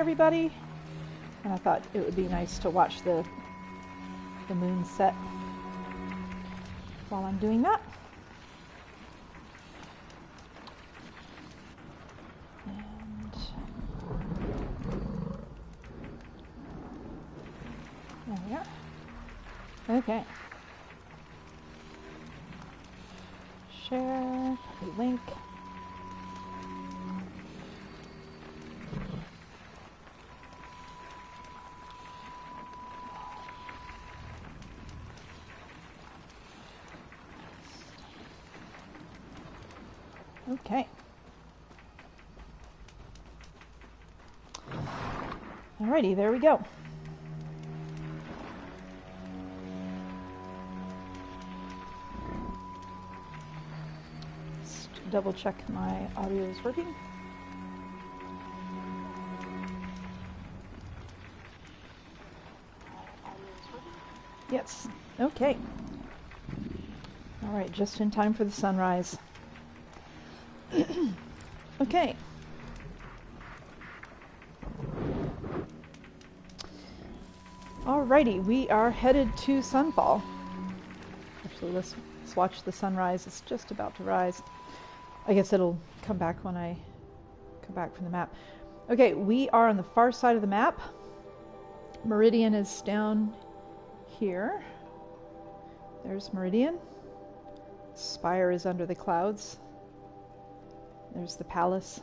everybody, and I thought it would be nice to watch the moon set while I'm doing that. And there we are. Okay. Share, link. Okay. Alrighty, there we go. Just double check my audio is working. Yes. Okay. All right, just in time for the sunrise. Okay. Alrighty, we are headed to Sunfall. Actually, let's watch the sunrise. It's just about to rise. I guess it'll come back when I come back from the map. Okay, we are on the far side of the map. Meridian is down here. There's Meridian. Spire is under the clouds. There's the palace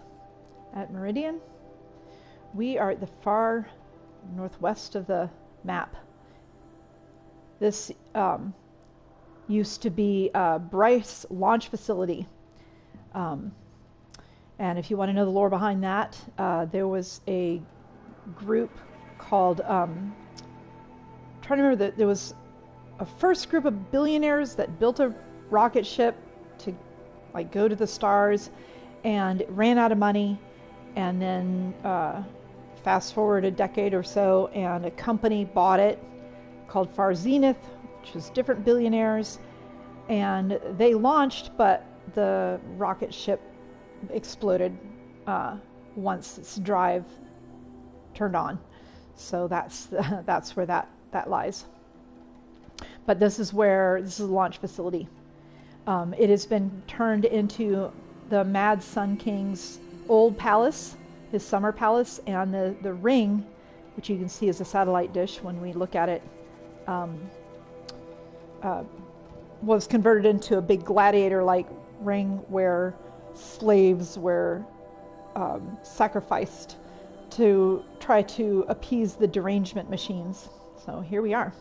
at Meridian. We are at the far northwest of the map. This used to be Bryce launch facility. And if you want to know the lore behind that, there was a group called, trying to remember that there was a first group of billionaires that built a rocket ship to like go to the stars, and it ran out of money, and then fast forward a decade or so, and a company bought it called Far Zenith, which was different billionaires, and they launched, but the rocket ship exploded once its drive turned on. So that's where that lies. But this is a launch facility. It has been turned into the Mad Sun King's old palace, his summer palace, and the ring, which you can see is a satellite dish when we look at it, was converted into a big gladiator-like ring where slaves were sacrificed to try to appease the derangement machines. So here we are.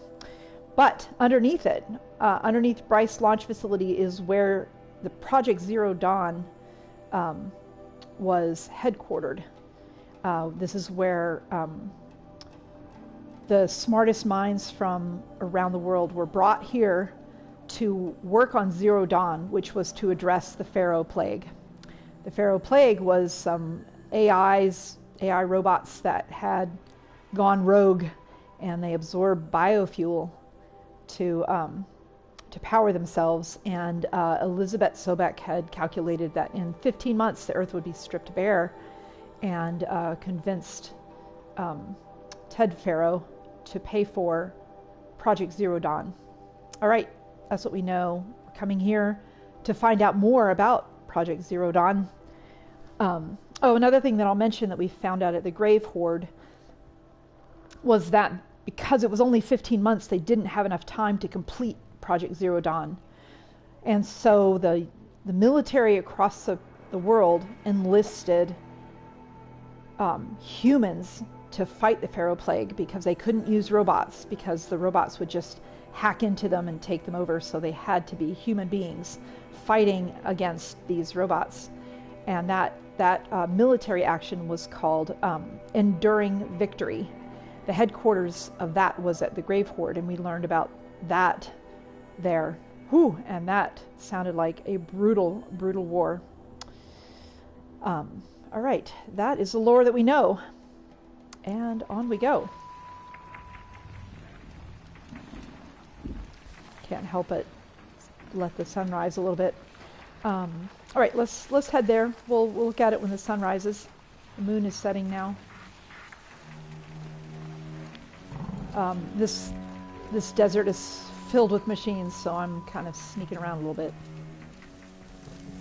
But underneath it, underneath Bryce Launch Facility, is where the Project Zero Dawn was headquartered. This is where the smartest minds from around the world were brought here to work on Zero Dawn, which was to address the Pharaoh Plague. The Pharaoh Plague was some AI robots that had gone rogue, and they absorbed biofuel to power themselves, and Elizabeth Sobek had calculated that in 15 months the Earth would be stripped bare, and convinced Ted Pharaoh to pay for Project Zero Dawn. All right, that's what we know. We're coming here to find out more about Project Zero Dawn. Another thing that I'll mention that we found out at the Grave-Hoard was that because it was only 15 months, they didn't have enough time to complete Project Zero Dawn. And so the military across the world enlisted humans to fight the Pharaoh Plague, because they couldn't use robots, because the robots would just hack into them and take them over. So they had to be human beings fighting against these robots. And that military action was called Enduring Victory. The headquarters of that was at the Grave-Hoard, and we learned about that there. Whew, and that sounded like a brutal, brutal war. All right, that is the lore that we know. And on we go. Can't help it. Let the sun rise a little bit. All right, let's head there. We'll look at it when the sun rises. The moon is setting now. This desert is filled with machines, so I'm kind of sneaking around a little bit.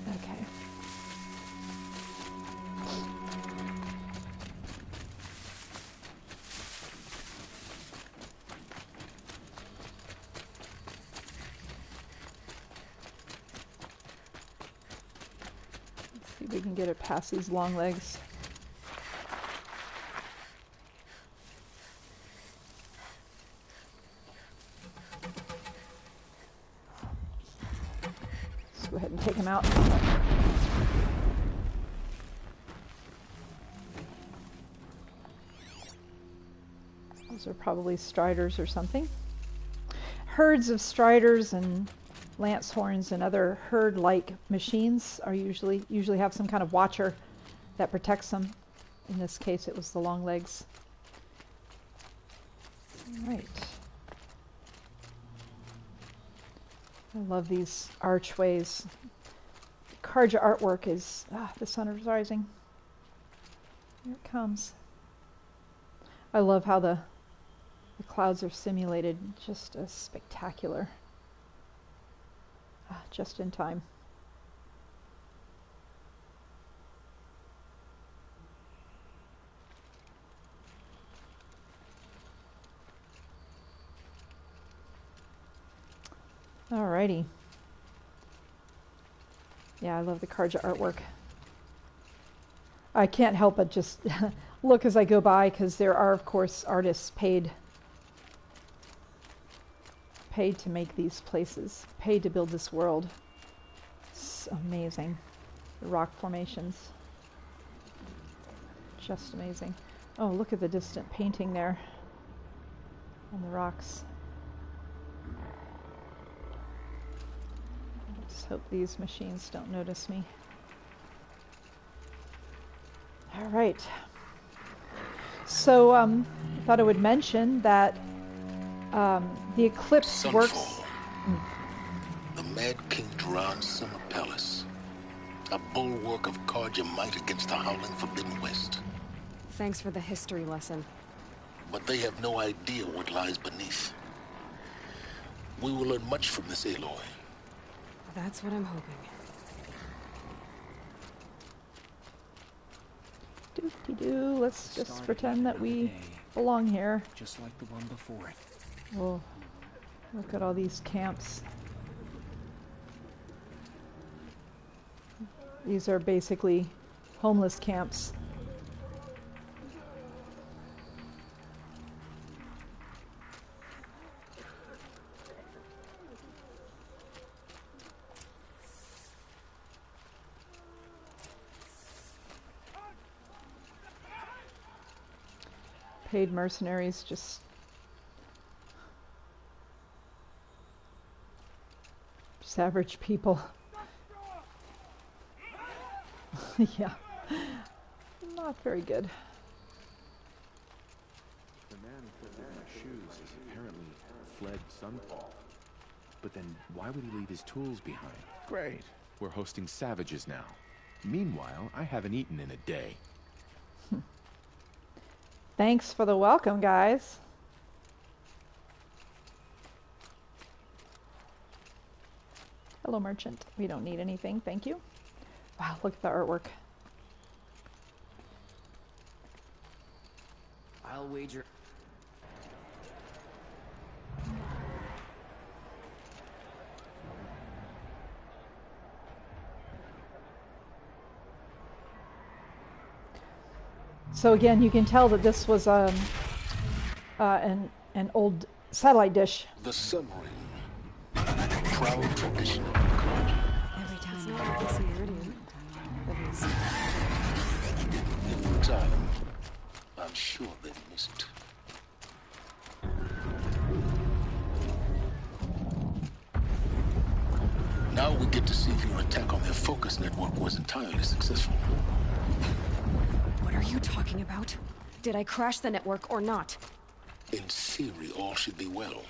Okay. Let's see if we can get it past these long legs. Go ahead and take him out. Those are probably striders or something. Herds of striders and lance horns and other herd-like machines are usually have some kind of watcher that protects them. In this case, it was the long legs. All right. I love these archways. Karja artwork is... the sun is rising. Here it comes. I love how the clouds are simulated. Just spectacular. Just in time. Alrighty. Yeah, I love the Karja artwork. I can't help but just look as I go by, because there are, of course, artists paid to make these places, paid to build this world. It's amazing. The rock formations. Just amazing. Oh, look at the distant painting there on the rocks. Hope these machines don't notice me. All right. So I thought I would mention that the eclipse Sunfall. Works. The Mad King Duran's summer palace. A bulwark of Karja might against the howling Forbidden West. Thanks for the history lesson. But they have no idea what lies beneath. We will learn much from this Aloy. That's what I'm hoping. Doop-de-doo. Let's just pretend that we belong here. Just like the one before it. Oh, look at all these camps. These are basically homeless camps. Paid mercenaries, just average people. Yeah, not very good. The man who put my shoes has apparently fled Sunfall. But then why would he leave his tools behind? Great, we're hosting savages now. Meanwhile, I haven't eaten in a day. Thanks for the welcome, guys. Hello, merchant. We don't need anything, thank you. Wow, look at the artwork. I'll wager. So again, you can tell that this was an old satellite dish. The Sun Ring. Proud tradition of Karja. Every time it's not like this Meridian. In time, I'm sure they miss it. Now we get to see if your attack on their focus network was entirely successful. What are you talking about? Did I crash the network or not? In theory, all should be well.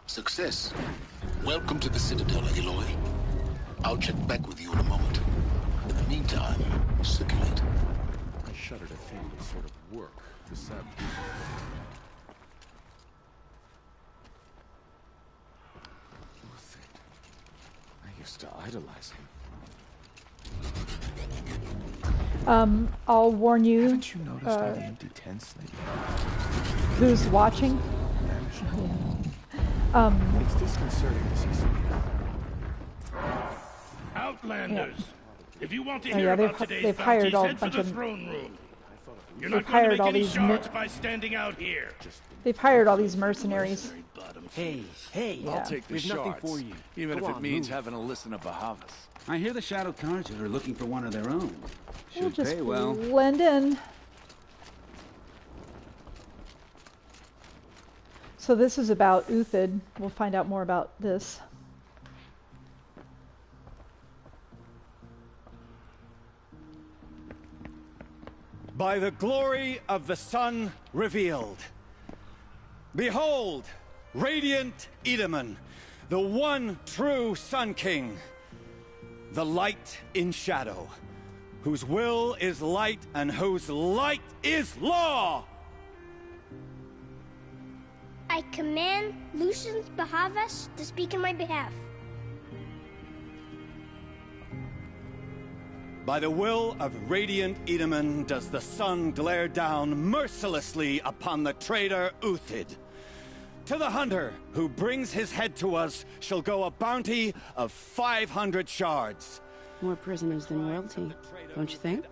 Success. Welcome to the Citadel, Aloy. I'll check back with you in a moment. In the meantime, circulate. I shudder to think what sort of work the sub did. I used to idolize him. I'll warn you. Haven't you noticed all the empty tents lately? Who's watching? It's disconcerting to see some Outlanders! Yeah. If you want to Oh, hear yeah, about today's bounties, head for the throne room. You're not going to make any shards by standing out here. They've hired all these mercenaries. Hey, Yeah. I'll take the shards, for you. Even Go if it on, means move. having to listen to Bahavas. I hear the Shadow Carja are looking for one of their own. We'll Should just pay well. blend in. So this is about Uthid. We'll find out more about this. By the glory of the sun revealed. Behold, radiant Edaman, the one true Sun King. The light in shadow, whose will is light and whose light is law! I command Lucius Bahavas to speak in my behalf. By the will of radiant Edaman does the sun glare down mercilessly upon the traitor Uthid. To the hunter who brings his head to us shall go a bounty of 500 shards. More prisoners than royalty, don't you think?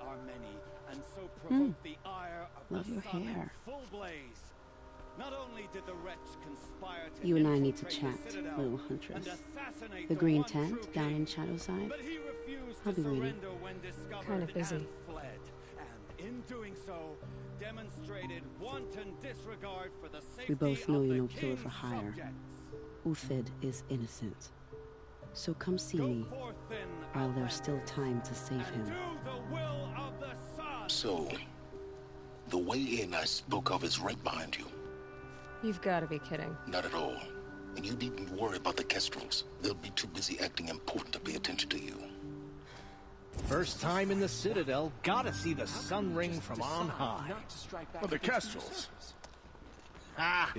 Love your hair. You and I need to chat, little huntress. The green tent down in Shadowside. I'll be waiting. Kind of busy. We both know you're no killer for hire. Uthid is innocent. So come see me while there's still time to save him. So, the way in I spoke of is right behind you. You've got to be kidding. Not at all. And you needn't worry about the Kestrels. They'll be too busy acting important to pay attention to you. First time in the Citadel, gotta see the sun ring from on high. Well, the Kestrels. Ah,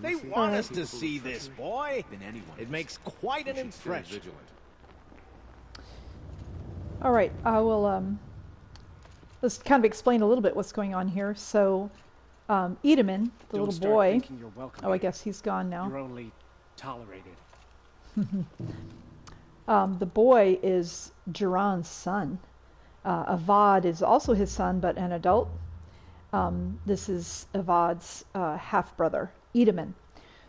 they want us to see this, boy. It makes quite an impression. All right, I will let's kind of explain a little bit what's going on here. So, Edaman, the little boy. Oh, I guess he's gone now. You're only tolerated. The boy is Duran's son. Avad is also his son, but an adult. This is Avad's half-brother, Edaman.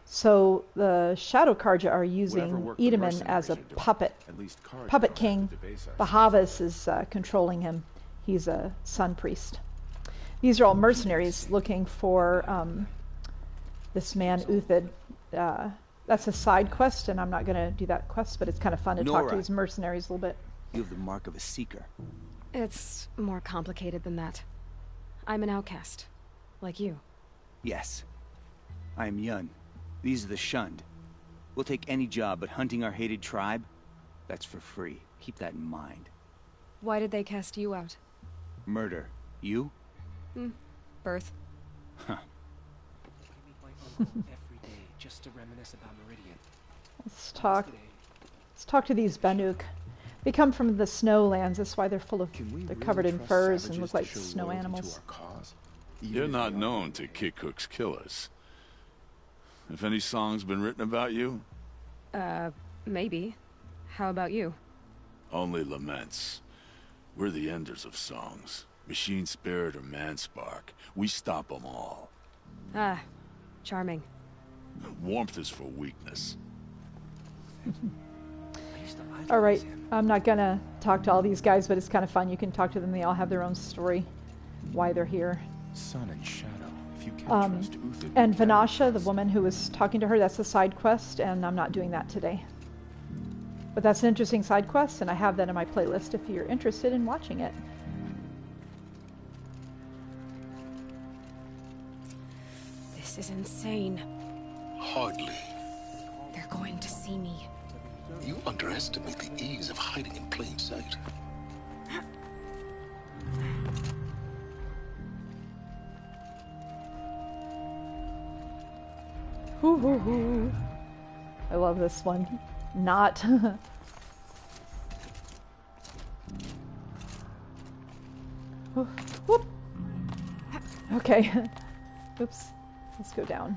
So the Shadow Carja are using Edaman as a puppet king. Bahavas is controlling him. He's a sun priest. These are all mercenaries looking for this man, Uthid. That's a side quest, and I'm not going to do that quest, but it's kind of fun to talk to these mercenaries a little bit. You have the mark of a seeker. It's more complicated than that. I'm an outcast, like you. Yes. I am Yun. These are the shunned. We'll take any job, but hunting our hated tribe, that's for free. Keep that in mind. Why did they cast you out? Murder. You? Birth. Huh. Just to reminisce about Meridian. Let's talk to these Banuk. They come from the snowlands. That's why they're they're covered in furs and look like snow animals. You're not known to Kikuk's killers. Have any songs been written about you? Maybe. How about you? Only laments. We're the enders of songs. Machine spirit or man spark. We stop them all. Ah, charming. Warmth is for weakness. All right, I'm not going to talk to all these guys, but it's kind of fun. You can talk to them. They all have their own story, why they're here. Sun and shadow. If you can't trust Uthid, and Vanasha, the woman who was talking to her, that's a side quest, and I'm not doing that today. But that's an interesting side quest, and I have that in my playlist if you're interested in watching it. This is insane. Hardly. They're going to see me. You underestimate the ease of hiding in plain sight. Hoo hoo hoo. I love this one. Not. Whoop. Okay. Oops. Let's go down.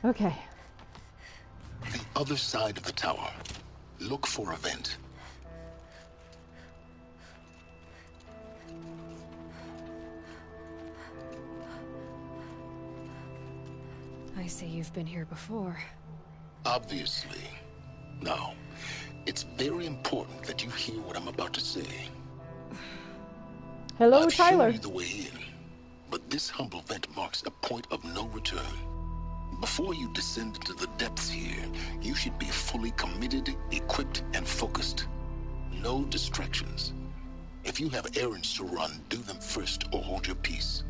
Okay. The other side of the tower. Look for a vent. I see you've been here before. Obviously. Now, it's very important that you hear what I'm about to say. Hello, I've Tyler. shown you the way in, but this humble vent marks a point of no return. Before you descend into the depths here, you should be fully committed, equipped, and focused. No distractions. If you have errands to run, do them first or hold your peace.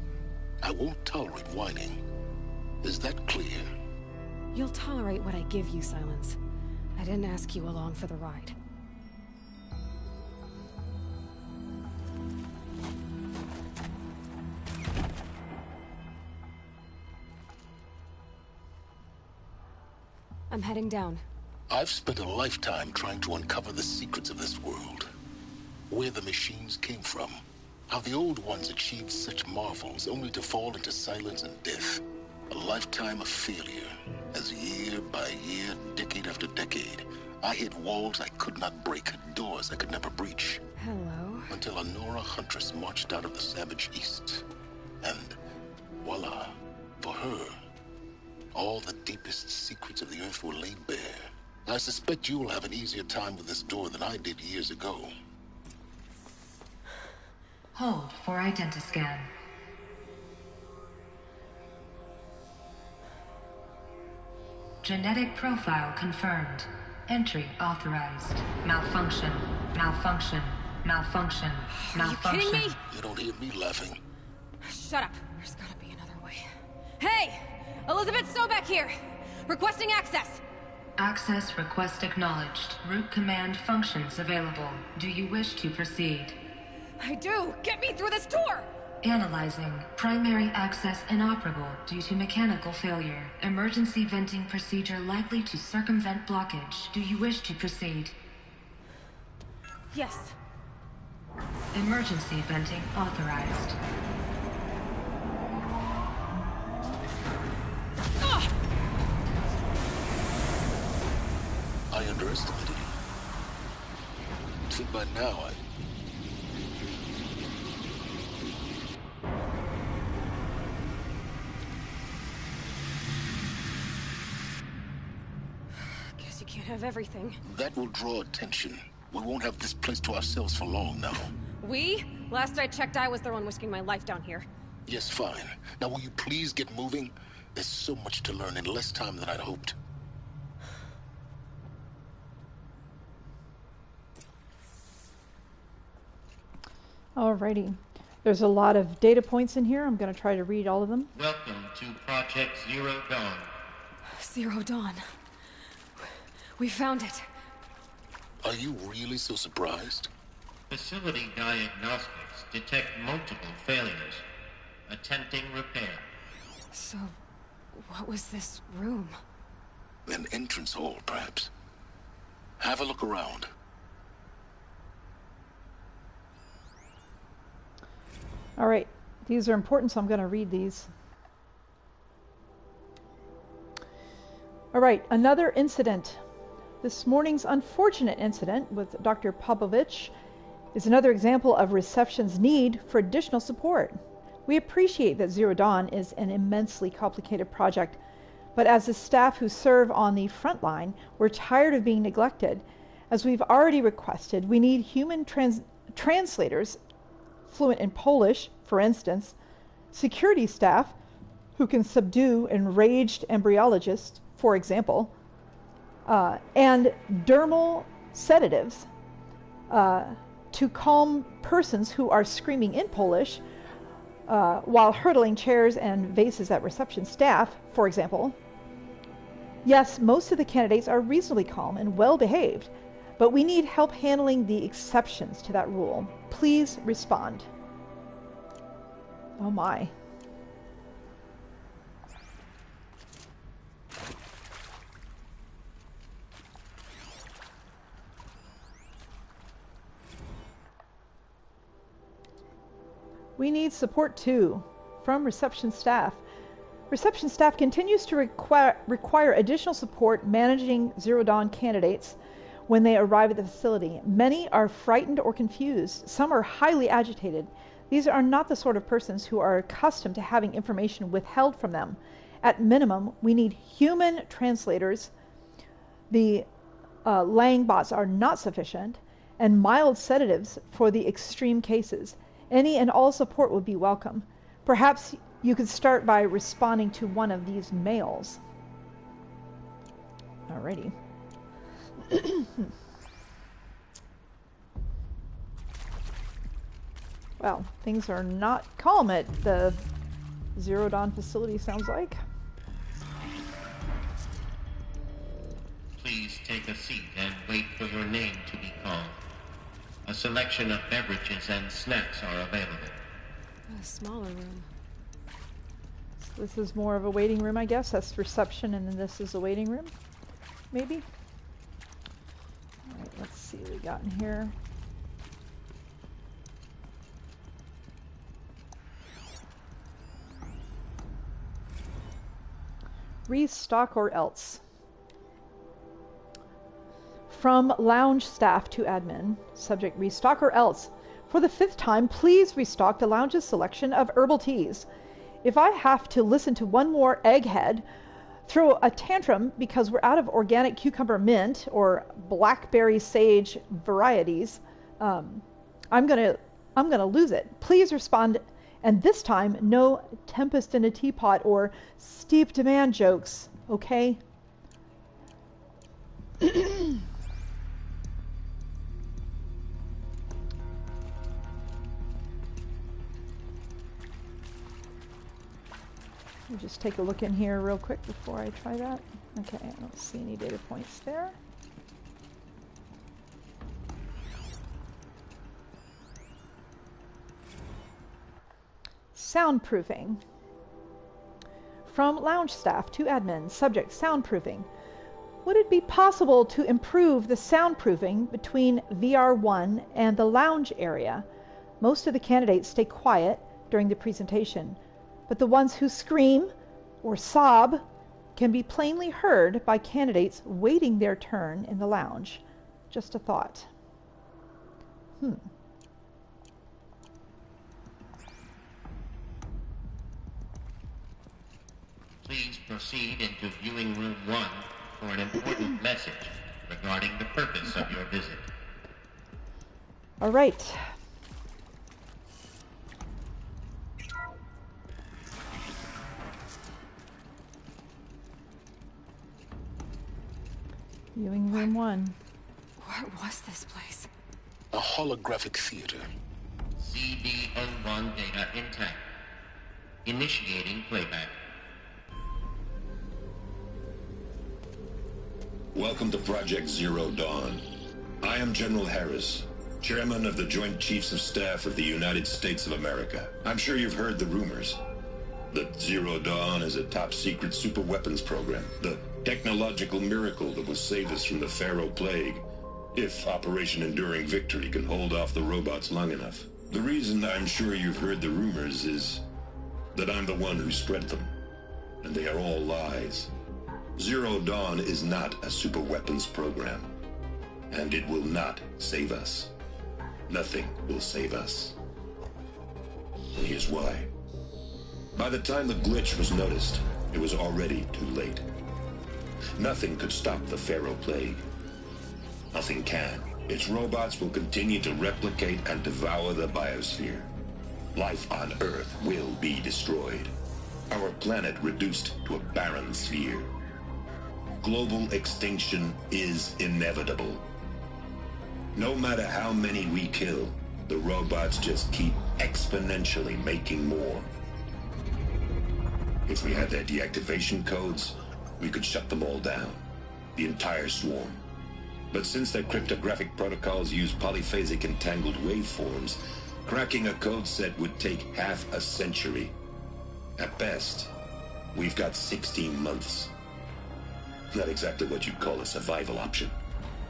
I won't tolerate whining. Is that clear? You'll tolerate what I give you, Silence. I didn't ask you along for the ride. I'm heading down. I've spent a lifetime trying to uncover the secrets of this world. Where the machines came from. How the old ones achieved such marvels only to fall into silence and death. A lifetime of failure, as year by year, decade after decade, I hit walls I could not break, doors I could never breach. Hello. Until a Nora huntress marched out of the savage east. And voila, for her, all the deepest secrets of the earth were laid bare. I suspect you will have an easier time with this door than I did years ago. Hold for identiscan. Genetic profile confirmed. Entry authorized. Malfunction. Malfunction. Malfunction. Malfunction. Are you kidding me? You don't hear me laughing. Shut up. There's gotta be another way. Hey! Elizabeth Sobek here! Requesting access! Access request acknowledged. Root command functions available. Do you wish to proceed? I do! Get me through this door! Analyzing. Primary access inoperable due to mechanical failure. Emergency venting procedure likely to circumvent blockage. Do you wish to proceed? Yes. Emergency venting authorized. I underestimated you. See, by now, Guess you can't have everything. That will draw attention. We won't have this place to ourselves for long now. We? Last I checked, I was the one risking my life down here. Yes, fine. Now will you please get moving? There's so much to learn in less time than I'd hoped. Alrighty. There's a lot of data points in here. I'm going to try to read all of them. Welcome to Project Zero Dawn. Zero Dawn. We found it. Are you really so surprised? Facility diagnostics detect multiple failures. Attempting repair. So, what was this room? An entrance hall, perhaps. Have a look around. All right, these are important, so I'm going to read these. All right, another incident. This morning's unfortunate incident with Dr. Popovich is another example of reception's need for additional support. We appreciate that Zero Dawn is an immensely complicated project, but as the staff who serve on the front line, we're tired of being neglected. As we've already requested, we need human translators fluent in Polish, for instance, security staff who can subdue enraged embryologists, for example, and dermal sedatives to calm persons who are screaming in Polish while hurtling chairs and vases at reception staff, for example. Yes, most of the candidates are reasonably calm and well behaved, but we need help handling the exceptions to that rule. Please respond. Oh my. We need support too, from reception staff. Reception staff continues to require additional support managing Zero Dawn candidates when they arrive at the facility. Many are frightened or confused. Some are highly agitated. These are not the sort of persons who are accustomed to having information withheld from them. At minimum, we need human translators. The Lang bots are not sufficient, and mild sedatives for the extreme cases. Any and all support would be welcome. Perhaps you could start by responding to one of these mails. Alrighty. Well, things are not calm at the Zero Dawn facility, sounds like. Please take a seat and wait for your name to be called. A selection of beverages and snacks are available. A smaller room. So this is more of a waiting room, I guess. That's reception, and then this is a waiting room, maybe. All right, let's see what we got in here. Restock or else. From lounge staff to admin. Subject: restock or else. For the 5th time, please restock the lounge's selection of herbal teas. If I have to listen to one more egghead throw a tantrum because we're out of organic cucumber mint or blackberry sage varieties, I'm gonna lose it. Please respond, and this time, no tempest in a teapot or steep demand jokes, okay? I'll just take a look in here real quick before I try that. Okay, I don't see any data points there. Soundproofing. From lounge staff to admin. Subject: soundproofing. Would it be possible to improve the soundproofing between VR1 and the lounge area? Most of the candidates stay quiet during the presentation, but the ones who scream or sob can be plainly heard by candidates waiting their turn in the lounge. Just a thought. Please proceed into viewing room 1 for an important message regarding the purpose of your visit. All right. Viewing room 1. What was this place? A holographic theater. CD01 data intact. Initiating playback. Welcome to Project Zero Dawn. I am General Harris, Chairman of the Joint Chiefs of Staff of the United States of America. I'm sure you've heard the rumors that Zero Dawn is a top-secret superweapons program, the technological miracle that will save us from the Pharaoh Plague, if Operation Enduring Victory can hold off the robots long enough. The reason I'm sure you've heard the rumors is that I'm the one who spread them, and they are all lies. Zero Dawn is not a superweapons program, and it will not save us. Nothing will save us. And here's why. By the time the glitch was noticed, it was already too late. Nothing could stop the Pharaoh Plague. Nothing can. Its robots will continue to replicate and devour the biosphere. Life on Earth will be destroyed. Our planet reduced to a barren sphere. Global extinction is inevitable. No matter how many we kill, the robots just keep exponentially making more. If we had their deactivation codes, we could shut them all down. The entire swarm. But since their cryptographic protocols use polyphasic entangled waveforms, cracking a code set would take half a century. At best, we've got 16 months. Not exactly what you'd call a survival option.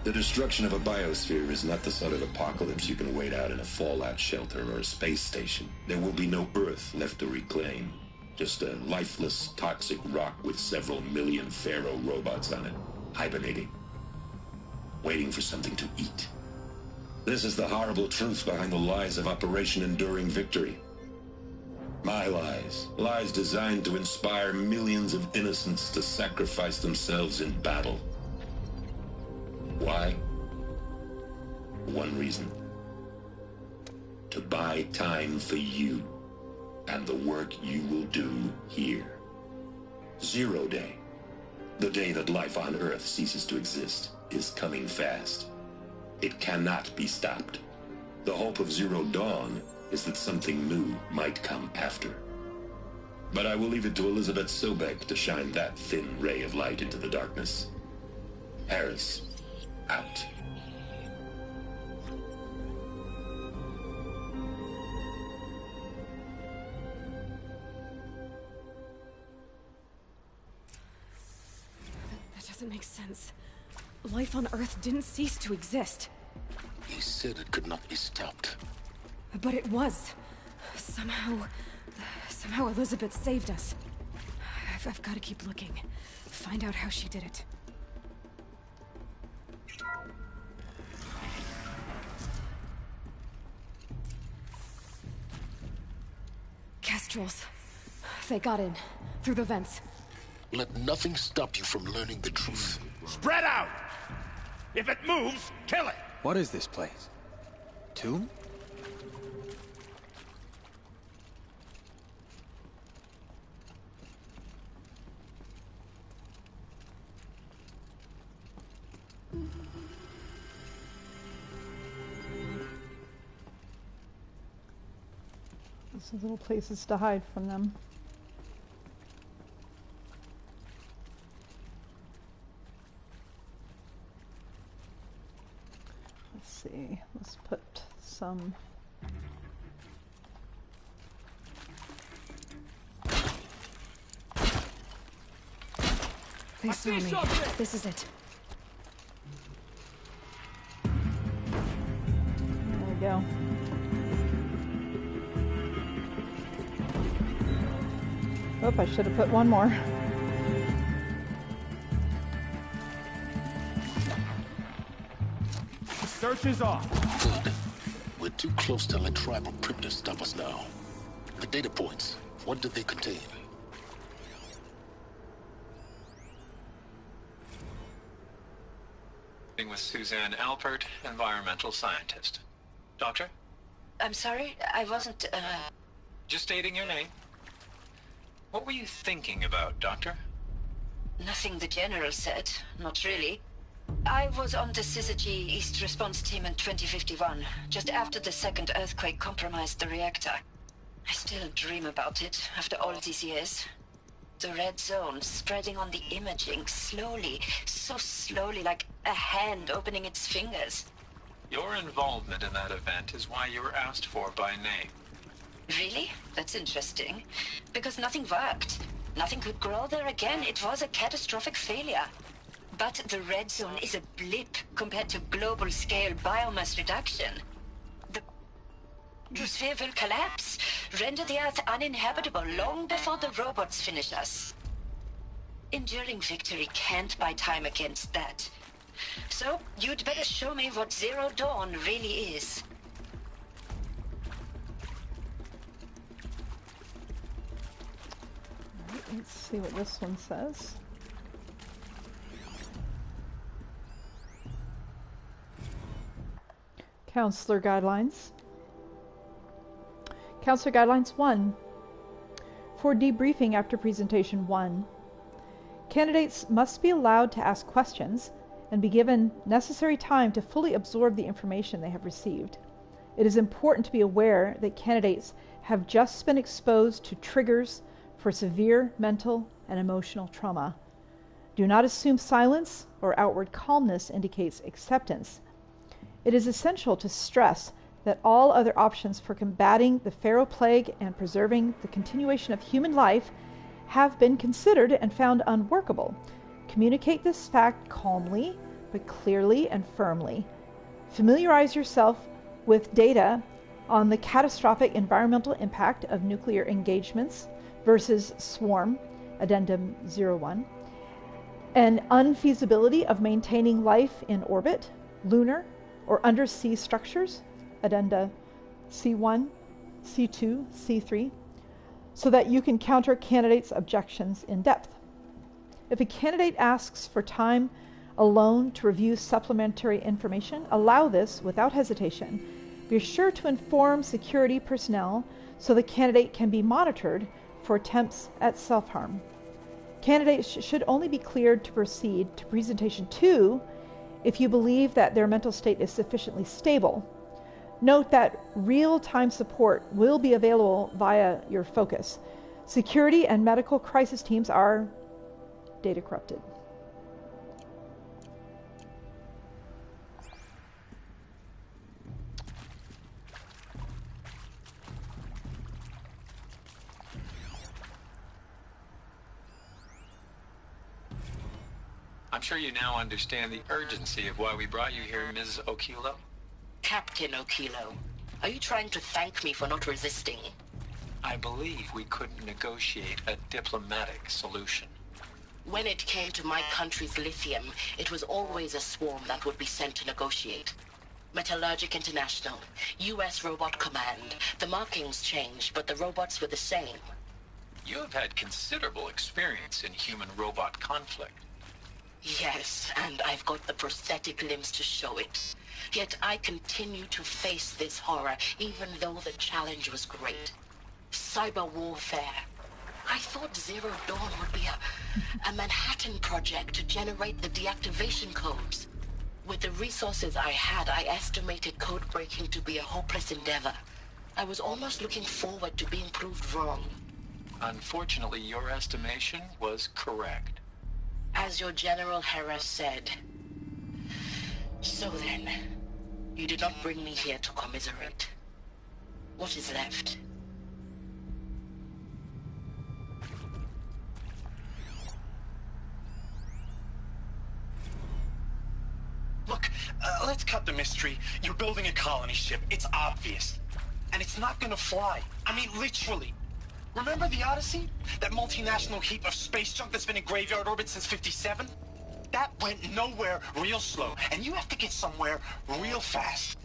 The destruction of a biosphere is not the sort of apocalypse you can wait out in a fallout shelter or a space station. There will be no Earth left to reclaim. Just a lifeless, toxic rock with several million Pharaoh robots on it, hibernating, waiting for something to eat. This is the horrible truth behind the lies of Operation Enduring Victory. My lies. Lies designed to inspire millions of innocents to sacrifice themselves in battle. Why? One reason. To buy time for you and the work you will do here. Zero Day, the day that life on Earth ceases to exist, is coming fast. It cannot be stopped. The hope of Zero Dawn is that something new might come after. But I will leave it to Elizabeth Sobek to shine that thin ray of light into the darkness. Harris, out. That doesn't make sense. Life on Earth didn't cease to exist. He said it could not be stopped. But it was. Somehow Elizabeth saved us. I've got to keep looking. Find out how she did it. Kestrels. They got in. Through the vents. Let nothing stop you from learning the truth. Spread out! If it moves, kill it! What is this place? Tomb? Some little places to hide from them. Let's see. Let's put some. They saw me. This is it. There we go. Oh, I should have put one more. The search is off. Good. We're too close to let tribal primitives stop us now. The data points, what did they contain? With Suzanne Alpert, environmental scientist. Doctor? I'm sorry, I wasn't, Just stating your name. What were you thinking about, Doctor? Nothing the General said. Not really. I was on the HZD East Response Team in 2051, just after the second earthquake compromised the reactor. I still dream about it, after all these years. The red zone spreading on the imaging, slowly, so slowly, like a hand opening its fingers. Your involvement in that event is why you were asked for by name. Really? That's interesting. Because nothing worked. Nothing could grow there again. It was a catastrophic failure. But the red zone is a blip compared to global-scale biomass reduction. The hydrosphere will collapse, render the Earth uninhabitable long before the robots finish us. Enduring Victory can't buy time against that. So, you'd better show me what Zero Dawn really is. Let's see what this one says. Counselor Guidelines. Counselor Guidelines 1. For debriefing after Presentation 1, candidates must be allowed to ask questions and be given necessary time to fully absorb the information they have received. It is important to be aware that candidates have just been exposed to triggers for severe mental and emotional trauma. Do not assume silence or outward calmness indicates acceptance. It is essential to stress that all other options for combating the Pharaoh Plague and preserving the continuation of human life have been considered and found unworkable. Communicate this fact calmly, but clearly and firmly. Familiarize yourself with data on the catastrophic environmental impact of nuclear engagements versus swarm, Addendum 01, and unfeasibility of maintaining life in orbit, lunar, or undersea structures, Addenda C1, C2, C3, so that you can counter candidates' objections in depth. If a candidate asks for time alone to review supplementary information, allow this without hesitation. Be sure to inform security personnel so the candidate can be monitored for attempts at self-harm. Candidates should only be cleared to proceed to Presentation 2 if you believe that their mental state is sufficiently stable. Note that real-time support will be available via your focus. Security and medical crisis teams are data corrupted. I'm sure you now understand the urgency of why we brought you here, Ms. Okilo. Captain Okilo, are you trying to thank me for not resisting? I believe we couldn't negotiate a diplomatic solution. When it came to my country's lithium, it was always a swarm that would be sent to negotiate. Metallurgic International, U.S. Robot Command. The markings changed, but the robots were the same. You have had considerable experience in human-robot conflict. Yes, and I've got the prosthetic limbs to show it. Yet I continue to face this horror, even though the challenge was great. Cyber warfare. I thought Zero Dawn would be a Manhattan project to generate the deactivation codes. With the resources I had, I estimated code breaking to be a hopeless endeavor. I was almost looking forward to being proved wrong. Unfortunately, your estimation was correct. As your General Hera said. So then, you did not bring me here to commiserate. What is left? Look, let's cut the mystery. You're building a colony ship. It's obvious. And it's not gonna fly. I mean, literally. Remember the Odyssey? That multinational heap of space junk that's been in graveyard orbit since '57? That went nowhere real slow. And you have to get somewhere real fast.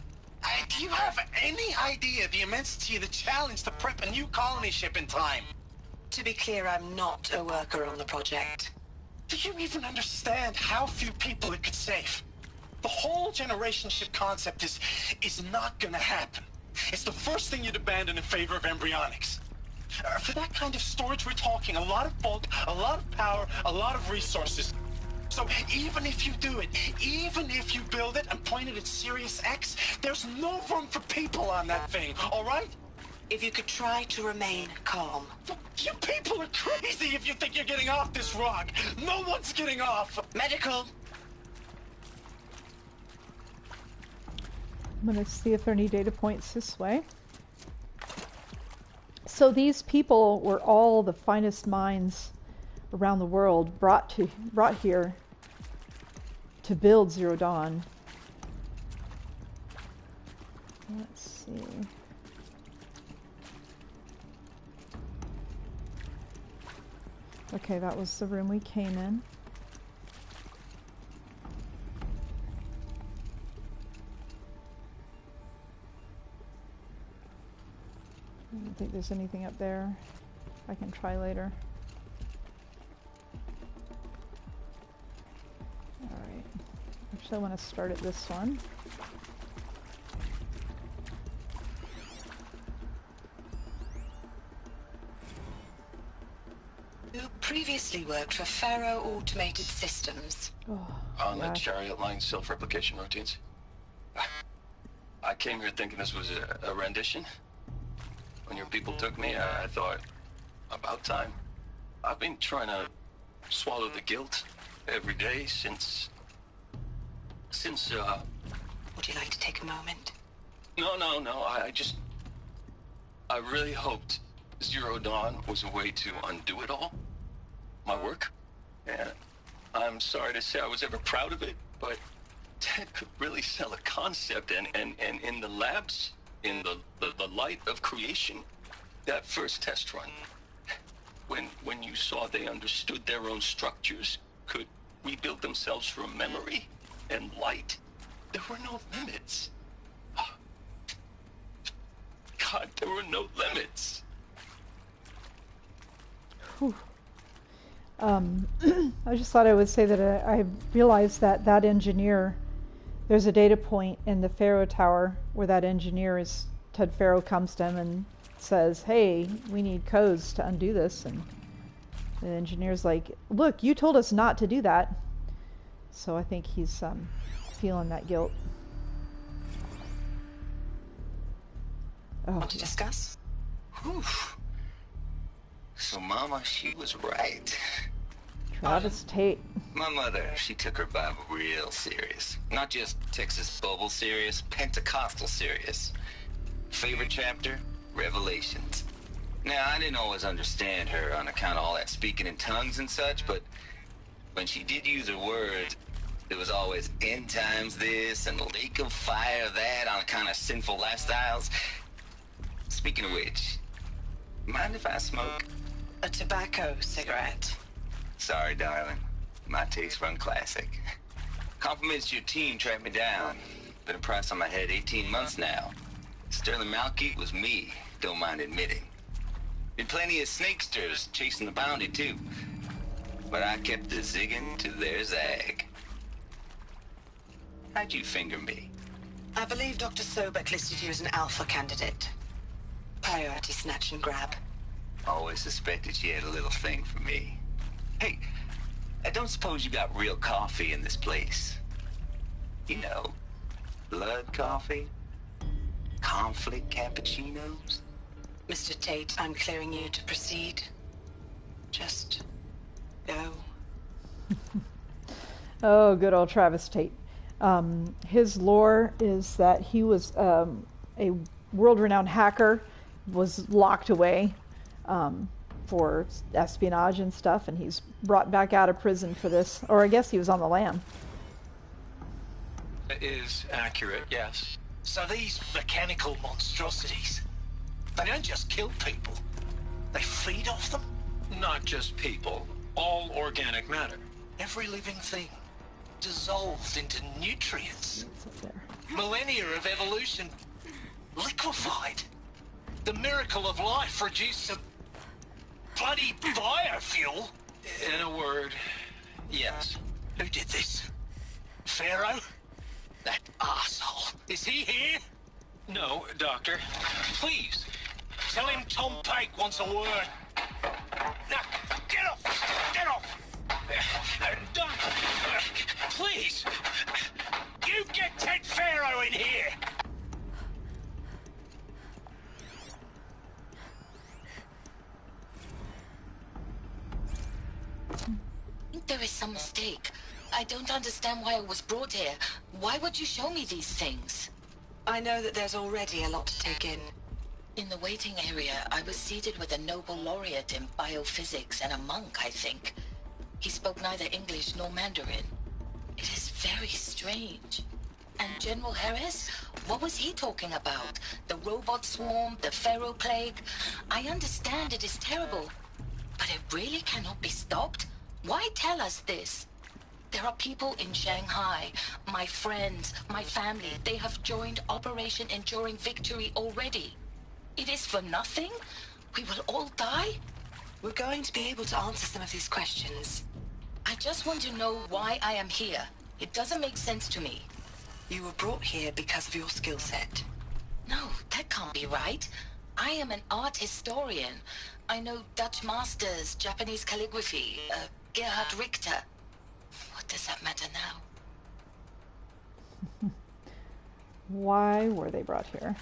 Do you have any idea the immensity of the challenge to prep a new colony ship in time? To be clear, I'm not a worker on the project. Do you even understand how few people it could save? The whole generation ship concept is not gonna happen. It's the first thing you'd abandon in favor of embryonics. For that kind of storage we're talking, a lot of bulk, a lot of power, a lot of resources. So even if you do it, even if you build it and point it at Sirius X, there's no room for people on that thing, all right? If you could try to remain calm. You people are crazy if you think you're getting off this rock. No one's getting off. Medical. I'm going to see if there are any data points this way. So these people were all the finest minds around the world brought here to build Zero Dawn. Let's see. Okay, that was the room we came in. I don't think there's anything up there. I can try later. Alright. Actually, I want to start at this one. You previously worked for Pharaoh Automated Systems. On the Chariot Line self-replication routines. I came here thinking this was a rendition. When your people took me, I thought, about time. I've been trying to swallow the guilt every day since... Would you like to take a moment? No, I really hoped Zero Dawn was a way to undo it all. My work. And I'm sorry to say I was ever proud of it, but Ted could really sell a concept, and in the labs, in the light of creation, that first test run, when you saw they understood their own structures, could rebuild themselves from memory and light, there were no limits. God, there were no limits. Whew. I just thought I would say that I realized that that engineer, there's a data point in the Pharaoh Tower where that engineer is, Ted Pharaoh comes to him and says, hey, we need codes to undo this, and the engineer's like, look, you told us not to do that. So I think he's feeling that guilt. Want to discuss? Whew. So Mama, she was right. Travis Tate. My mother, she took her Bible real serious. Not just Texas Bible serious, Pentecostal serious. Favorite chapter? Revelations. Now, I didn't always understand her on account of all that speaking in tongues and such, but when she did use her words, there was always end times this and lake of fire that on account of sinful lifestyles. Speaking of which, mind if I smoke? A tobacco cigarette. Sorry, darling. My taste run classic. Compliments to your team tracked me down. Been a price on my head 18 months now. Sterling Malkeet was me, don't mind admitting. Been plenty of snakesters chasing the bounty, too. But I kept the zigging to their zag. How'd you finger me? I believe Dr. Sobek listed you as an alpha candidate. Priority snatch and grab. Always suspected she had a little thing for me. Hey, I don't suppose you got real coffee in this place? You know, blood coffee? Conflict cappuccinos? Mr. Tate, I'm clearing you to proceed. Just go. Oh, good old Travis Tate. His lore is that he was a world-renowned hacker, was locked away for espionage and stuff, and he's brought back out of prison for this. Or I guess he was on the lam. That is accurate, yes. So these mechanical monstrosities, they don't just kill people, they feed off them? Not just people, all organic matter. Every living thing dissolved into nutrients. Millennia of evolution liquefied. The miracle of life reduced to bloody biofuel. In a word, yes. Who did this? Pharaoh? That arsehole. Is he here? No, Doctor. Please, tell him Tom Pake wants a word. Now, get off! Get off! Please! You get Ted Pharaoh in here! There is some mistake. I don't understand why I was brought here. Why would you show me these things? I know that there's already a lot to take in. In the waiting area, I was seated with a Nobel laureate in biophysics and a monk, I think. He spoke neither English nor Mandarin. It is very strange. And General Harris? What was he talking about? The robot swarm, the Pharaoh plague? I understand it is terrible, but it really cannot be stopped? Why tell us this? There are people in Shanghai, my friends, my family. They have joined Operation Enduring Victory already. It is for nothing? We will all die? We're going to be able to answer some of these questions. I just want to know why I am here. It doesn't make sense to me. You were brought here because of your skill set. No, that can't be right. I am an art historian. I know Dutch masters, Japanese calligraphy, Gerhard Richter. What does that matter now? Why were they brought here?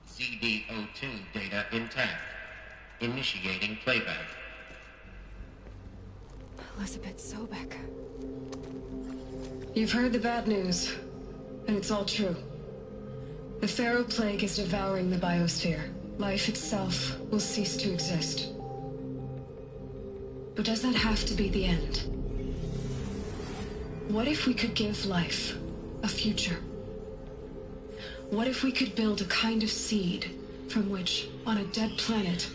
CD02 data intact. Initiating playback. Elizabeth Sobek. You've heard the bad news, and it's all true. The Pharaoh plague is devouring the biosphere. Life itself will cease to exist. But does that have to be the end? What if we could give life a future? What if we could build a kind of seed from which, on a dead planet,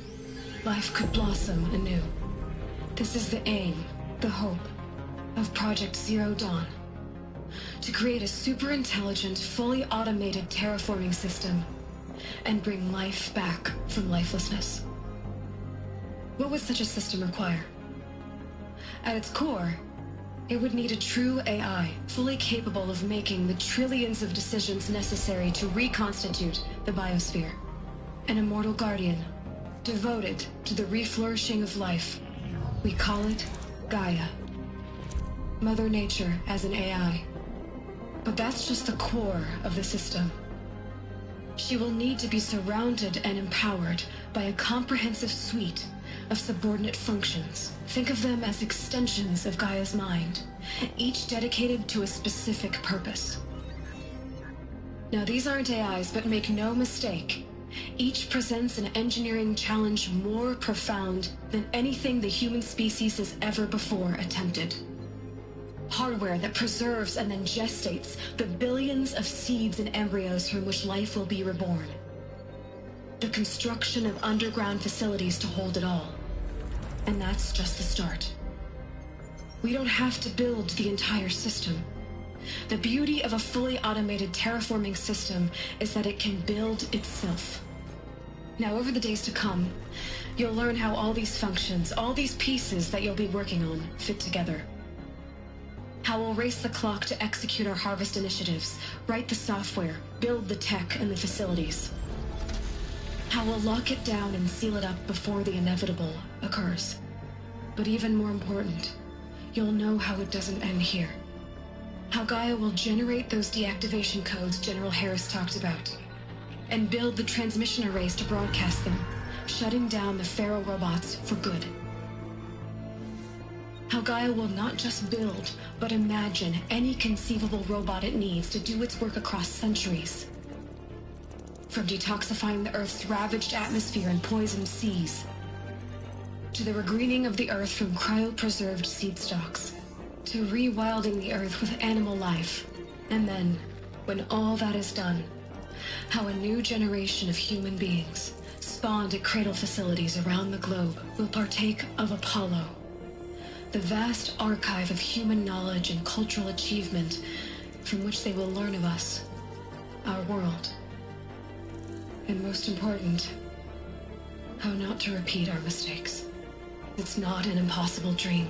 life could blossom anew? This is the aim, the hope, of Project Zero Dawn. To create a super-intelligent, fully automated terraforming system and bring life back from lifelessness. What would such a system require? At its core, it would need a true AI, fully capable of making the trillions of decisions necessary to reconstitute the biosphere. An immortal guardian, devoted to the reflourishing of life. We call it Gaia. Mother Nature as an AI. But that's just the core of the system. She will need to be surrounded and empowered by a comprehensive suite of subordinate functions. Think of them as extensions of Gaia's mind, each dedicated to a specific purpose. Now, these aren't AIs, but make no mistake, each presents an engineering challenge more profound than anything the human species has ever before attempted. Hardware that preserves and then gestates the billions of seeds and embryos from which life will be reborn. The construction of underground facilities to hold it all. And that's just the start. We don't have to build the entire system. The beauty of a fully automated terraforming system is that it can build itself. Now, over the days to come, you'll learn how all these functions, all these pieces that you'll be working on, fit together. How we'll race the clock to execute our harvest initiatives, write the software, build the tech and the facilities. How we'll lock it down and seal it up before the inevitable occurs. But even more important, you'll know how it doesn't end here. How Gaia will generate those deactivation codes General Harris talked about, and build the transmission arrays to broadcast them, shutting down the Pharaoh robots for good. How Gaia will not just build, but imagine any conceivable robot it needs to do its work across centuries. From detoxifying the Earth's ravaged atmosphere and poisoned seas, to the regreening of the Earth from cryopreserved seed stocks, to rewilding the Earth with animal life. And then, when all that is done, how a new generation of human beings, spawned at cradle facilities around the globe, will partake of Apollo, the vast archive of human knowledge and cultural achievement from which they will learn of us, our world. And most important, how not to repeat our mistakes. It's not an impossible dream.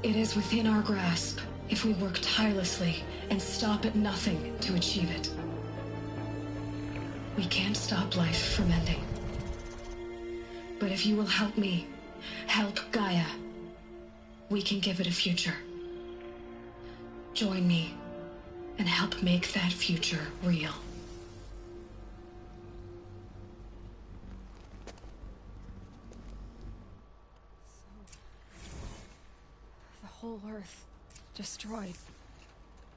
It is within our grasp if we work tirelessly and stop at nothing to achieve it. We can't stop life from ending. But if you will help me, help Gaia, we can give it a future. Join me and help make that future real. The whole Earth destroyed,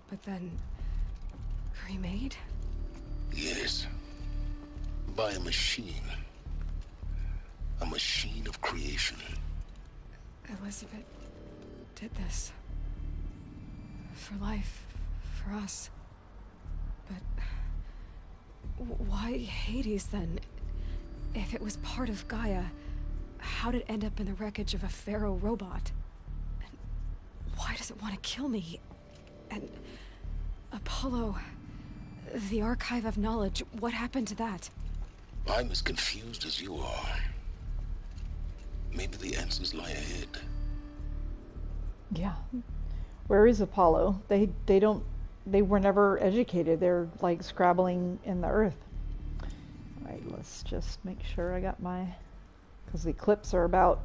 but then remade? Yes. By a machine. A machine of creation. Elizabeth did this. For life, for us. But why Hades then? If it was part of Gaia, how did it end up in the wreckage of a Pharaoh robot? And why does it want to kill me? And Apollo, the archive of knowledge, what happened to that? I'm as confused as you are. Maybe the answers lie ahead. Yeah. Where is Apollo? They were never educated. They're like scrabbling in the earth. All right, let's just make sure I got my, because the clips are about.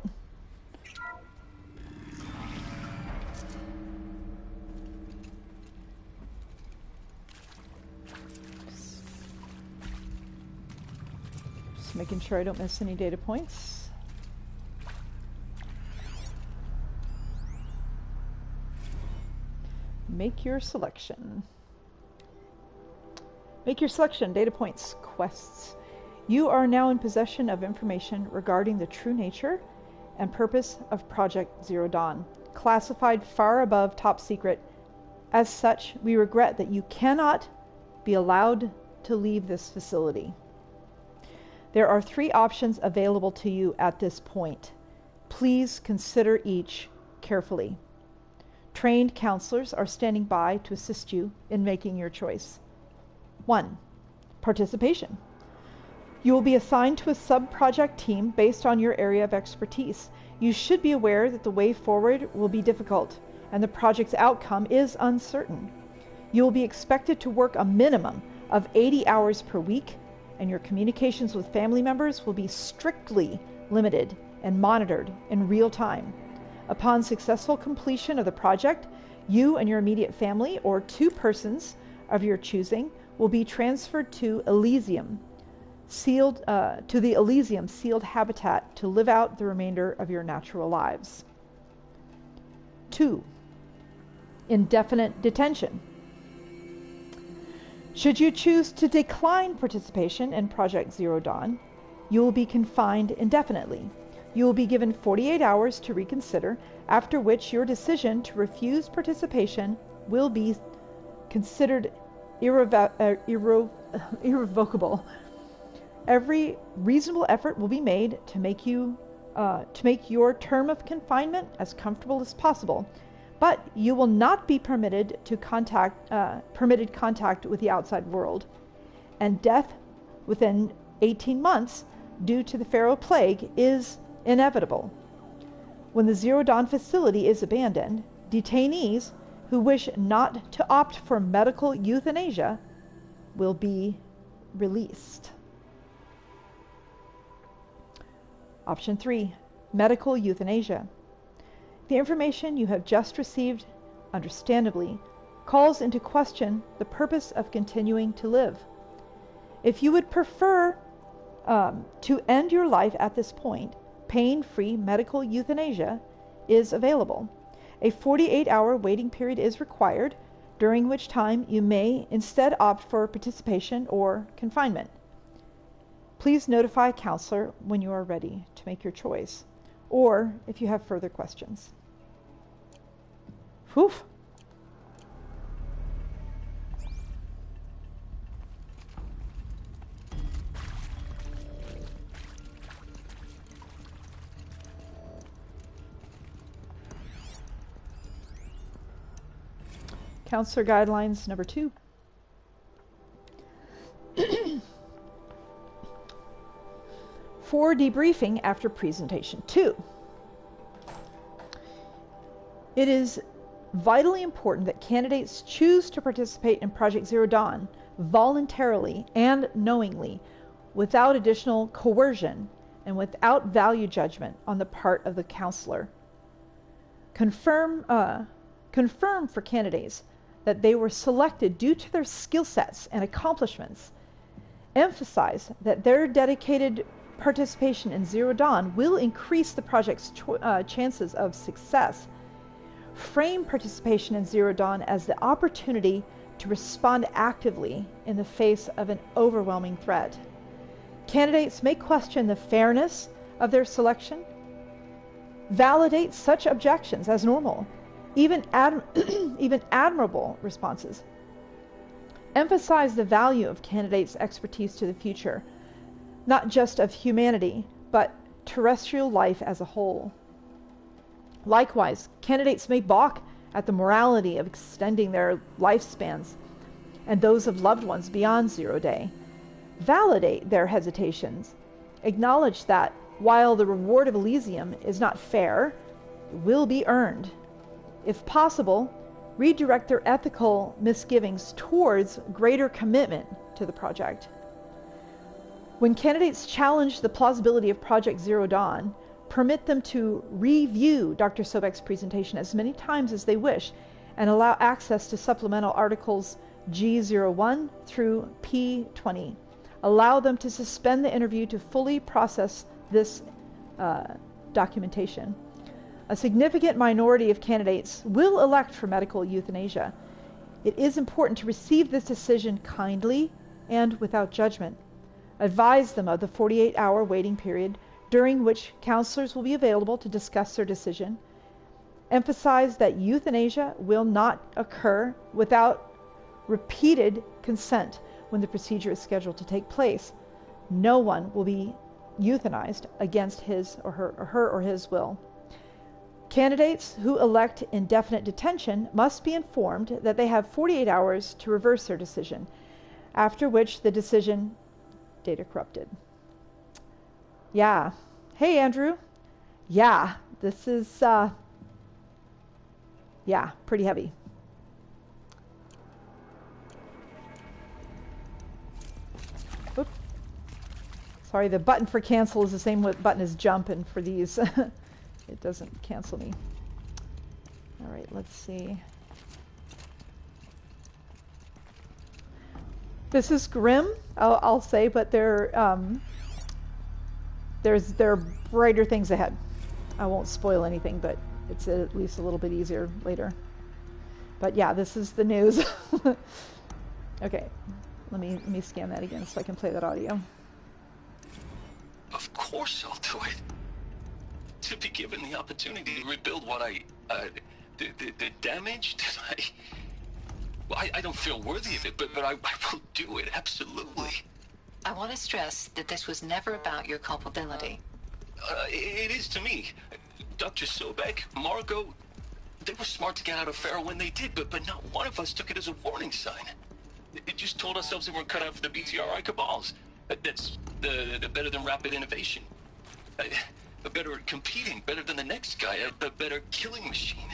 Just making sure I don't miss any data points. Make your selection. Make your selection. Data points. Quests. You are now in possession of information regarding the true nature and purpose of Project Zero Dawn, classified far above top secret. As such, we regret that you cannot be allowed to leave this facility. There are 3 options available to you at this point. Please consider each carefully. Trained counselors are standing by to assist you in making your choice. 1. Participation. You will be assigned to a sub-project team based on your area of expertise. You should be aware that the way forward will be difficult, and the project's outcome is uncertain. You will be expected to work a minimum of 80 hours per week, and your communications with family members will be strictly limited and monitored in real time. Upon successful completion of the project, you and your immediate family, or 2 persons of your choosing, will be transferred to Elysium, to the Elysium sealed habitat to live out the remainder of your natural lives. 2. Indefinite detention. Should you choose to decline participation in Project Zero Dawn, you will be confined indefinitely. You will be given 48 hours to reconsider, after which your decision to refuse participation will be considered irrevocable. Every reasonable effort will be made to make your term of confinement as comfortable as possible, but you will not be permitted contact with the outside world, and death within 18 months due to the Pharaoh Plague is inevitable. When the Zero Dawn facility is abandoned, detainees who wish not to opt for medical euthanasia will be released. Option 3. Medical euthanasia. The information you have just received, understandably, calls into question the purpose of continuing to live. If you would prefer to end your life at this point, pain-free medical euthanasia is available. A 48-hour waiting period is required, during which time you may instead opt for participation or confinement. Please notify a counselor when you are ready to make your choice, or if you have further questions. Whew. Counselor Guidelines number 2. For debriefing after presentation 2. It is vitally important that candidates choose to participate in Project Zero Dawn voluntarily and knowingly, without additional coercion and without value judgment on the part of the counselor. Confirm for candidates that they were selected due to their skill sets and accomplishments. Emphasize that their dedicated participation in Zero Dawn will increase the project's chances of success. Frame participation in Zero Dawn as the opportunity to respond actively in the face of an overwhelming threat. Candidates may question the fairness of their selection. Validate such objections as normal, even admirable responses. Emphasize the value of candidates' expertise to the future, not just of humanity, but terrestrial life as a whole. Likewise, candidates may balk at the morality of extending their lifespans and those of loved ones beyond 0 day. Validate their hesitations. Acknowledge that while the reward of Elysium is not fair, it will be earned. If possible, redirect their ethical misgivings towards greater commitment to the project. When candidates challenge the plausibility of Project Zero Dawn, permit them to review Dr. Sobek's presentation as many times as they wish and allow access to supplemental articles G01 through P20. Allow them to suspend the interview to fully process this documentation. A significant minority of candidates will elect for medical euthanasia. It is important to receive this decision kindly and without judgment. Advise them of the 48-hour waiting period, during which counselors will be available to discuss their decision. Emphasize that euthanasia will not occur without repeated consent when the procedure is scheduled to take place. No one will be euthanized against his or her will. Candidates who elect indefinite detention must be informed that they have 48 hours to reverse their decision, after which the decision data corrupted. Yeah. Hey, Andrew. Yeah, this is, yeah, pretty heavy. Oop. Sorry, the button for cancel is the same button as jump, and for these, it doesn't cancel me. All right, let's see. This is grim, I'll say, but there are brighter things ahead. I won't spoil anything, but it's at least a little bit easier later. But yeah, this is the news. Okay, let me scan that again so I can play that audio. Of course I'll do it. To be given the opportunity to rebuild what the damage that I don't feel worthy of it, but I will do it, absolutely. I want to stress that this was never about your culpability. It is to me. Dr. Sobek, Margot, they were smart to get out of Pharaoh when they did, but not one of us took it as a warning sign. It just told ourselves that we're cut out for the BTRI cabals. That's the better than rapid innovation. A better at competing, better than the next guy, a better killing machine.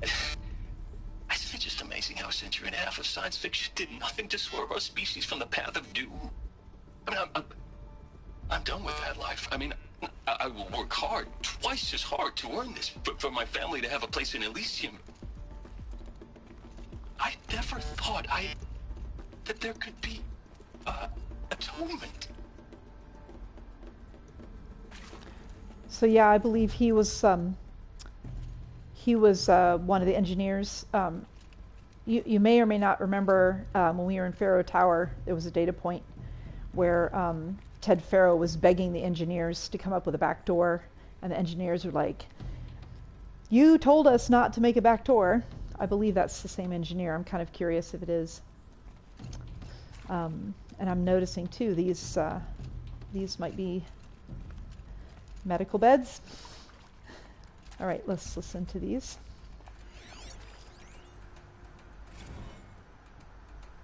Isn't it just amazing how a century and a half of science fiction did nothing to swerve our species from the path of doom? I mean, I'm done with that life. I mean, I will work hard, twice as hard, to earn this, for my family to have a place in Elysium. I never thought that there could be atonement. So yeah, I believe he was one of the engineers. You may or may not remember when we were in Pharaoh Tower, there was a data point where Ted Pharaoh was begging the engineers to come up with a back door, and the engineers were like, "You told us not to make a back door." I believe that's the same engineer. I'm kind of curious if it is. And I'm noticing too, these might be medical beds. All right, let's listen to these.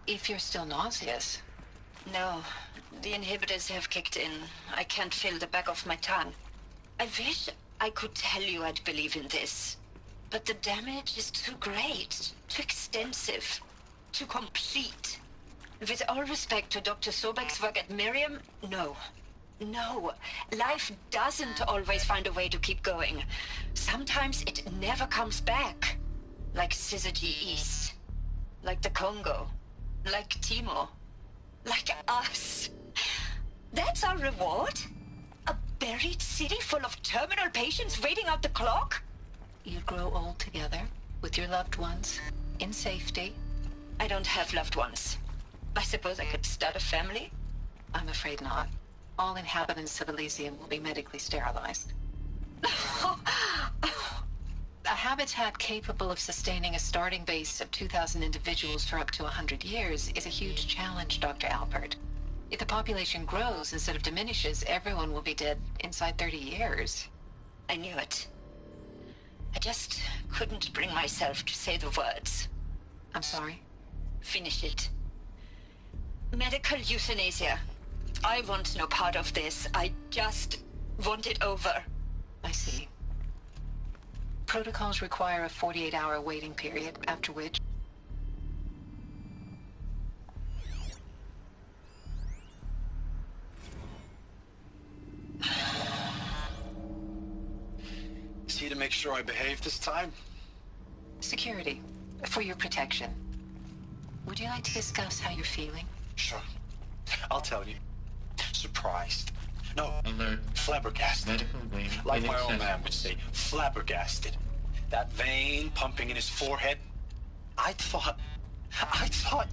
If you're still nauseous. No, the inhibitors have kicked in. I can't feel the back of my tongue. I wish I could tell you I'd believe in this, but the damage is too great, too extensive, too complete. With all respect to Dr. Sobek's work at Miriam, no. No, life doesn't always find a way to keep going. Sometimes it never comes back. Like Syzygy East. Like the Congo. Like Timo. Like us. That's our reward? A buried city full of terminal patients waiting out the clock? You grow old together, with your loved ones, in safety. I don't have loved ones. I suppose I could start a family? I'm afraid not. All inhabitants of Elysium will be medically sterilized. A habitat capable of sustaining a starting base of 2,000 individuals for up to 100 years is a huge challenge, Dr. Alpert. If the population grows instead of diminishes, everyone will be dead inside 30 years. I knew it. I just couldn't bring myself to say the words. I'm sorry? Finish it. Medical euthanasia. I want no part of this. I just want it over. I see. Protocols require a 48-hour waiting period, after which... See to make sure I behave this time? Security. For your protection. Would you like to discuss how you're feeling? Sure. I'll tell you. Surprised. No, alert. Flabbergasted. Like my old man would say, flabbergasted. That vein pumping in his forehead. I thought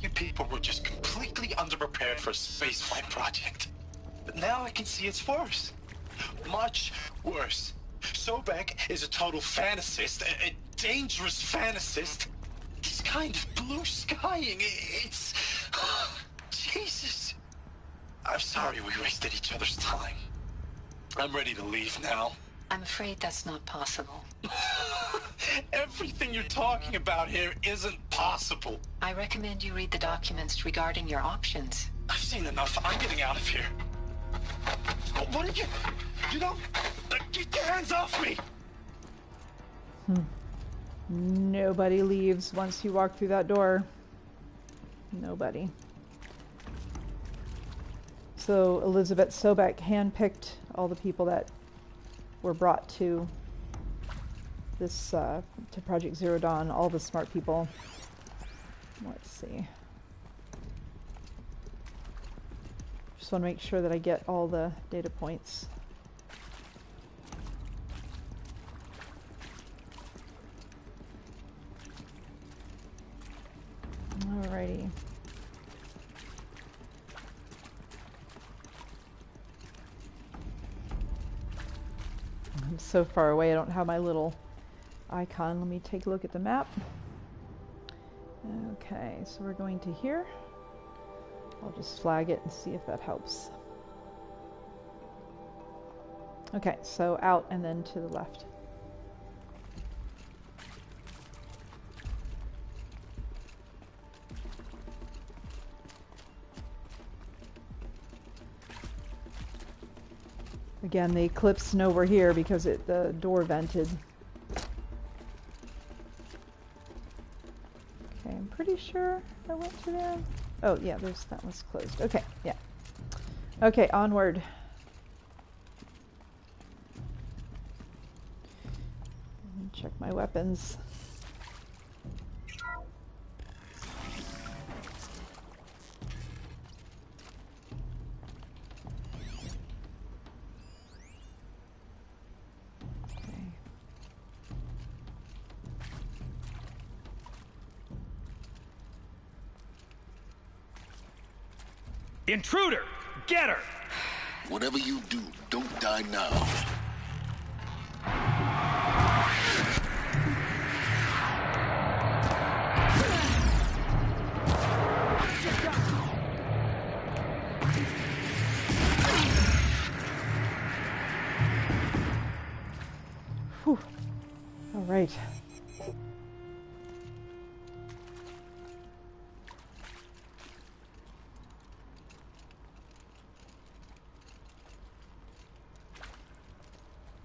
you people were just completely underprepared for a spaceflight project. But now I can see it's worse. Much worse. Sobek is a total fantasist, a dangerous fantasist. This kind of blue skying, it's... Jesus. I'm sorry we wasted each other's time. I'm ready to leave now. I'm afraid that's not possible. Everything you're talking about here isn't possible. I recommend you read the documents regarding your options. I've seen enough. I'm getting out of here. What did you... You don't... Get your hands off me! Nobody leaves once you walk through that door. Nobody. So Elizabeth Sobek handpicked all the people that were brought to this, to Project Zero Dawn, all the smart people. Let's see. Just want to make sure that I get all the data points. Alrighty. I'm so far away, I don't have my little icon. Let me take a look at the map. Okay, so we're going to here. I'll just flag it and see if that helps. Okay, so out and then to the left. Again, the eclipse know we're here because the door vented. Okay, I'm pretty sure I went through there. Oh yeah, that one's closed. Okay, yeah. Okay, onward. Check my weapons. Intruder! Get her! Whatever you do, don't die now. Whew. All right.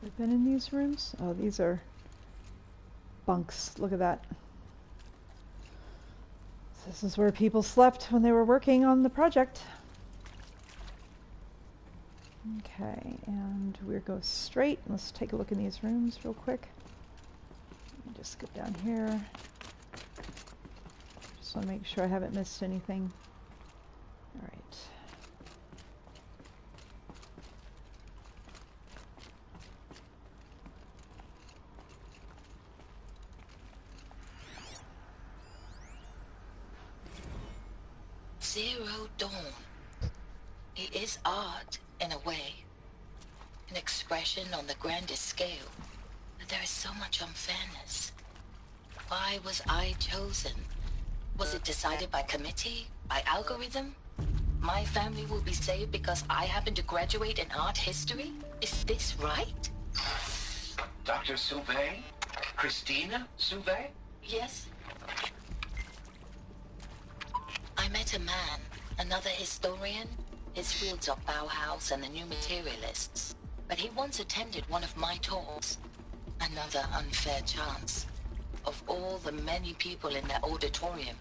I've been in these rooms? Oh, these are bunks. Look at that. This is where people slept when they were working on the project. Okay, and we'll go straight. Let's take a look in these rooms real quick. Let me just go down here. Just want to make sure I haven't missed anything. All right. Zero Dawn. It is art, in a way. An expression on the grandest scale. But there is so much unfairness. Why was I chosen? Was it decided by committee? By algorithm? My family will be saved because I happen to graduate in art history? Is this right? Dr. Sauvé? Christina Sauvé? Yes. I met a man, another historian. His fields are Bauhaus and the New Materialists. But he once attended one of my talks. Another unfair chance. Of all the many people in that auditorium,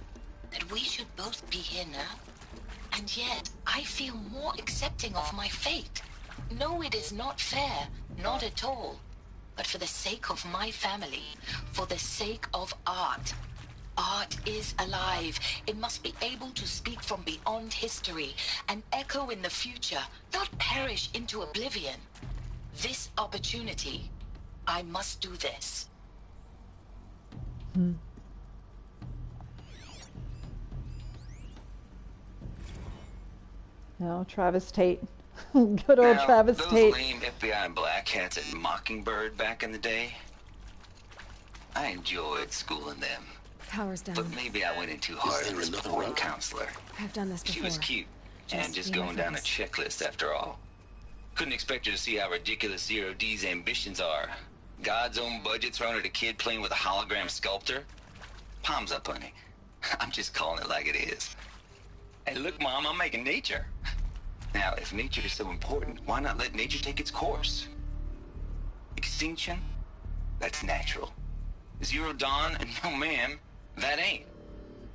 that we should both be here now. And yet, I feel more accepting of my fate. No, it is not fair, not at all. But for the sake of my family, for the sake of art. Art is alive. It must be able to speak from beyond history and echo in the future, not perish into oblivion. This opportunity, I must do this. No, Travis Tate Good old now, Travis those Tate. lame FBI black hats at Mockingbird back in the day, I enjoyed schooling them. Power's down. But maybe I went in too hard on this poor counselor. I've done this before. She was cute, and just be my going down a focus. checklist after all. Couldn't expect her to see how ridiculous Zero D's ambitions are. God's own budget thrown at a kid playing with a hologram sculptor? Palms up, honey. I'm just calling it like it is. Hey, look, Mom, I'm making nature. Now, if nature is so important, why not let nature take its course? Extinction? That's natural. Zero Dawn? No, ma'am, that ain't.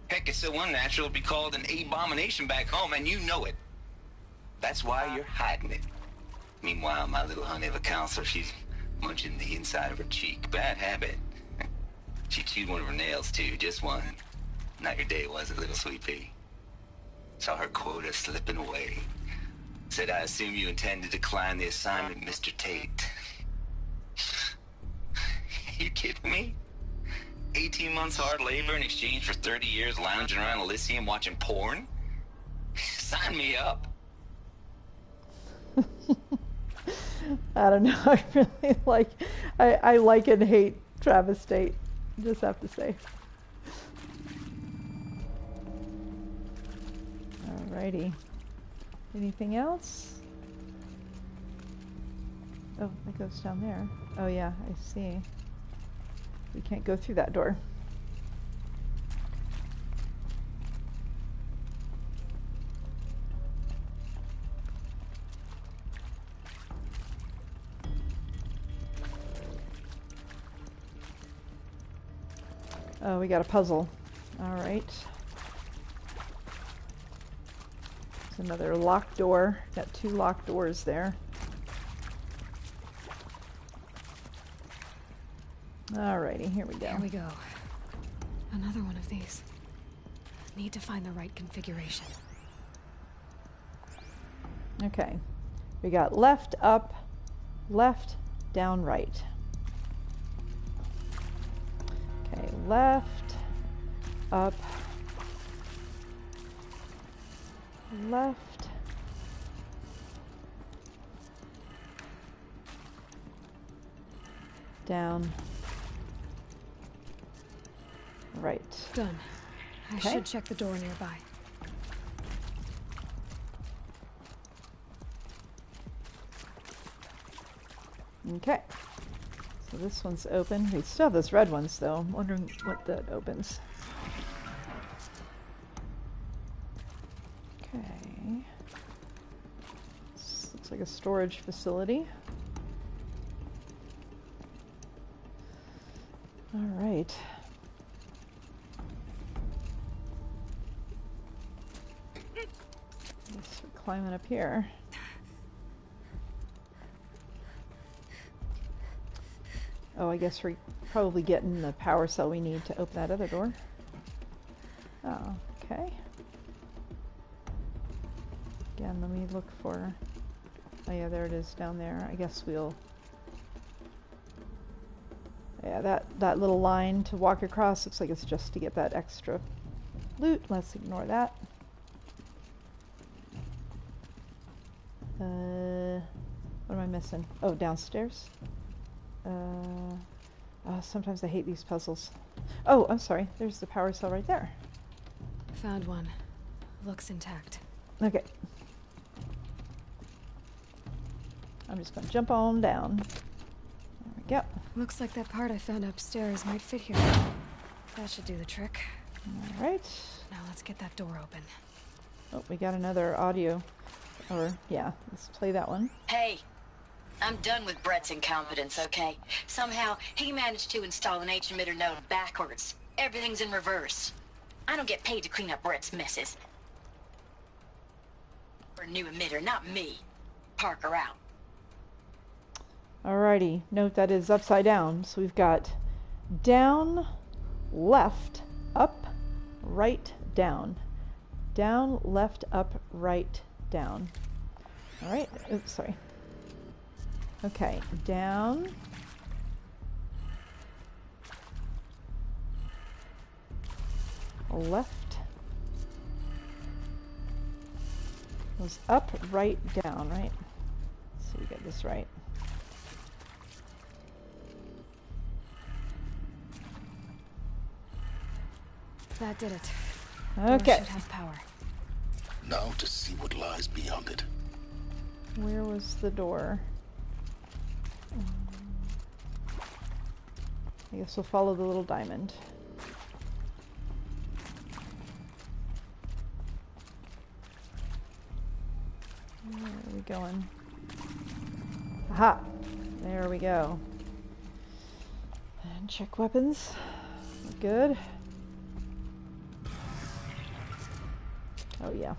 Heck, it's so unnatural it'd be called an abomination back home, and you know it. That's why you're hiding it. Meanwhile, my little honey of a counselor, she's munching the inside of her cheek. Bad habit. She chewed one of her nails, too, just one. Not your day, was it, little sweet pea? Saw her quota slipping away. Said, I assume you intend to decline the assignment, Mr. Tate. You kidding me? 18 months hard labor in exchange for 30 years lounging around Elysium watching porn? Sign me up. I don't know. I really like. I like and hate Travis Tate. Just have to say. Alrighty. Anything else? Oh, it goes down there. Oh yeah, I see. We can't go through that door. Oh, we got a puzzle. Alright. It's another locked door. Got 2 locked doors there. Alrighty, here we go. Here we go. Another one of these. Need to find the right configuration. Okay. We got left, up, left, down, right. Okay, left, up, left, down, right. Done. I Okay. should check the door nearby. Okay. So this one's open. We still have those red ones though. I'm wondering what that opens. Okay. This looks like a storage facility. All right. Guess we're climbing up here. Oh, I guess we're probably getting the power cell we need to open that other door. Oh, okay. Again, let me look for... Oh yeah, there it is down there. I guess we'll... Yeah, that little line to walk across looks like it's just to get that extra loot. Let's ignore that. What am I missing? Oh, downstairs. Sometimes I hate these puzzles. Oh, I'm sorry. There's the power cell right there. Found one. Looks intact. Okay. I'm just gonna jump on down. There we go. Looks like that part I found upstairs might fit here. That should do the trick. Alright. Now let's get that door open. Oh, we got another audio. Or, yeah, let's play that one. Hey, I'm done with Brett's incompetence, okay? Somehow, he managed to install an H-emitter node backwards. Everything's in reverse. I don't get paid to clean up Brett's messes. For a new emitter, not me. Parker out. Alrighty, note that is upside down. So we've got down, left, up, right, down. Down, left, up, right, down. Alright, oops, sorry. Okay, down. Left. Was up, right, down, right? So we get this right. That did it. Okay. Should have power. Now to see what lies beyond it. Where was the door? I guess we'll follow the little diamond. Where are we going? Aha! There we go. And check weapons. Good. Oh yeah.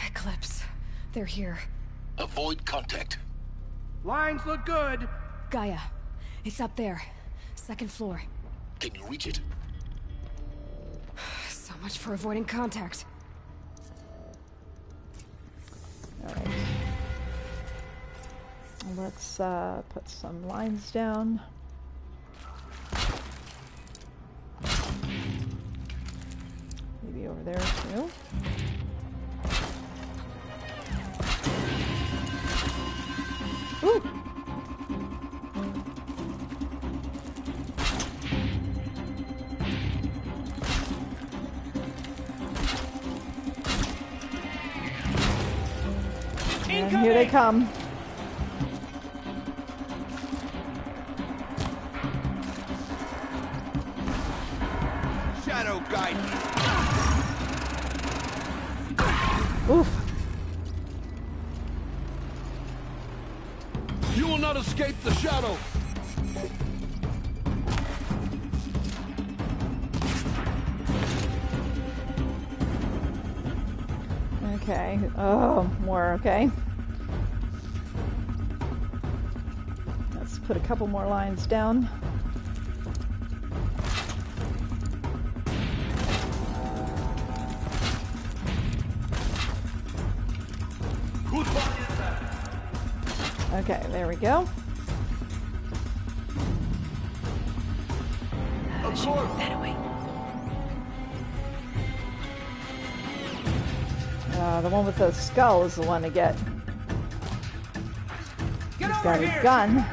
Eclipse. They're here. Avoid contact. Lines look good. Gaia. It's up there. Second floor. Can you reach it? So much for avoiding contact. Alright. Let's put some lines down. Maybe over there too. Ooh! And here they come. Shadow guide me. Oof. You will not escape the shadow. Okay. Oh, more. Okay. Let's put a couple more lines down. Okay, there we go. Absorb that away. The one with the skull is the one to get. He's got his gun.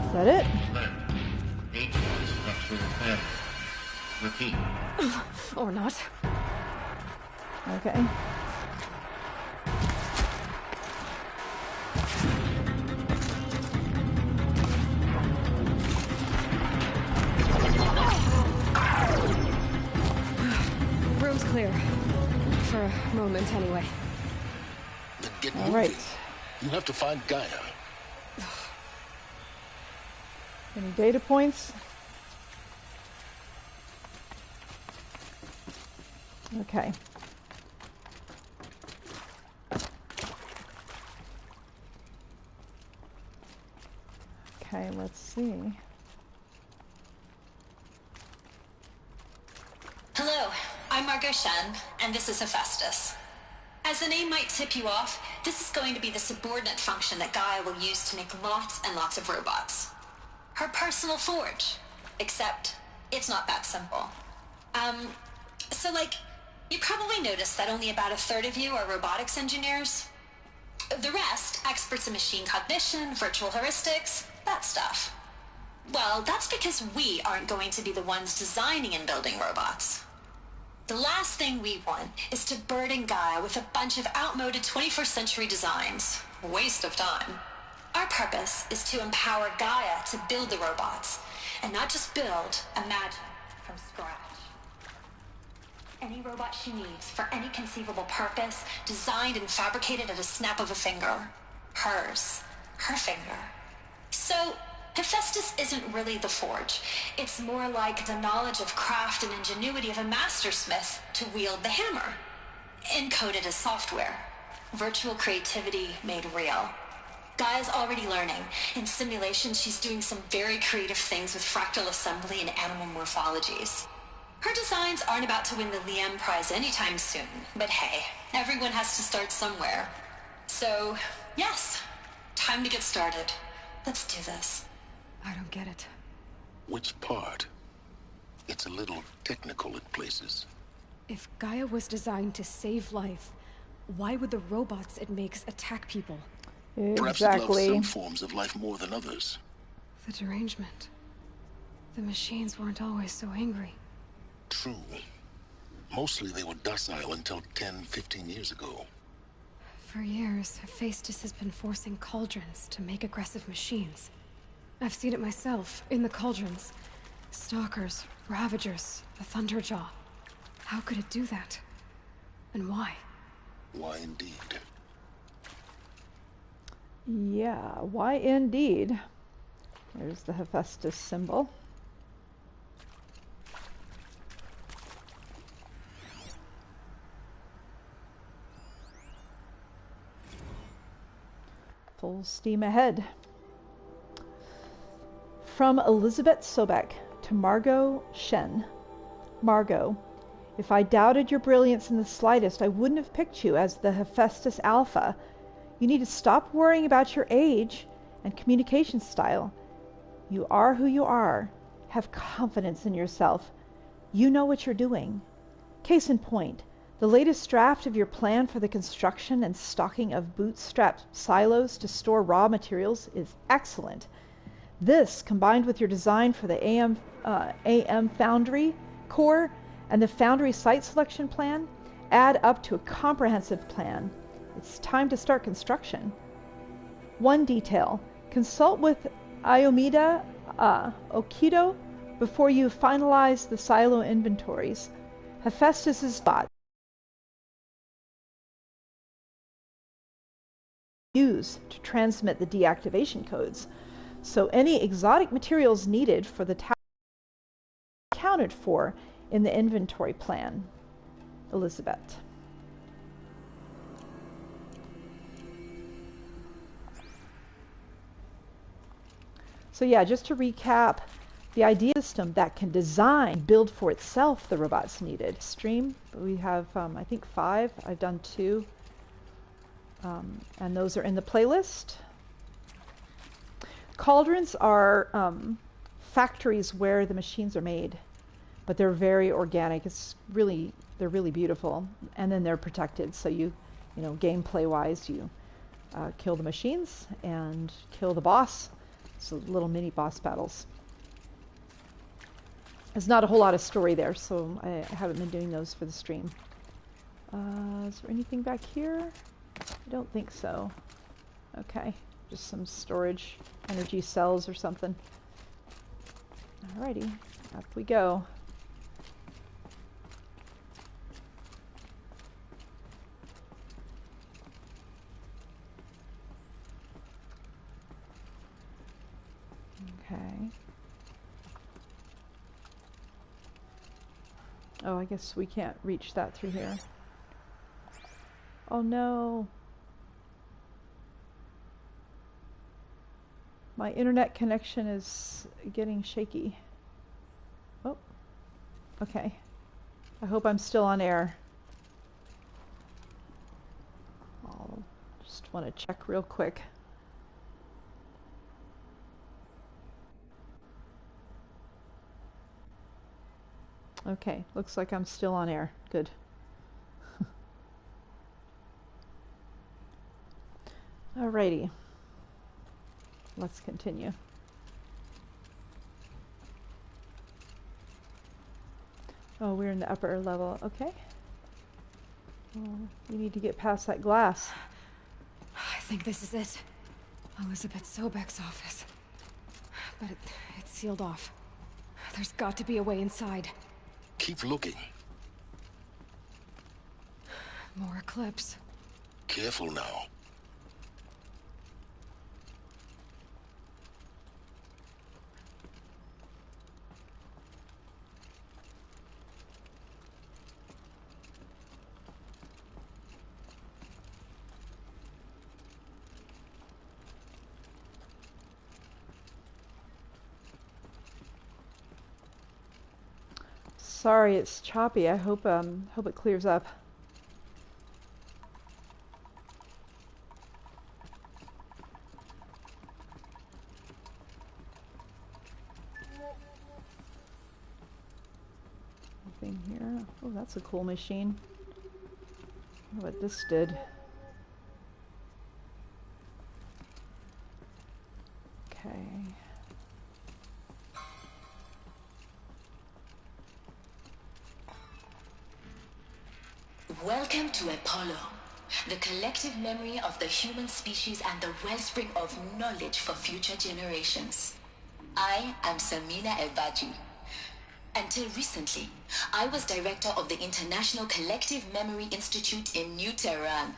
Is that it? Repeat. Or not. Okay. Room's clear. For a moment, anyway. Then get All moving. right. You have to find Gaia. Any data points? Okay. Okay, let's see. Hello, I'm Margot Shen, and this is Hephaestus. As the name might tip you off, this is going to be the subordinate function that Gaia will use to make lots and lots of robots. Her personal forge. Except, it's not that simple. So you probably noticed that only about a third of you are robotics engineers. The rest, experts in machine cognition, virtual heuristics, that stuff. Well, that's because we aren't going to be the ones designing and building robots. The last thing we want is to burden Gaia with a bunch of outmoded 21st century designs. Waste of time. Our purpose is to empower Gaia to build the robots, and not just build, imagine, from scratch. Any robot she needs for any conceivable purpose, designed and fabricated at a snap of a finger. Hers. Her finger. So, Hephaestus isn't really the forge. It's more like the knowledge of craft and ingenuity of a mastersmith to wield the hammer. Encoded as software. Virtual creativity made real. Gaia's already learning. In simulation, she's doing some very creative things with fractal assembly and animal morphologies. Her designs aren't about to win the Liam Prize anytime soon, but hey, everyone has to start somewhere. So, yes, time to get started. Let's do this. I don't get it. Which part? It's a little technical at places. If Gaia was designed to save life, why would the robots it makes attack people? Perhaps it loves some forms of life more than others. The derangement. The machines weren't always so angry. True. Mostly they were docile until 10, 15 years ago. For years, Hephaestus has been forcing cauldrons to make aggressive machines. I've seen it myself, in the cauldrons. Stalkers, Ravagers, the Thunderjaw. How could it do that? And why? Why indeed? Yeah, why indeed? There's the Hephaestus symbol. Full steam ahead. From Elizabeth Sobek to Margot Shen. Margot, if I doubted your brilliance in the slightest, I wouldn't have picked you as the Hephaestus Alpha. You need to stop worrying about your age and communication style. You are who you are. Have confidence in yourself. You know what you're doing. Case in point, the latest draft of your plan for the construction and stocking of bootstrap silos to store raw materials is excellent. This, combined with your design for the AM Foundry core and the Foundry site selection plan, add up to a comprehensive plan. It's time to start construction. One detail. Consult with Iomida Okido before you finalize the silo inventories. Hephaestus's spot. Use to transmit the deactivation codes. So any exotic materials needed for the tower accounted for in the inventory plan. Elizabeth. So yeah, just to recap, the idea system that can design, build for itself the robots needed. Stream, we have I think 5. I've done 2. And those are in the playlist. Cauldrons are factories where the machines are made, but they're very organic. They're really beautiful, and then they're protected. So you know, gameplay-wise, you kill the machines and kill the boss. So little mini boss battles. There's not a whole lot of story there, so I haven't been doing those for the stream. Is there anything back here? I don't think so. Okay, just some storage energy cells or something. Alrighty, up we go. Okay. Oh, I guess we can't reach that through here. Oh no. My internet connection is getting shaky. Oh, okay. I hope I'm still on air. I'll just want to check real quick. Okay, looks like I'm still on air. Good. Alrighty. Let's continue. Oh, we're in the upper level. Okay. Well, we need to get past that glass. I think this is it. Elizabeth Sobek's office. But it's sealed off. There's got to be a way inside. Keep looking. More eclipse. Careful now. Sorry, it's choppy. I hope it clears up. Nothing here. Oh, that's a cool machine. I wonder what this did. Okay. Welcome to Apollo, the collective memory of the human species and the wellspring of knowledge for future generations. I am Samina Ebaji. Until recently, I was director of the International Collective Memory Institute in New Tehran.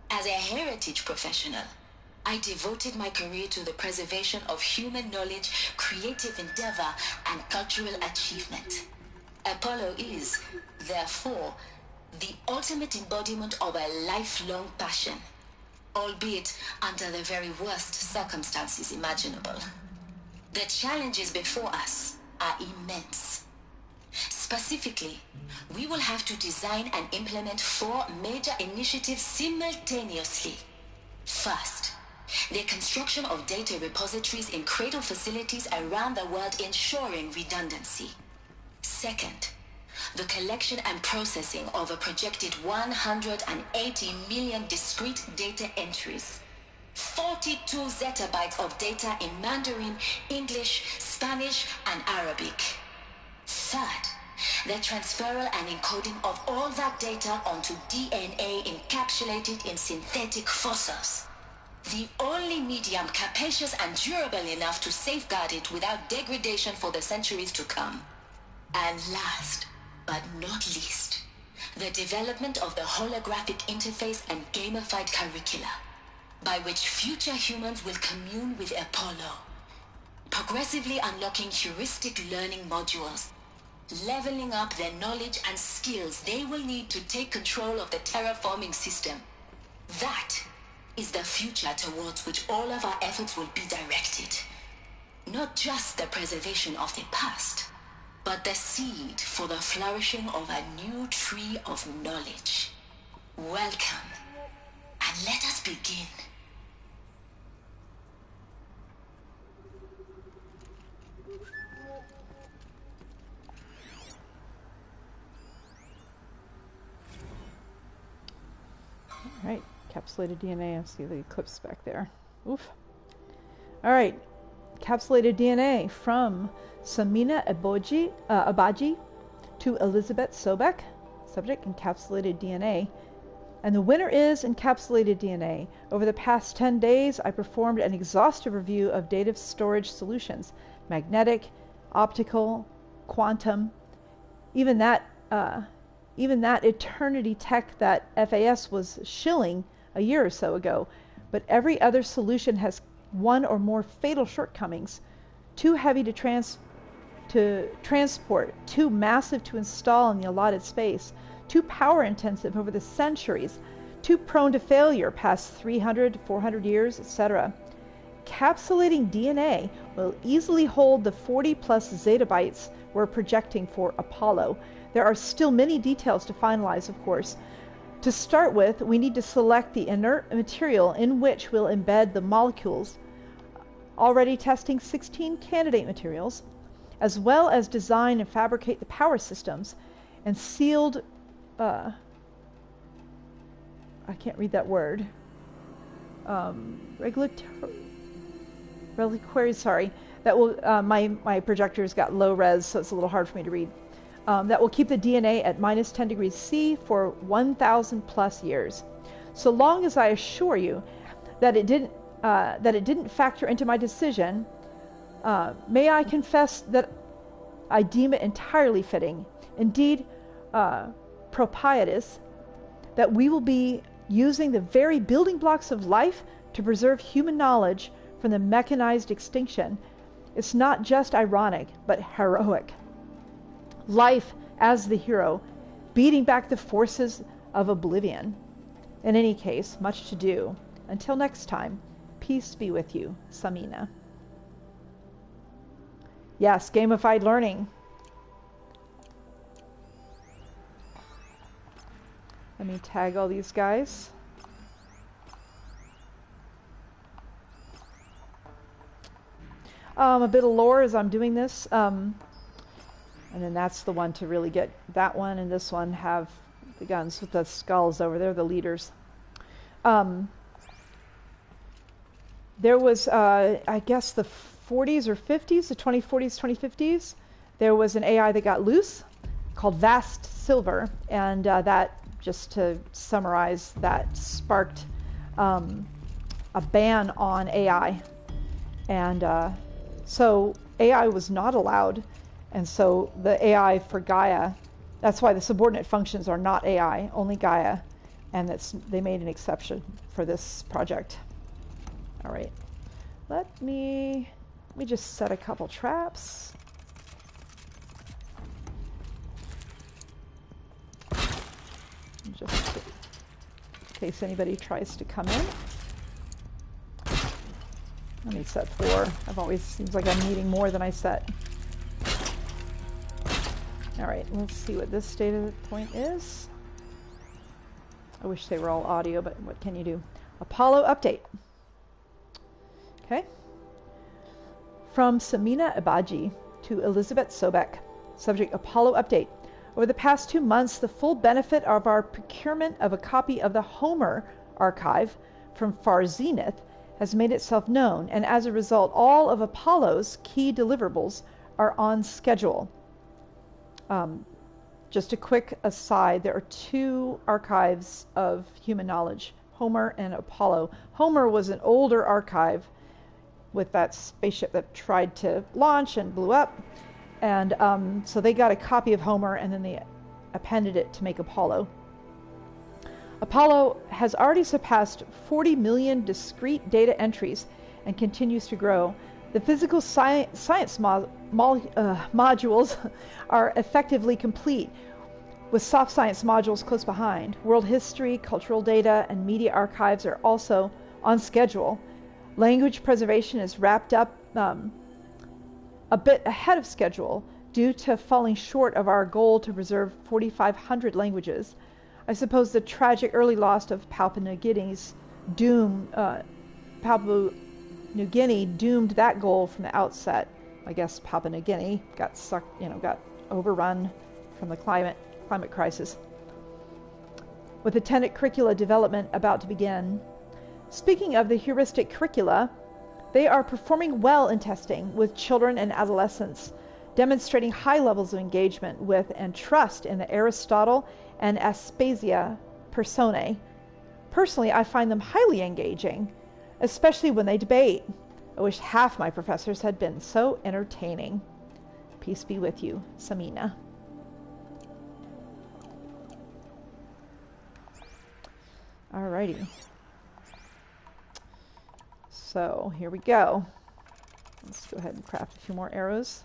As a heritage professional, I devoted my career to the preservation of human knowledge, creative endeavor, and cultural achievement. Apollo is, therefore, the ultimate embodiment of a lifelong passion, albeit under the very worst circumstances imaginable. The challenges before us are immense. Specifically, we will have to design and implement 4 major initiatives simultaneously. First, the construction of data repositories in cradle facilities around the world, ensuring redundancy. Second, the collection and processing of a projected 180 million discrete data entries. 42 zettabytes of data in Mandarin, English, Spanish, and Arabic. Third, the transferal and encoding of all that data onto DNA encapsulated in synthetic fossils. The only medium capacious and durable enough to safeguard it without degradation for the centuries to come. And last, but not least, the development of the holographic interface and gamified curricula, by which future humans will commune with Apollo, progressively unlocking heuristic learning modules, leveling up their knowledge and skills they will need to take control of the terraforming system. That is the future towards which all of our efforts will be directed. Not just the preservation of the past, but the seed for the flourishing of a new tree of knowledge. Welcome, and let us begin. All right, encapsulated DNA. I see the eclipse back there. Oof. All right, encapsulated DNA from Samina Abaji to Elizabeth Sobek. Subject, encapsulated DNA. And the winner is encapsulated DNA. Over the past 10 days, I performed an exhaustive review of data storage solutions. Magnetic, optical, quantum, even that eternity tech that FAS was shilling a year or so ago. But every other solution has one or more fatal shortcomings. Too heavy to transport, too massive to install in the allotted space, too power intensive over the centuries, too prone to failure past 300 to 400 years, etc. Encapsulating DNA will easily hold the 40 plus zettabytes we're projecting for Apollo. There are still many details to finalize, of course. To start with, we need to select the inert material in which we'll embed the molecules, already testing 16 candidate materials, as well as design and fabricate the power systems and sealed, I can't read that word, reliquaries, sorry, that will, my projector's got low res, so it's a little hard for me to read, that will keep the DNA at minus 10 degrees C for 1,000 plus years. So long as I assure you that it didn't factor into my decision, may I confess that I deem it entirely fitting, indeed propitious, that we will be using the very building blocks of life to preserve human knowledge from the mechanized extinction. It's not just ironic, but heroic. Life as the hero, beating back the forces of oblivion. In any case, much to do. Until next time, peace be with you, Samina. Yes, gamified learning. Let me tag all these guys. A bit of lore as I'm doing this. And then that's the one to really get that one, and this one have the guns with the skulls over there, the leaders. There was, I guess, the 40s or 50s, the 2040s, 2050s, there was an AI that got loose called Vast Silver, and that, just to summarize, that sparked a ban on AI. And so AI was not allowed, and so the AI for Gaia, that's why the subordinate functions are not AI, only Gaia, and they made an exception for this project. All right, let me just set a couple traps. Just in case anybody tries to come in. Let me set 4. I've always seems like I'm needing more than I set. All right, let's see what this data point is. I wish they were all audio, but what can you do? Apollo update. Okay. From Samina Abaji to Elizabeth Sobek. Subject: Apollo update. Over the past 2 months, the full benefit of our procurement of a copy of the Homer archive from Far Zenith has made itself known, and as a result, all of Apollo's key deliverables are on schedule. Just a quick aside, there are 2 archives of human knowledge, Homer and Apollo. Homer was an older archive with that spaceship that tried to launch and blew up. And so they got a copy of Homer, and then they appended it to make Apollo. Apollo has already surpassed 40 million discrete data entries and continues to grow. The physical science modules are effectively complete, with soft science modules close behind. World history, cultural data, and media archives are also on schedule. Language preservation is wrapped up a bit ahead of schedule due to falling short of our goal to preserve 4,500 languages. I suppose the tragic early loss of Papua New Guinea's Papua New Guinea doomed that goal from the outset. I guess Papua New Guinea got sucked, got overrun from the climate crisis. With attendant curricula development about to begin. Speaking of the heuristic curricula, they are performing well in testing with children and adolescents, demonstrating high levels of engagement with and trust in the Aristotle and Aspasia personae. Personally, I find them highly engaging, especially when they debate. I wish half my professors had been so entertaining. Peace be with you, Samina. Alrighty. So here we go. Let's go ahead and craft a few more arrows.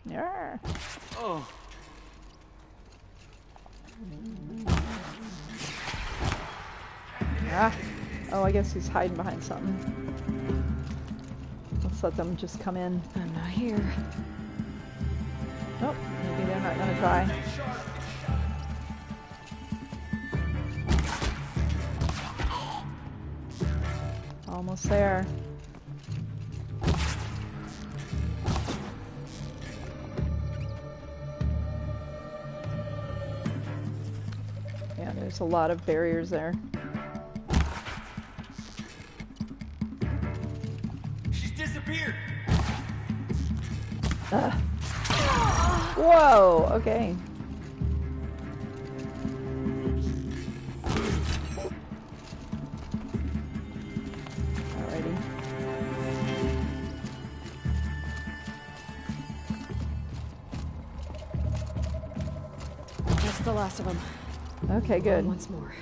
Yeah. Oh. Ah. Oh, I guess he's hiding behind something. Let's let them just come in. I'm not here. Nope, maybe they're not going to try. Almost there. Yeah, there's a lot of barriers there. Disappeared. Whoa, okay. Alrighty. That's the last of them. Okay, good. Once more.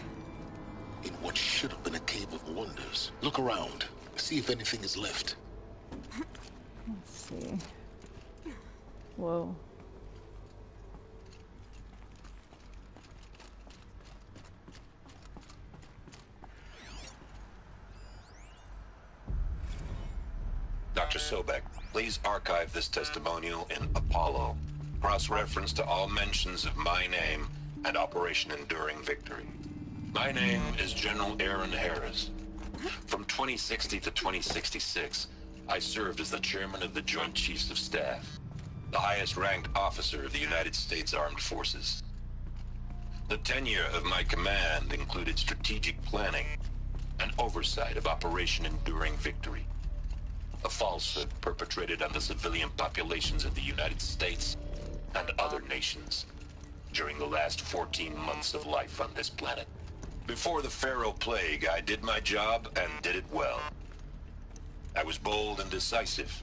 In what should have been a cave of wonders. Look around. See if anything is left. Let's see. Whoa. Dr. Sobek, please archive this testimonial in Apollo. Cross-reference to all mentions of my name and Operation Enduring Victory. My name is General Aaron Harris. From 2060 to 2066, I served as the chairman of the Joint Chiefs of Staff, the highest-ranked officer of the United States Armed Forces. The tenure of my command included strategic planning and oversight of Operation Enduring Victory, a falsehood perpetrated on the civilian populations of the United States and other nations during the last 14 months of life on this planet. Before the Pharaoh Plague, I did my job and did it well. I was bold and decisive,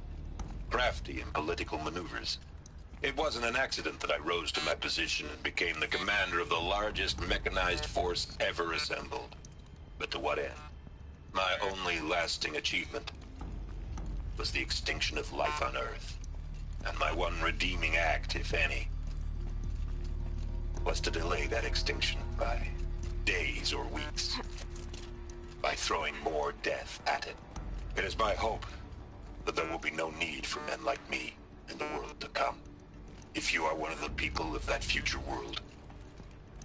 crafty in political maneuvers. It wasn't an accident that I rose to my position and became the commander of the largest mechanized force ever assembled. But to what end? My only lasting achievement was the extinction of life on Earth. And my one redeeming act, if any, was to delay that extinction by days or weeks, by throwing more death at it. It is my hope that there will be no need for men like me in the world to come. If you are one of the people of that future world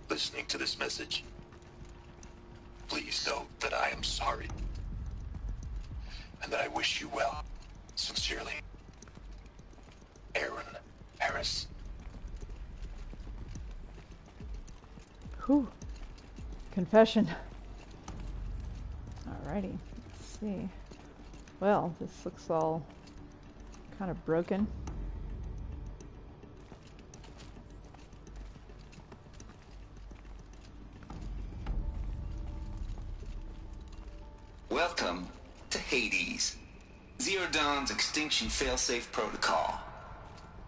listening to this message, please know that I am sorry and that I wish you well. Sincerely, Aaron Harris. Whew. Confession. Alrighty, let's see. Well, this looks all kind of broken. Welcome to Hades, Zero Dawn's extinction failsafe protocol,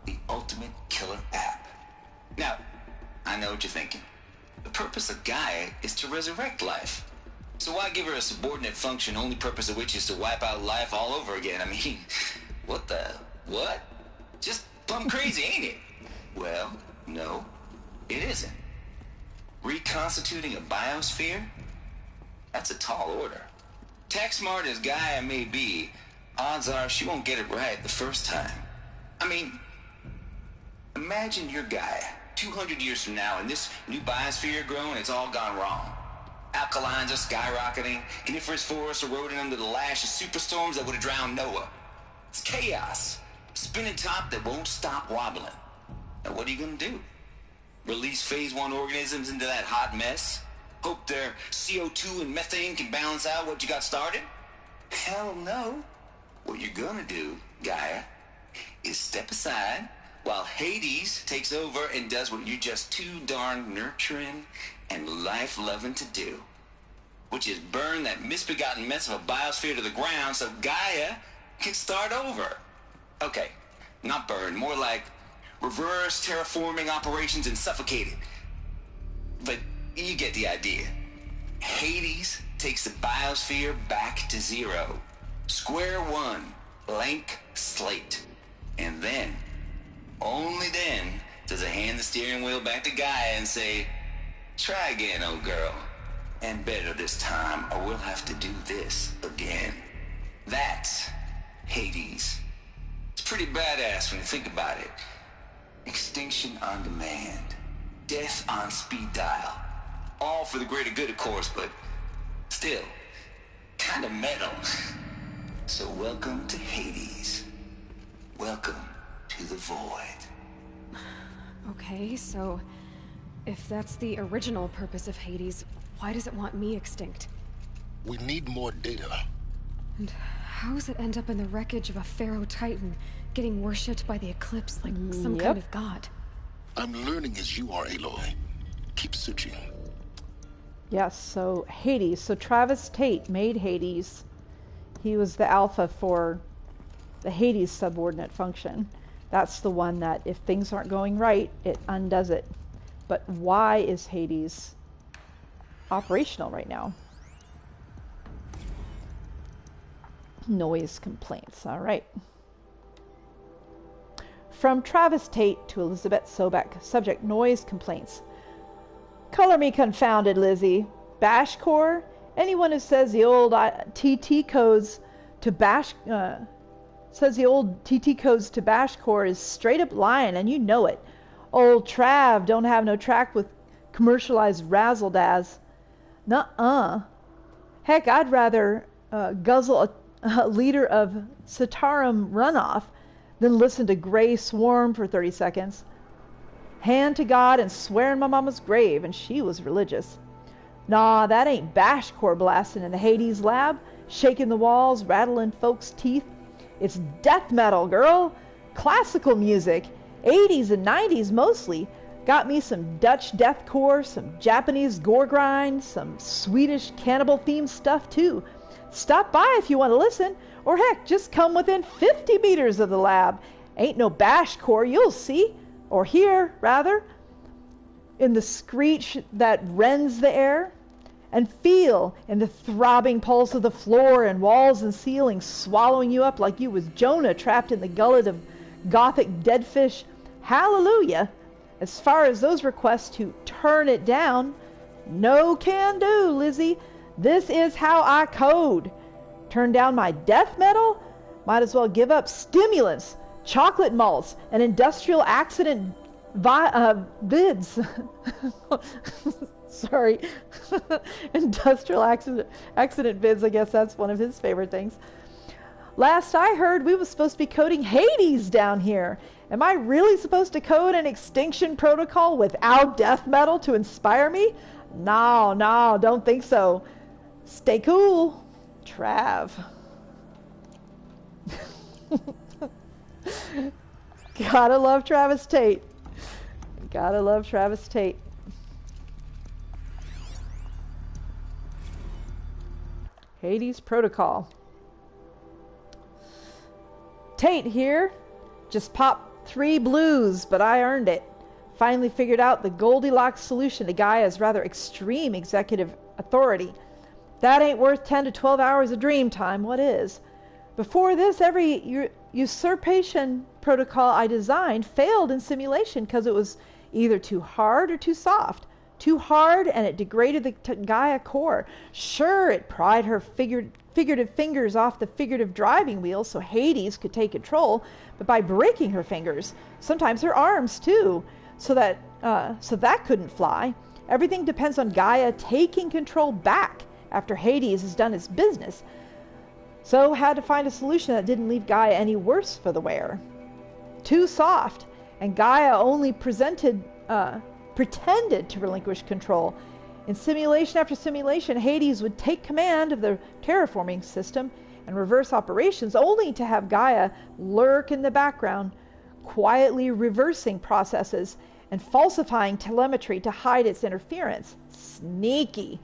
the ultimate killer app. Now, I know what you're thinking. The purpose of Gaia is to resurrect life. So why give her a subordinate function, only purpose of which is to wipe out life all over again? I mean, what? Just plumb crazy, ain't it? Well, no, it isn't. Reconstituting a biosphere? That's a tall order. Tax smart as Gaia may be, odds are she won't get it right the first time. I mean, imagine you're Gaia, 200 years from now, and this new biosphere growing, it's all gone wrong. Alkalines are skyrocketing, coniferous forests eroding under the lash of superstorms that would have drowned Noah. It's chaos, a spinning top that won't stop wobbling. Now what are you gonna do? Release phase 1 organisms into that hot mess? Hope their CO2 and methane can balance out what you got started? Hell no. What you're gonna do, Gaia, is step aside while Hades takes over and does what you're just too darn nurturing and life-loving to do, which is burn that misbegotten mess of a biosphere to the ground so Gaia can start over. Okay, not burn, more like reverse terraforming operations and suffocate it. But you get the idea. Hades takes the biosphere back to zero. Square one, blank slate. And then, only then, does it hand the steering wheel back to Gaia and say, try again, old girl. And better this time, or we'll have to do this again. That's Hades. It's pretty badass when you think about it. Extinction on demand. Death on speed dial. All for the greater good, of course, but still, kind of metal. So welcome to Hades. Welcome to the void. Okay, so if that's the original purpose of Hades, why does it want me extinct? We need more data. And how does it end up in the wreckage of a Pharaoh Titan, getting worshipped by the Eclipse like some kind of god? I'm learning as you are, Aloy. Keep searching. Yes, so Hades. So Travis Tate made Hades. He was the alpha for the Hades subordinate function. That's the one that if things aren't going right, it undoes it. But why is Hades operational right now? Noise complaints. All right. From Travis Tate to Elizabeth Sobek. Subject: noise complaints. Color me confounded, Lizzie. Bash core? Anyone who says the old TT codes to bash says the old TT codes to Bashcore is straight up lying, and you know it. Old Trav don't have no track with commercialized razzle-dazz. Nuh-uh. Heck, I'd rather guzzle a liter of Satarum runoff than listen to Grey Swarm for 30 seconds. Hand to God and swear in my mama's grave, and she was religious. Nah, that ain't Bashcore blasting in the Hades lab, shaking the walls, rattling folks' teeth. It's death metal, girl. Classical music. 80s and 90s mostly. Got me some Dutch deathcore, some Japanese gore grind, some Swedish cannibal-themed stuff too. Stop by if you want to listen, or heck, just come within 50 meters of the lab. Ain't no Bashcore, you'll see, or hear, rather, in the screech that rends the air, and feel in the throbbing pulse of the floor and walls and ceilings swallowing you up like you was Jonah trapped in the gullet of gothic dead fish. Hallelujah! As far as those requests to turn it down, no can do, Lizzie. This is how I code. Turn down my death metal? Might as well give up stimulants, chocolate malts, and industrial accident vids. Sorry. Industrial accident vids, I guess that's one of his favorite things. Last I heard, we was supposed to be coding Hades down here. Am I really supposed to code an extinction protocol without death metal to inspire me? No, don't think so. Stay cool, Trav. Gotta love Travis Tate. Gotta love Travis Tate. Hades Protocol. Tate here. Just popped 3 blues, but I earned it. Finally figured out the Goldilocks solution to Gaia's rather extreme executive authority. That ain't worth 10 to 12 hours of dream time, what is? Before this, every usurpation protocol I designed failed in simulation because it was either too hard or too soft. Too hard, and it degraded the Gaia core. Sure, it pried her figurative fingers off the figurative driving wheel so Hades could take control, but by breaking her fingers, sometimes her arms too, so that couldn't fly. Everything depends on Gaia taking control back after Hades has done his business. So had to find a solution that didn't leave Gaia any worse for the wear. Too soft, and Gaia only pretended to relinquish control. In simulation after simulation, Hades would take command of the terraforming system and reverse operations, only to have Gaia lurk in the background, quietly reversing processes and falsifying telemetry to hide its interference. Sneaky.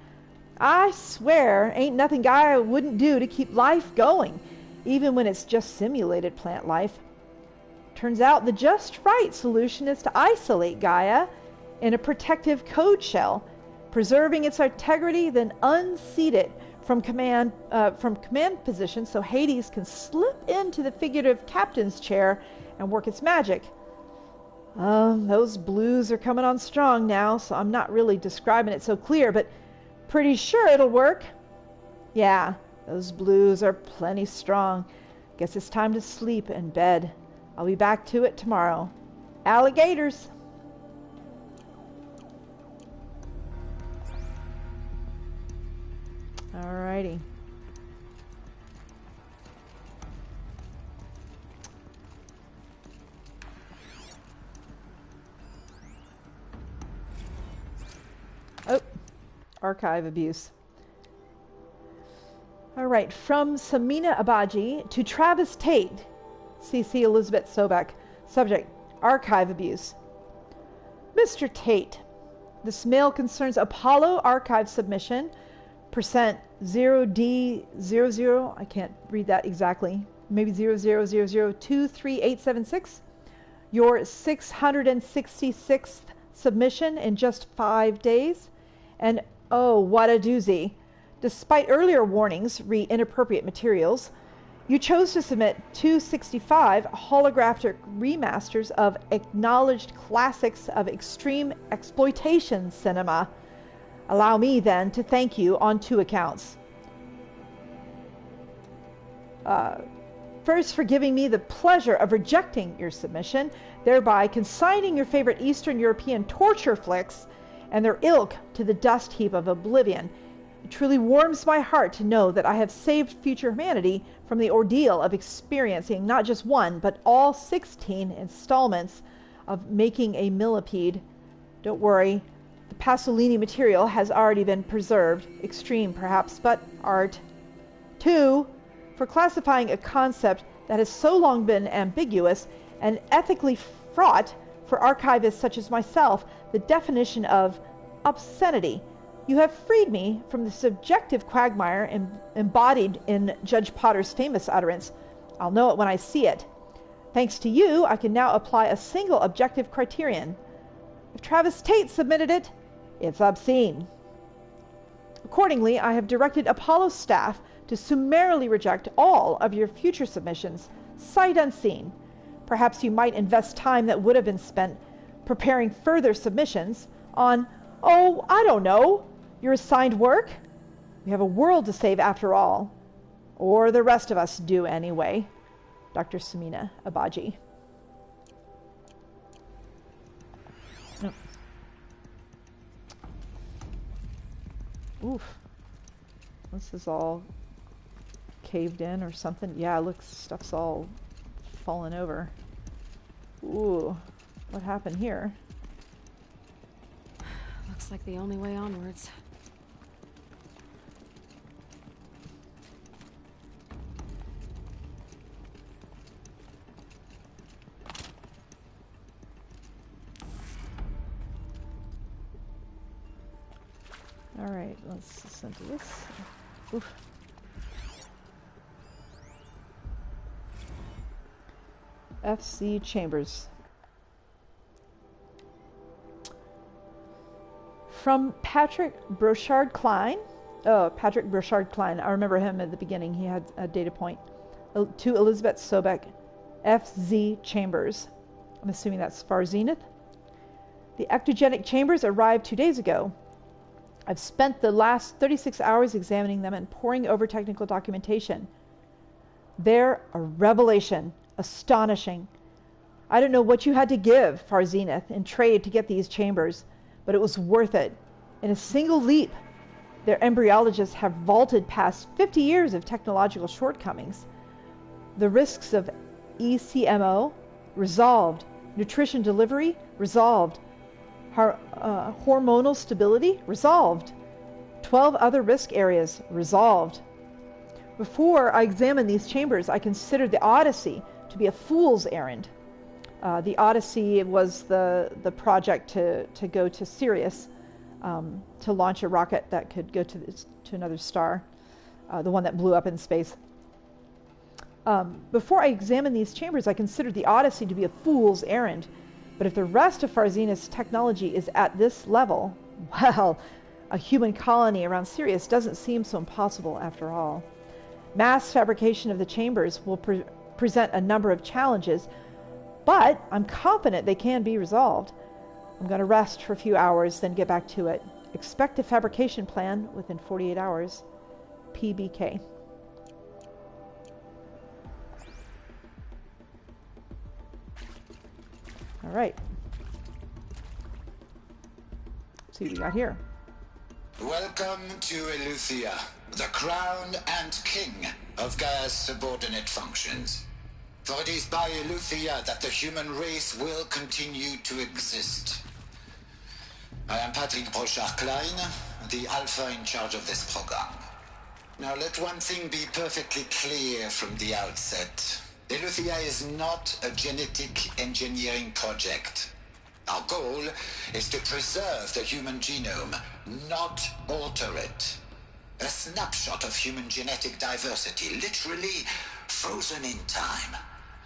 I swear, ain't nothing Gaia wouldn't do to keep life going, even when it's just simulated plant life. Turns out the just right solution is to isolate Gaia in a protective code shell, preserving its integrity, then unseat it from command position so Hades can slip into the figurative captain's chair and work its magic. Those blues are coming on strong now, so I'm not really describing it so clear, but pretty sure it'll work. Yeah, those blues are plenty strong. Guess it's time to sleep and bed. I'll be back to it tomorrow. Alligators! Alrighty. Oh, archive abuse. Alright, from Samina Abaji to Travis Tate, CC Elizabeth Sobek. Subject, archive abuse. Mr. Tate, this mail concerns Apollo archive submission, %0D00, I can't read that exactly, maybe 000023876, your 666th submission in just 5 days, and oh, what a doozy. Despite earlier warnings re inappropriate materials, you chose to submit 265 holographic remasters of acknowledged classics of extreme exploitation cinema. Allow me, then, to thank you on 2 accounts. First, for giving me the pleasure of rejecting your submission, thereby consigning your favorite Eastern European torture flicks and their ilk to the dust heap of oblivion. It truly warms my heart to know that I have saved future humanity from the ordeal of experiencing not just one, but all 16 installments of making a millipede. Don't worry, the Pasolini material has already been preserved. Extreme, perhaps, but art. 2, for classifying a concept that has so long been ambiguous and ethically fraught for archivists such as myself, the definition of obscenity. You have freed me from the subjective quagmire embodied in Judge Potter's famous utterance. I'll know it when I see it. Thanks to you, I can now apply a single objective criterion. If Travis Tate submitted it, it's obscene. Accordingly, I have directed Apollo's staff to summarily reject all of your future submissions, sight unseen. Perhaps you might invest time that would have been spent preparing further submissions on, oh, I don't know, your assigned work? We have a world to save after all. Or the rest of us do anyway. Dr. Samina Abaji. No. Oof. This is all caved in or something. Yeah, looks stuff's all fallen over. Ooh, what happened here? Looks like the only way onwards. All right, let's listen to this. Oof. FC Chambers. From Patrick Brochard-Klein. Oh, Patrick Brochard-Klein. I remember him at the beginning. He had a data point. To Elizabeth Sobek. FZ Chambers. I'm assuming that's Far Zenith. The ectogenic chambers arrived 2 days ago. I've spent the last 36 hours examining them and poring over technical documentation. They're a revelation. Astonishing. I don't know what you had to give, Far Zenith, in trade to get these chambers, but it was worth it. In a single leap, their embryologists have vaulted past 50 years of technological shortcomings. The risks of ECMO, resolved. Nutrition delivery, resolved. Hormonal stability, resolved. 12 other risk areas, resolved. Before I examined these chambers, I considered the Odyssey to be a fool's errand. The Odyssey was the project to go to Sirius, to launch a rocket that could go to another star, the one that blew up in space. Before I examined these chambers, I considered the Odyssey to be a fool's errand. But if the rest of Far Zenith's technology is at this level, well, a human colony around Sirius doesn't seem so impossible after all. Mass fabrication of the chambers will present a number of challenges, but I'm confident they can be resolved. I'm going to rest for a few hours, then get back to it. Expect a fabrication plan within 48 hours. PBK. All right. Let's see what we got here. Welcome to Eleuthia, the crown and king of Gaia's subordinate functions. For it is by Eleuthia that the human race will continue to exist. I am Patrick Brochard-Klein, the alpha in charge of this program. Now let one thing be perfectly clear from the outset. Eleuthia is not a genetic engineering project. Our goal is to preserve the human genome, not alter it. A snapshot of human genetic diversity, literally frozen in time.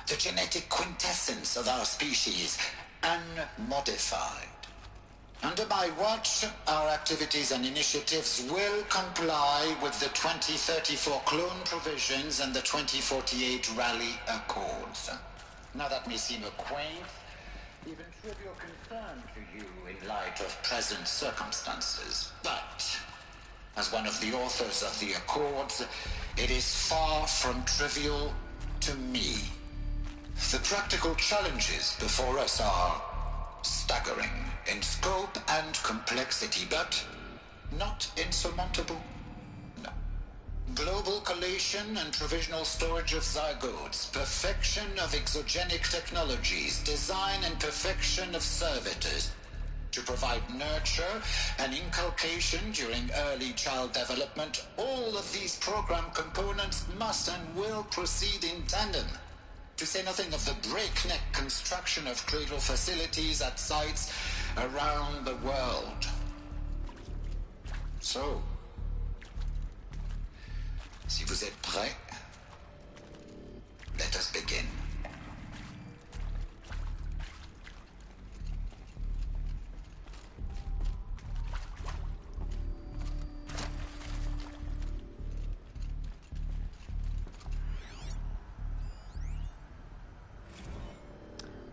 The genetic quintessence of our species, unmodified. Under my watch, our activities and initiatives will comply with the 2034 clone provisions and the 2048 Rally Accords. Now that may seem a quaint, even trivial concern to you in light of present circumstances. But, as one of the authors of the Accords, it is far from trivial to me. The practical challenges before us are staggering in scope and complexity, but not insurmountable. No. Global collation and provisional storage of zygotes, perfection of exogenic technologies, design and perfection of servitors, to provide nurture and inculcation during early child development. All of these program components must and will proceed in tandem, to say nothing of the breakneck construction of cradle facilities at sites around the world. So, si vous êtes prêts, let us begin.